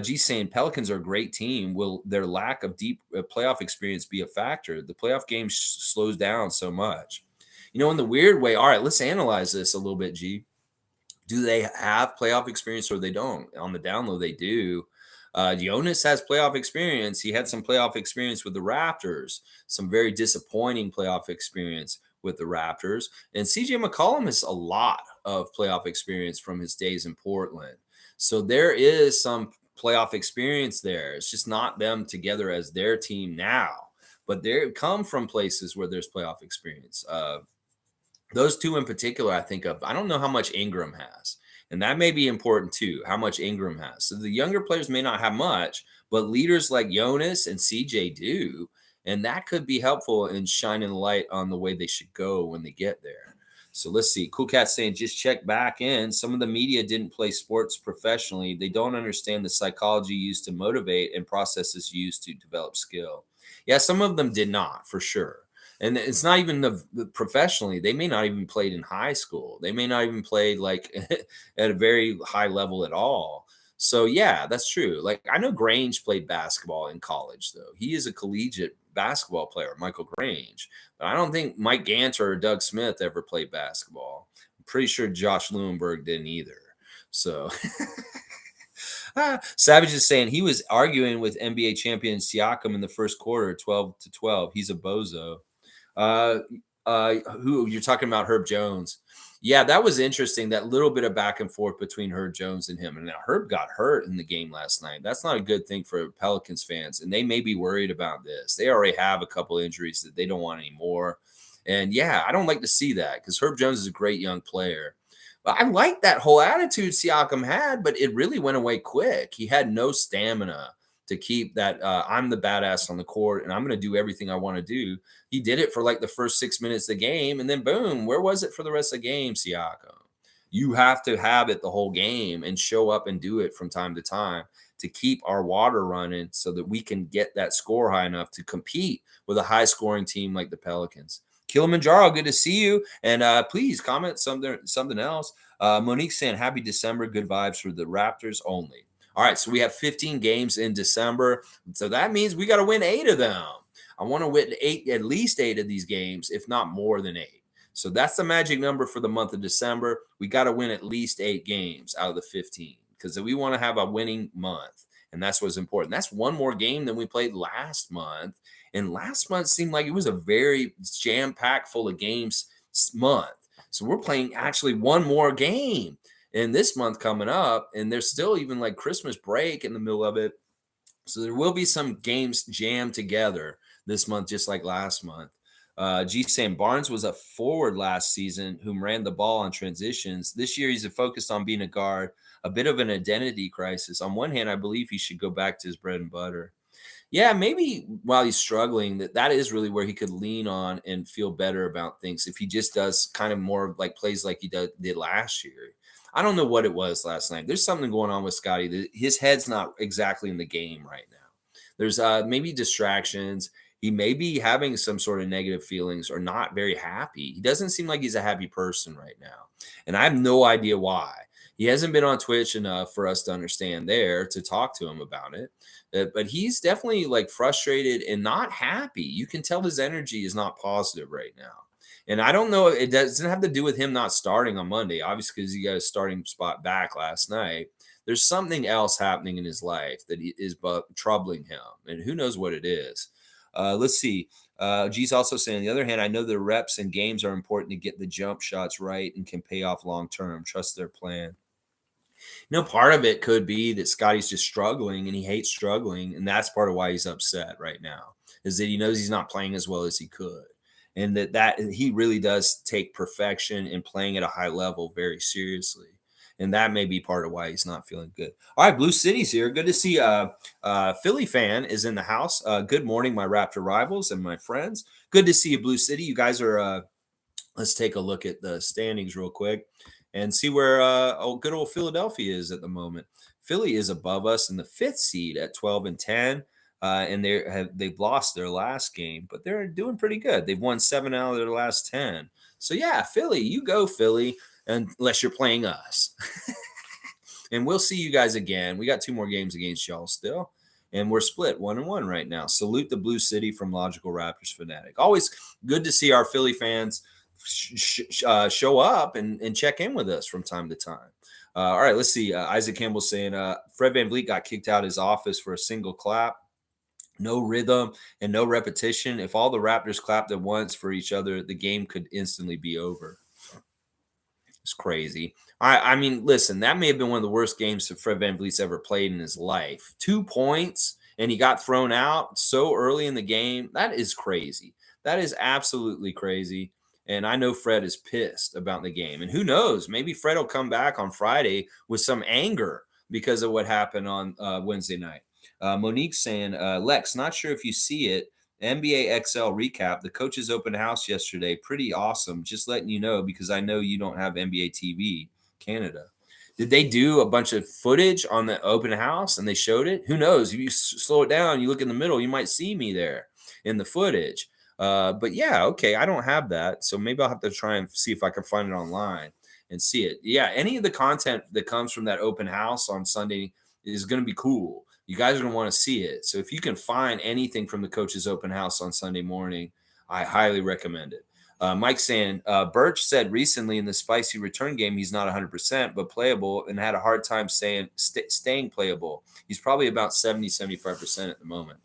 G saying Pelicans are a great team. Will their lack of deep playoff experience be a factor? The playoff game slows down so much. In the weird way, all right, let's analyze this a little bit, G. Do they have playoff experience or they don't? On the down low, they do. Jonas has playoff experience. He had some playoff experience with the Raptors, some very disappointing playoff experience with the Raptors. And CJ McCollum has a lot of playoff experience from his days in Portland. So there is some playoff experience there. It's just not them together as their team now, but they come from places where there's playoff experience. Those two in particular, I think of. I don't know how much Ingram has. And that may be important too, how much Ingram has. So the younger players may not have much, but leaders like Jonas and CJ do. And that could be helpful in shining light on the way they should go when they get there. So let's see. Cool Cat saying, just check back in. Some of the media didn't play sports professionally. They don't understand the psychology used to motivate and processes used to develop skill. Yeah, some of them did not, for sure. And it's not even the professionally. They may not even played in high school. They may not even played like at a very high level at all. So yeah, that's true. Like I know Grange played basketball in college, though. He is a collegiate basketball player, Michael Grange. But I don't think Mike Ganter or Doug Smith ever played basketball. I'm pretty sure Josh Lewenberg didn't either. So Savage is saying he was arguing with NBA champion Siakam in the first quarter, 12-12. He's a bozo. Uh, who you're talking about? Herb Jones. Yeah, that was interesting. That little bit of back and forth between Herb Jones and him. And now Herb got hurt in the game last night. That's not a good thing for Pelicans fans. And they may be worried about this. They already have a couple injuries that they don't want anymore. And yeah, I don't like to see that because Herb Jones is a great young player. But I like that whole attitude Siakam had, but it really went away quick. He had no stamina to keep that I'm the badass on the court and I'm going to do everything I want to do. He did it for like the first 6 minutes of the game, and then boom, where was it for the rest of the game, Siakam? You have to have it the whole game and show up and do it from time to time to keep our water running so that we can get that score high enough to compete with a high-scoring team like the Pelicans. Kilimanjaro, good to see you. And please comment something else. Monique saying, happy December, good vibes for the Raptors only. All right, so we have 15 games in December. So that means we got to win 8 of them. I want to win at least 8 of these games, if not more than 8. So that's the magic number for the month of December. We got to win at least 8 games out of the 15 because we want to have a winning month. And that's what's important. That's one more game than we played last month. And last month seemed like it was a very jam-packed full of games month. So we're playing actually one more game in this month coming up. And there's still even like Christmas break in the middle of it. So there will be some games jammed together this month, just like last month. G saying Barnes was a forward last season whom ran the ball on transitions. This year, he's focused on being a guard, a bit of an identity crisis. On one hand, I believe he should go back to his bread and butter. Yeah, maybe while he's struggling, that is really where he could lean on and feel better about things if he just does kind of more like plays like he did last year. I don't know what it was last night. There's something going on with Scottie. His head's not exactly in the game right now. There's maybe distractions. He may be having some sort of negative feelings or not very happy. He doesn't seem like he's a happy person right now. And I have no idea why. He hasn't been on Twitch enough for us to understand there to talk to him about it. But he's definitely like frustrated and not happy. You can tell his energy is not positive right now. And I don't know, it doesn't have to do with him not starting on Monday, obviously, because he got a starting spot back last night. There's something else happening in his life that is troubling him. And who knows what it is. Let's see. G's also saying, on the other hand, I know the reps and games are important to get the jump shots right and can pay off long term. Trust their plan. Part of it could be that Scottie's just struggling and he hates struggling. And that's part of why he's upset right now, is that he knows he's not playing as well as he could. And that he really does take perfection and playing at a high level very seriously. And that may be part of why he's not feeling good. All right, Blue City's here. Good to see Philly fan is in the house. Good morning, my Raptor rivals and my friends. Good to see you, Blue City. You guys are let's take a look at the standings real quick and see where good old Philadelphia is at the moment. Philly is above us in the 5th seed at 12-10. And they've lost their last game, but they're doing pretty good. They've won 7 out of their last 10. So yeah, Philly, you go Philly, unless you're playing us. And we'll see you guys again. We got 2 more games against y'all still, and we're split 1-1 right now. Salute the Blue City from Logical Raptors Fanatic. Always good to see our Philly fans show up and check in with us from time to time. All right, let's see. Isaac Campbell saying Fred VanVleet got kicked out of his office for a single clap. No rhythm and no repetition. If all the Raptors clapped at once for each other, the game could instantly be over. It's crazy. I mean, listen, that may have been one of the worst games that Fred VanVleet's ever played in his life. 2 points, and he got thrown out so early in the game. That is crazy. That is absolutely crazy. And I know Fred is pissed about the game. And who knows? Maybe Fred will come back on Friday with some anger because of what happened on Wednesday night. Monique's saying, Lex, not sure if you see it. NBA XL recap. The coach's open house yesterday. Pretty awesome. Just letting you know because I know you don't have NBA TV Canada. Did they do a bunch of footage on the open house and they showed it? Who knows? If you slow it down, you look in the middle, you might see me there in the footage. But yeah, okay, I don't have that. So maybe I'll have to try and see if I can find it online and see it. Yeah, any of the content that comes from that open house on Sunday is going to be cool. You guys are going to want to see it. So if you can find anything from the coach's open house on Sunday morning, I highly recommend it. Mike saying, Birch said recently in the spicy return game, he's not 100%, but playable, and had a hard time staying playable. He's probably about 70-75% at the moment.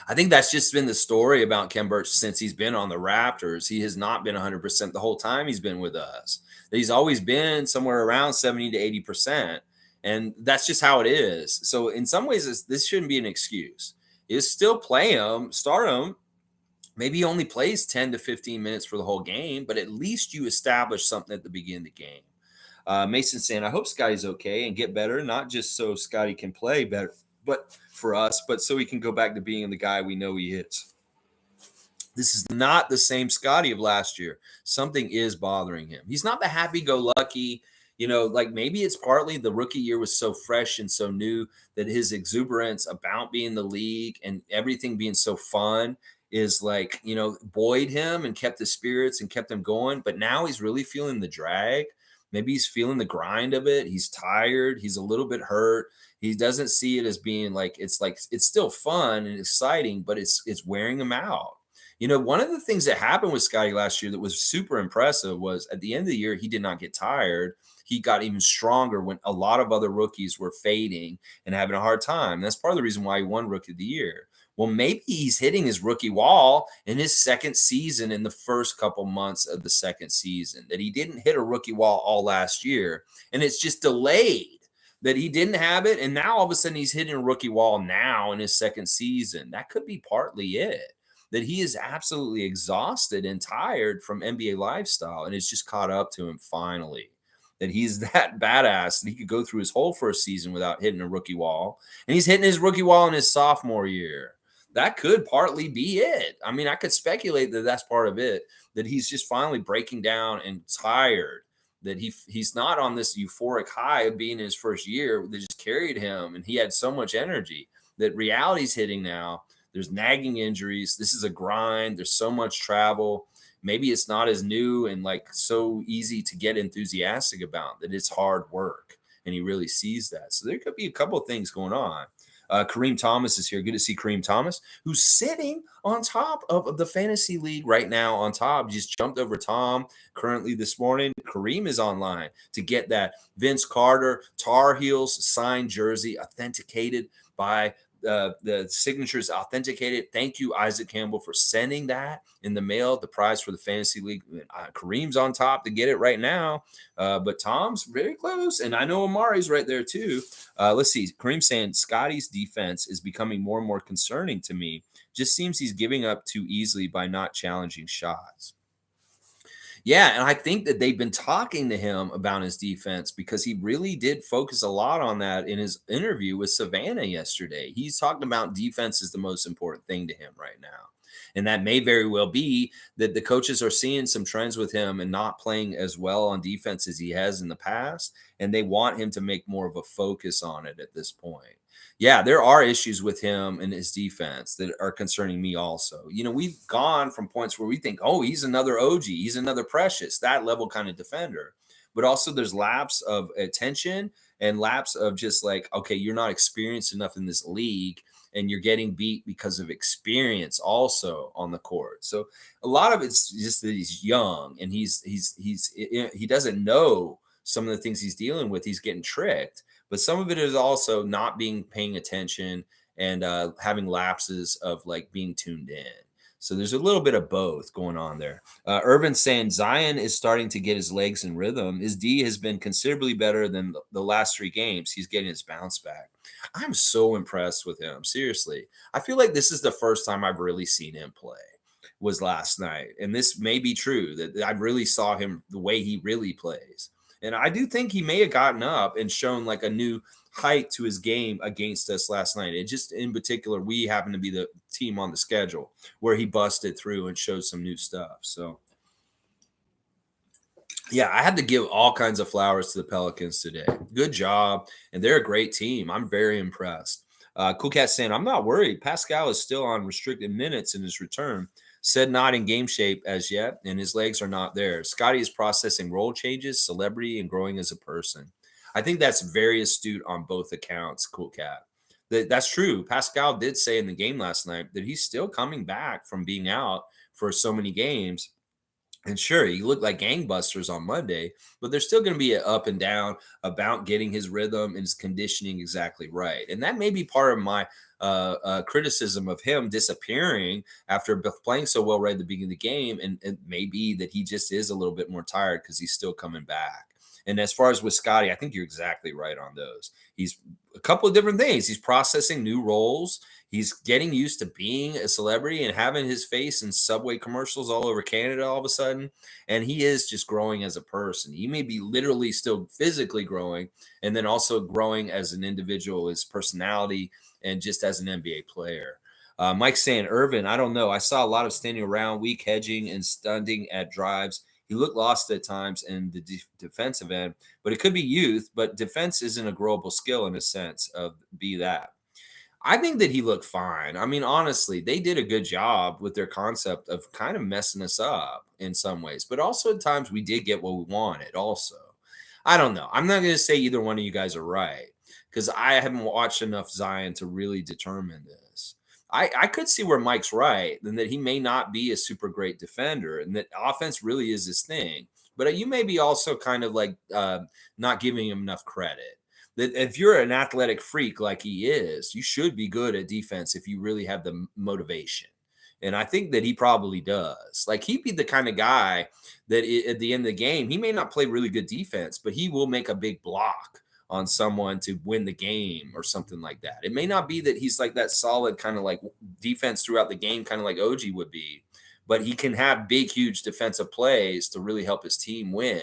I think that's just been the story about Khem Birch since he's been on the Raptors. He has not been 100% the whole time he's been with us. He's always been somewhere around 70 to 80%. And that's just how it is. So in some ways, this shouldn't be an excuse. You still play him, start him. Maybe he only plays 10 to 15 minutes for the whole game, but at least you establish something at the beginning of the game. Mason saying, I hope Scottie's okay and get better, not just so Scottie can play better, but for us, but so he can go back to being the guy we know he is. This is not the same Scottie of last year. Something is bothering him. He's not the happy-go-lucky, like maybe it's partly the rookie year was so fresh and so new that his exuberance about being in the league and everything being so fun is like, buoyed him and kept his spirits and kept him going. But now he's really feeling the drag. Maybe he's feeling the grind of it. He's tired. He's a little bit hurt. He doesn't see it as being like it's still fun and exciting, but it's wearing him out. One of the things that happened with Scottie last year that was super impressive was at the end of the year, he did not get tired. He got even stronger when a lot of other rookies were fading and having a hard time. That's part of the reason why he won Rookie of the Year. Well, maybe he's hitting his rookie wall in his second season, in the first couple months of the second season, that he didn't hit a rookie wall all last year. And it's just delayed, that he didn't have it. And now all of a sudden he's hitting a rookie wall now in his second season. That could be partly it, that he is absolutely exhausted and tired from NBA lifestyle. And it's just caught up to him finally, that he's that badass that he could go through his whole first season without hitting a rookie wall. And he's hitting his rookie wall in his sophomore year. That could partly be it. I mean, I could speculate that that's part of it, that he's just finally breaking down and tired, that he's not on this euphoric high of being in his first year that just carried him, and he had so much energy, that reality's hitting now. There's nagging injuries. This is a grind. There's so much travel. Maybe it's not as new and like so easy to get enthusiastic about, that it's hard work, and he really sees that. So there could be a couple of things going on. Kareem Thomas is here. Good to see Kareem Thomas, who's sitting on top of the fantasy league right now on top. Just jumped over Tom currently this morning. Kareem is online to get that Vince Carter Tar Heels signed jersey authenticated by the signatures authenticated. Thank you, Isaac Campbell, for sending that in the mail, the prize for the fantasy league. Kareem's on top to get it right now, but Tom's very close, and I know Amari's right there too. Let's see. Kareem saying Scottie's defense is becoming more and more concerning to me. Just seems he's giving up too easily by not challenging shots. Yeah, and I think that they've been talking to him about his defense, because he really did focus a lot on that in his interview with Savannah yesterday. He's talking about defense is the most important thing to him right now. And that may very well be that the coaches are seeing some trends with him and not playing as well on defense as he has in the past, and they want him to make more of a focus on it at this point. Yeah, there are issues with him and his defense that are concerning me also. We've gone from points where we think, oh, he's another OG, he's another Precious, that level kind of defender. But also there's lapse of attention and lapse of just like, okay, you're not experienced enough in this league, and you're getting beat because of experience also on the court. So a lot of it's just that he's young and he doesn't know some of the things he's dealing with. He's getting tricked. But some of it is also not paying attention and having lapses of like being tuned in. So there's a little bit of both going on there. Irvin saying Zion is starting to get his legs in rhythm. His D has been considerably better than the last 3 games. He's getting his bounce back. I'm so impressed with him. Seriously. I feel like this is the first time I've really seen him play, was last night. And this may be true, that I really saw him the way he really plays. And I do think he may have gotten up and shown like a new height to his game against us last night. It just, in particular, we happen to be the team on the schedule where he busted through and showed some new stuff. So, yeah, I had to give all kinds of flowers to the Pelicans today. Good job. And they're a great team. I'm very impressed. Cool Cat saying, I'm not worried. PASCAL is still on restricted minutes in his return. Said not in game shape as yet, and his legs are not there. Scottie is processing role changes, celebrity, and growing as a person. I think that's very astute on both accounts, Cool Cat. That's true. Pascal did say in the game last night that he's still coming back from being out for so many games. And sure, he looked like gangbusters on Monday, but there's still going to be an up and down about getting his rhythm and his conditioning exactly right. And that may be part of my criticism of him disappearing after playing so well right at the beginning of the game. And it may be that he just is a little bit more tired because he's still coming back. And as far as with Scottie, I think you're exactly right on those. He's a couple of different things. He's processing new roles. He's getting used to being a celebrity and having his face in Subway commercials all over Canada all of a sudden. And he is just growing as a person. He may be literally still physically growing and then also growing as an individual, his personality, and just as an NBA player. Mike's saying, Irvin, I don't know. I saw a lot of standing around, weak hedging, and stunting at drives. He looked lost at times in the defensive end, but it could be youth. But defense isn't a growable skill in a sense of be that. I think that he looked fine. I mean, honestly, they did a good job with their concept of kind of messing us up in some ways, but also at times we did get what we wanted. Also, I don't know. I'm not going to say either one of you guys are right because I haven't watched enough Zion to really determine this. I could see where Mike's right and that he may not be a super great defender and that offense really is his thing. But you may be also kind of like not giving him enough credit that if you're an athletic freak like he is, you should be good at defense if you really have the motivation. And I think that he probably does. Like he'd be the kind of guy that at the end of the game, he may not play really good defense, but he will make a big block on someone to win the game or something like that. It may not be that he's like that solid kind of like defense throughout the game, kind of like OG would be, but he can have big, huge defensive plays to really help his team win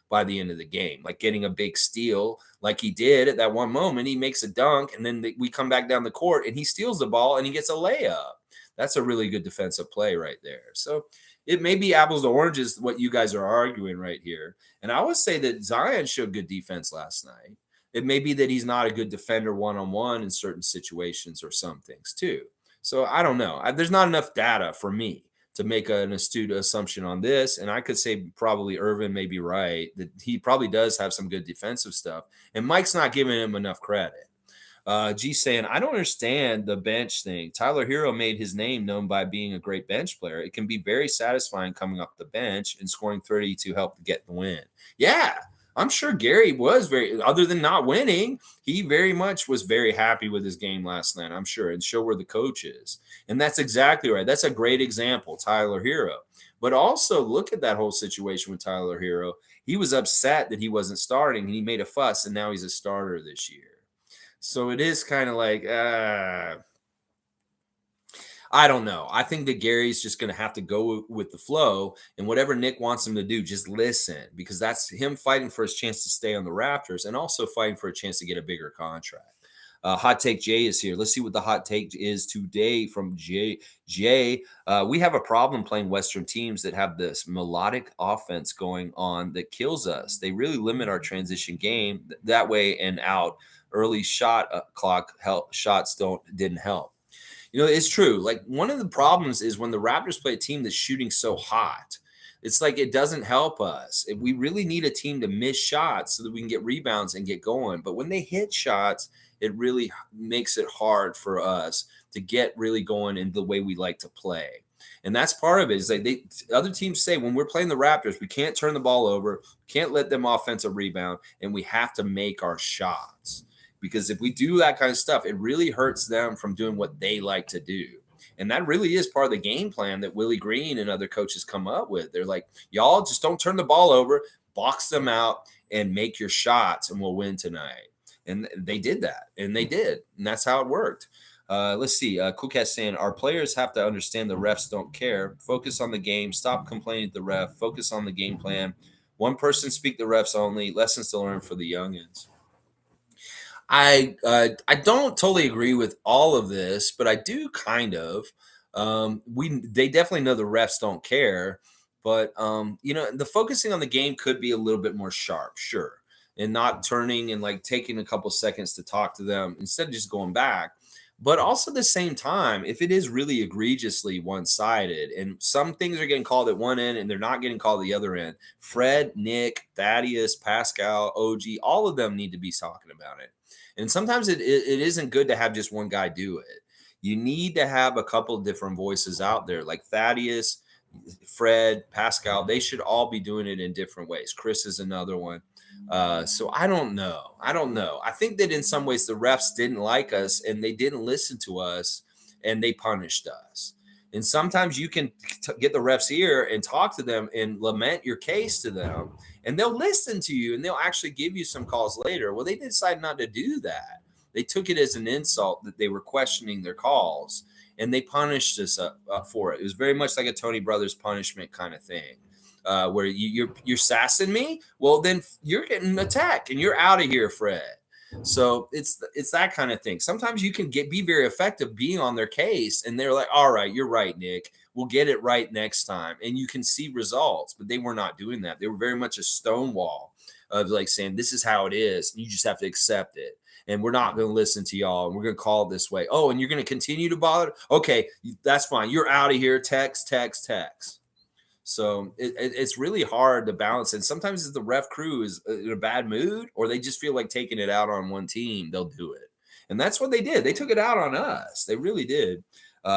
by the end of the game, like getting a big steal like he did at that one moment. He makes a dunk, and then we come back down the court, and he steals the ball, and he gets a layup. That's a really good defensive play right there. So it may be apples to oranges what you guys are arguing right here. And I would say that Zion showed good defense last night. It may be that he's not a good defender one-on-one in certain situations or some things too. So I don't know. There's not enough data for me to make an astute assumption on this. And I could say probably Irvin may be right, that he probably does have some good defensive stuff. And Mike's not giving him enough credit. G saying, I don't understand the bench thing. Tyler Hero made his name known by being a great bench player. It can be very satisfying coming off the bench and scoring 30 to help get the win. Yeah, I'm sure Gary was other than not winning, he very much was very happy with his game last night, I'm sure, and show where the coach is. And that's exactly right. That's a great example, Tyler Hero. But also look at that whole situation with Tyler Hero. He was upset that he wasn't starting, and he made a fuss, and now he's a starter this year. So it is kind of like, I don't know. I think that Gary's just going to have to go with the flow, and whatever Nick wants him to do, just listen, because that's him fighting for his chance to stay on the Raptors and also fighting for a chance to get a bigger contract. Hot Take Jay is here. Let's see what the hot take is today from Jay. We have a problem playing Western teams that have this melodic offense going on that kills us. They really limit our transition game that way and out. Early shot clock shots didn't help. You know, it's true. Like one of the problems is when the Raptors play a team that's shooting so hot, it's like it doesn't help us. We really need a team to miss shots so that we can get rebounds and get going. But when they hit shots, it really makes it hard for us to get really going in the way we like to play. And that's part of it is like other teams say when we're playing the Raptors, we can't turn the ball over, can't let them offensive rebound, and we have to make our shots. Because if we do that kind of stuff, it really hurts them from doing what they like to do. And that really is part of the game plan that Willie Green and other coaches come up with. They're like, y'all just don't turn the ball over, box them out, and make your shots, and we'll win tonight. And they did that, and they did. And that's how it worked. Let's see. Cool Cat saying, our players have to understand the refs don't care. Focus on the game. Stop complaining to the ref. Focus on the game plan. One person speak the refs only. Lessons to learn for the youngins. I don't totally agree with all of this, but I do kind of. They definitely know the refs don't care, but the focusing on the game could be a little bit more sharp, sure, and not turning and like taking a couple seconds to talk to them instead of just going back. But also at the same time, if it is really egregiously one-sided and some things are getting called at one end and they're not getting called at the other end, Fred, Nick, Thaddeus, Pascal, OG, all of them need to be talking about it. And sometimes it isn't good to have just one guy do it. You need to have a couple of different voices out there, like Thaddeus, Fred, Pascal. They should all be doing it in different ways. Chris is another one. So I don't know. I don't know. I think that in some ways the refs didn't like us and they didn't listen to us and they punished us. And sometimes you can get the refs ear and talk to them and lament your case to them, and they'll listen to you and they'll actually give you some calls later. Well, they decided not to do that. They took it as an insult that they were questioning their calls, and they punished us for it. It was very much like a Tony Brothers punishment kind of thing. Where you're sassing me, well then you're getting attacked and you're out of here, Fred. So it's that kind of thing. Sometimes you can be very effective being on their case, and they're like, "All right, you're right, Nick. We'll get it right next time," and you can see results. But they were not doing that. They were very much a stonewall of like saying, "This is how it is. You just have to accept it." And we're not going to listen to y'all. And we're going to call it this way. Oh, and you're going to continue to bother? Okay, that's fine. You're out of here. Text, text, text. So it's really hard to balance. And sometimes if the ref crew is in a bad mood or they just feel like taking it out on one team, they'll do it. And that's what they did. They took it out on us. They really did.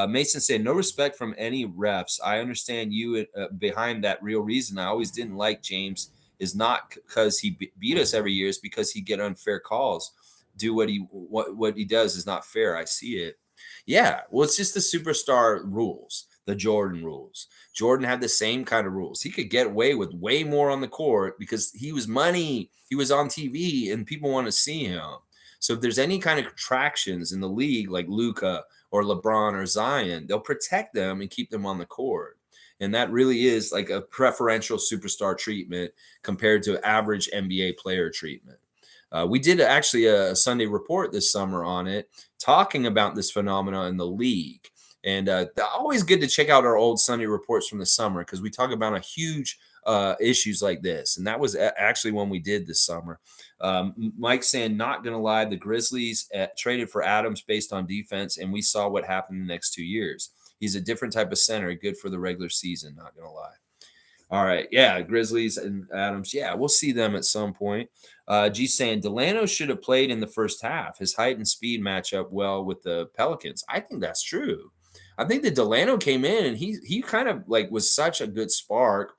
Mason said, no respect from any refs. I understand you behind that real reason. I always didn't like James is not because he beat us every year. It's because he get unfair calls. Do what he does is not fair. I see it. Yeah. Well, it's just the superstar rules, the Jordan rules. Jordan had the same kind of rules. He could get away with way more on the court because he was money. He was on TV and people want to see him. So if there's any kind of attractions in the league like Luka or LeBron or Zion, they'll protect them and keep them on the court. And that really is like a preferential superstar treatment compared to average NBA player treatment. We did actually a Sunday report this summer on it, talking about this phenomenon in the league. And always good to check out our old Sunday reports from the summer because we talk about a huge issues like this. And that was actually one we did this summer. Mike saying, not going to lie, the Grizzlies traded for Adams based on defense, and we saw what happened in the next 2 years. He's a different type of center, good for the regular season, not going to lie. All right. Yeah. Grizzlies and Adams. Yeah. We'll see them at some point. G saying Delano should have played in the first half. His height and speed match up well with the Pelicans. I think that's true. I think that Delano came in and he kind of like was such a good spark.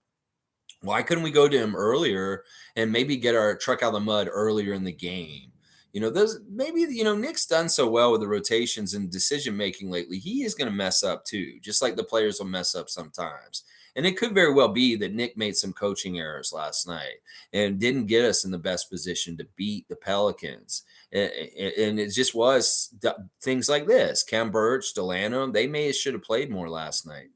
Why couldn't we go to him earlier and maybe get our truck out of the mud earlier in the game? Those maybe, Nick's done so well with the rotations and decision making lately. He is going to mess up too, just like the players will mess up sometimes. And it could very well be that Nick made some coaching errors last night and didn't get us in the best position to beat the Pelicans. And it just was things like this. Khem, Birch, Delano, they should have played more last night.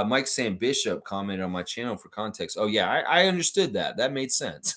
Mike saying Bishop commented on my channel for context. Oh, yeah, I understood that. That made sense.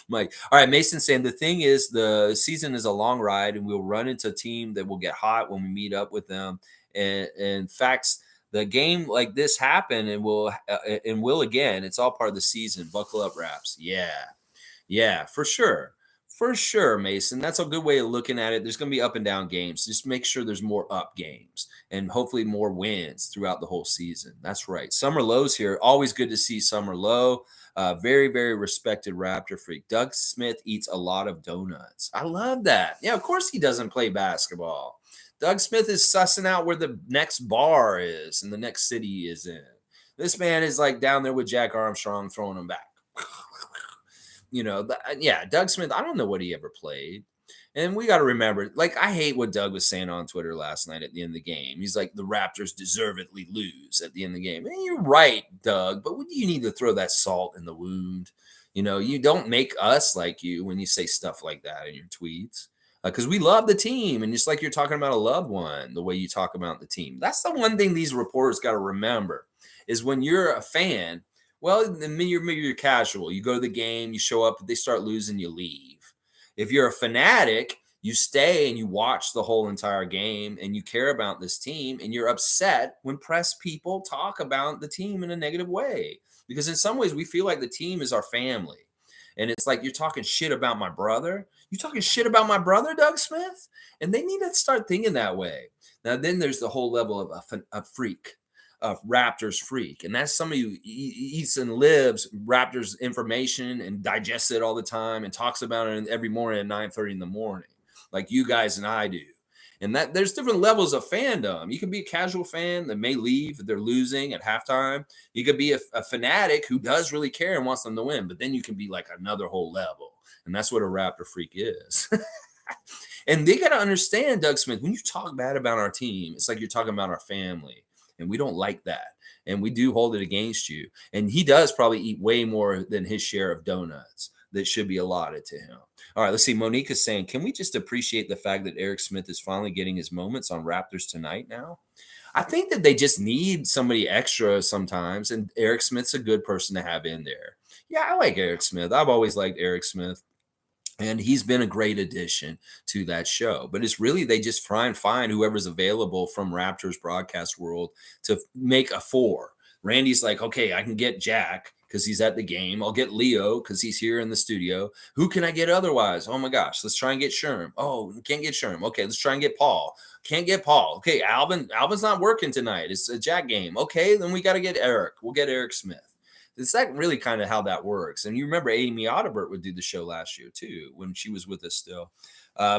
Mike. All right, Mason saying the thing is the season is a long ride and we'll run into a team that will get hot when we meet up with them. And facts, the game like this happen and will again. It's all part of the season. Buckle up, Raps. Yeah, for sure. For sure, Mason. That's a good way of looking at it. There's going to be up and down games. Just make sure there's more up games and hopefully more wins throughout the whole season. That's right. Summer Lowe's here. Always good to see Summer Lowe. Very, very respected Raptor freak. Doug Smith eats a lot of donuts. I love that. Yeah, of course he doesn't play basketball. Doug Smith is sussing out where the next bar is and the next city he is in. This man is like down there with Jack Armstrong throwing him back. Doug Smith, I don't know what he ever played. And we got to remember, like, I hate what Doug was saying on Twitter last night at the end of the game. He's like, the Raptors deservedly lose at the end of the game. And you're right, Doug, but you need to throw that salt in the wound. You don't make us like you when you say stuff like that in your tweets. Because we love the team. And just like you're talking about a loved one, the way you talk about the team. That's the one thing these reporters got to remember is when you're a fan, well, maybe you're casual. You go to the game, you show up, they start losing, you leave. If you're a fanatic, you stay and you watch the whole entire game and you care about this team and you're upset when press people talk about the team in a negative way. Because in some ways, we feel like the team is our family. And it's like, you're talking shit about my brother. You talking shit about my brother, Doug Smith? And they need to start thinking that way. Now, then there's the whole level of a freak, a Raptors freak. And that's somebody who eats and lives Raptors information and digests it all the time and talks about it every morning at 9:30 in the morning, like you guys and I do. And that there's different levels of fandom. You can be a casual fan that may leave if they're losing at halftime. You could be a fanatic who does really care and wants them to win. But then you can be like another whole level. And that's what a Raptor freak is. And they got to understand, Doug Smith, when you talk bad about our team, it's like you're talking about our family. And we don't like that. And we do hold it against you. And he does probably eat way more than his share of donuts that should be allotted to him. All right, let's see. Monique is saying, can we just appreciate the fact that Eric Smith is finally getting his moments on Raptors Tonight now? I think that they just need somebody extra sometimes. And Eric Smith's a good person to have in there. Yeah, I like Eric Smith. I've always liked Eric Smith. And he's been a great addition to that show. But it's really, they just try and find whoever's available from Raptors broadcast world to make a 4. Randy's like, okay, I can get Jack because he's at the game. I'll get Leo because he's here in the studio. Who can I get otherwise? Oh my gosh, let's try and get Sherm. Oh, can't get Sherm. Okay, let's try and get Paul. Can't get Paul. Okay, Alvin's not working tonight. It's a Jack game. Okay, then we got to get Eric. We'll get Eric Smith. It's like really kind of how that works. And you remember Amy Audibert would do the show last year too, when she was with us still.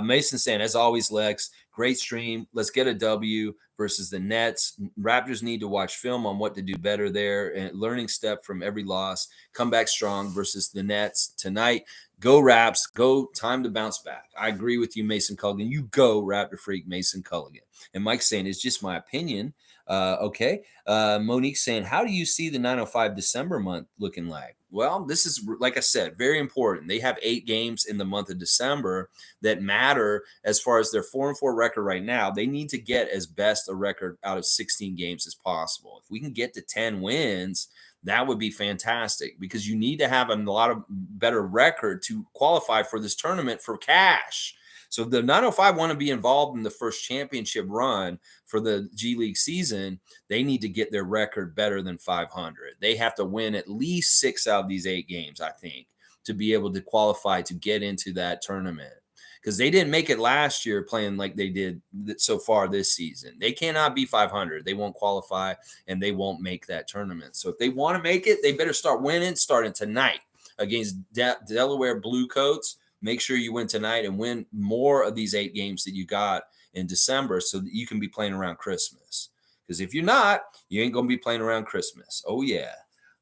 Mason saying, as always, Lex, great stream. Let's get a W versus the Nets. Raptors need to watch film on what to do better there and learning step from every loss. Come back strong versus the Nets tonight. Go Raps. Go, time to bounce back. I agree with you, Mason Culligan. You go, Raptor freak, Mason Culligan. And Mike's saying, it's just my opinion. Okay. Monique saying, how do you see the 905 December month looking like? Well, this is, like I said, very important. They have 8 games in the month of December that matter as far as their 4-4 record right now. They need to get as best a record out of 16 games as possible. If we can get to 10 wins, that would be fantastic because you need to have a lot of better record to qualify for this tournament for cash. So the 905 want to be involved in the first championship run for the G League season. They need to get their record better than 500. They have to win at least 6 out of these 8 games, I think, to be able to qualify to get into that tournament. Because they didn't make it last year playing like they did so far this season. They cannot be 500. They won't qualify, and they won't make that tournament. So if they want to make it, they better start winning starting tonight against Delaware Blue Coats. Make sure you win tonight and win more of these 8 games that you got in December so that you can be playing around Christmas. Because if you're not, you ain't going to be playing around Christmas. Oh, yeah.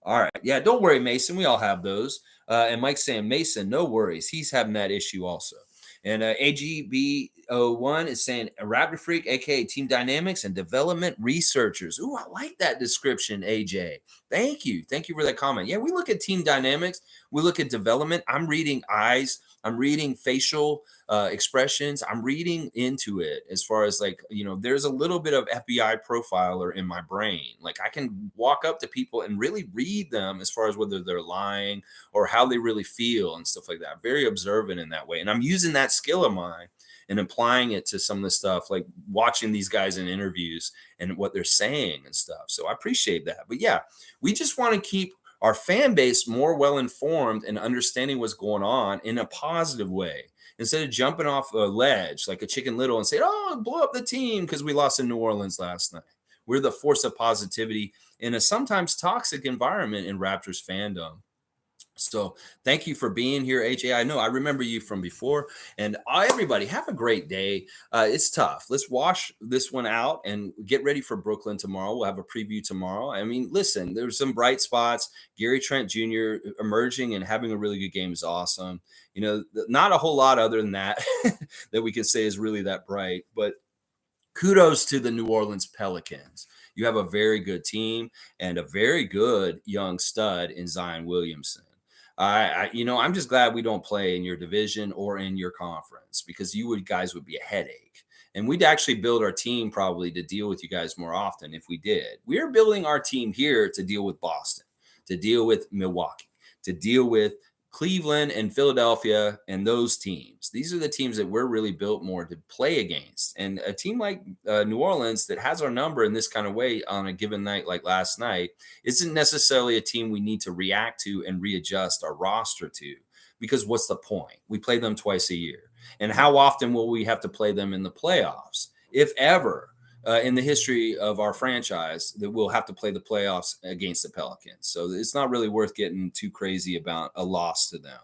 All right. Yeah, don't worry, Mason. We all have those. And Mike's saying, Mason, no worries. He's having that issue also. And AGB01 is saying, a Raptor freak, a.k.a. Team Dynamics and Development Researchers. Ooh, I like that description, AJ. Thank you. Thank you for that comment. Yeah, we look at Team Dynamics. We look at development. I'm reading eyes. I'm reading facial expressions. I'm reading into it as far as like, there's a little bit of FBI profiler in my brain. Like I can walk up to people and really read them as far as whether they're lying or how they really feel and stuff like that. Very observant in that way. And I'm using that skill of mine and applying it to some of the stuff, like watching these guys in interviews and what they're saying and stuff. So I appreciate that. But yeah, we just want to keep our fan base more well-informed and understanding what's going on in a positive way instead of jumping off a ledge like a Chicken Little and saying, oh, blow up the team because we lost in New Orleans last night. We're the force of positivity in a sometimes toxic environment in Raptors fandom. So thank you for being here, AJ. I know I remember you from before. And everybody, have a great day. It's tough. Let's wash this one out and get ready for Brooklyn tomorrow. We'll have a preview tomorrow. I mean, listen, there's some bright spots. Gary Trent Jr. emerging and having a really good game is awesome. Not a whole lot other than that that we can say is really that bright. But kudos to the New Orleans Pelicans. You have a very good team and a very good young stud in Zion Williamson. I'm just glad we don't play in your division or in your conference because guys would be a headache. And we'd actually build our team probably to deal with you guys more often if we did. We are building our team here to deal with Boston, to deal with Milwaukee, to deal with Cleveland and Philadelphia and those teams. These are the teams that we're really built more to play against. And a team like New Orleans that has our number in this kind of way on a given night like last night isn't necessarily a team we need to react to and readjust our roster to because what's the point? We play them twice a year. And how often will we have to play them in the playoffs, if ever? In the history of our franchise, that we'll have to play the playoffs against the Pelicans. So it's not really worth getting too crazy about a loss to them.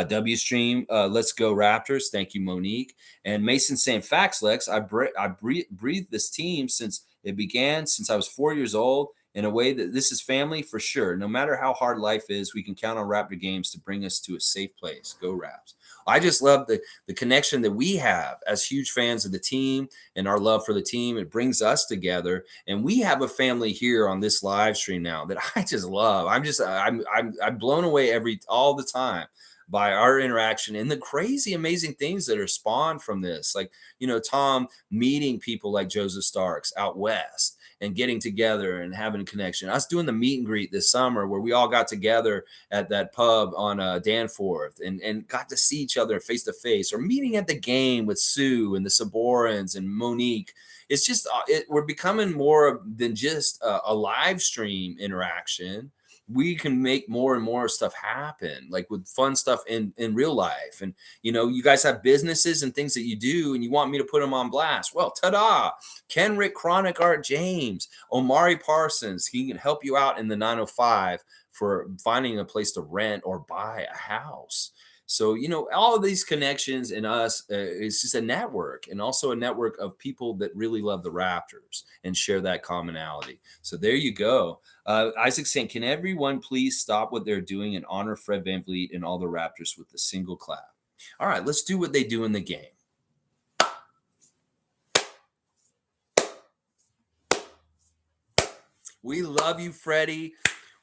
W Stream, let's go Raptors. Thank you, Monique. And Mason saying, facts, Lex. I breathed this team since it began, since I was 4 years old, in a way that this is family for sure. No matter how hard life is, we can count on Raptor games to bring us to a safe place. Go Raps. I just love the connection that we have as huge fans of the team and our love for the team. It brings us together, and we have a family here on this live stream now that I just love. I'm blown away all the time by our interaction and the crazy, amazing things that are spawned from this. Like, Tom meeting people like Joseph Starks out west and getting together and having a connection. Us doing the meet and greet this summer where we all got together at that pub on Danforth and got to see each other face to face, or meeting at the game with Sue and the Saborans and Monique. It's just, we're becoming more than just a live stream interaction. We can make more and more stuff happen, like with fun stuff in real life. And, you guys have businesses and things that you do, and you want me to put them on blast. Well, ta-da, Kenrick Chronic Art James, Omari Parsons. He can help you out in the 905 for finding a place to rent or buy a house. So, all of these connections in us, it's just a network, and also a network of people that really love the Raptors and share that commonality. So there you go. Isaac saying, can everyone please stop what they're doing and honor Fred VanVleet and all the Raptors with a single clap? All right, let's do what they do in the game. We love you, Freddie.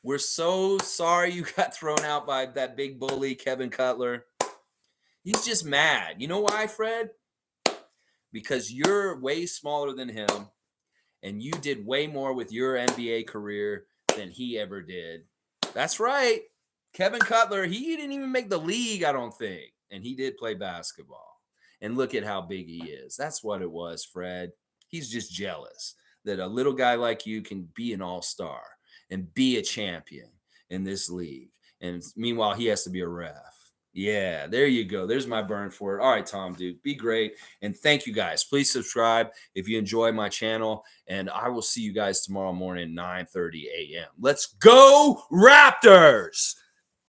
We're so sorry you got thrown out by that big bully, Kevin Cutler. He's just mad. You know why, Fred? Because you're way smaller than him, and you did way more with your NBA career than he ever did. That's right. Kevin Cutler, he didn't even make the league, I don't think. And he did play basketball. And look at how big he is. That's what it was, Fred. He's just jealous that a little guy like you can be an all-star and be a champion in this league. And meanwhile, he has to be a ref. Yeah, there you go. There's my burn for it. All right, Tom, dude, be great. And thank you guys. Please subscribe if you enjoy my channel. And I will see you guys tomorrow morning, 9:30 a.m. Let's go Raptors!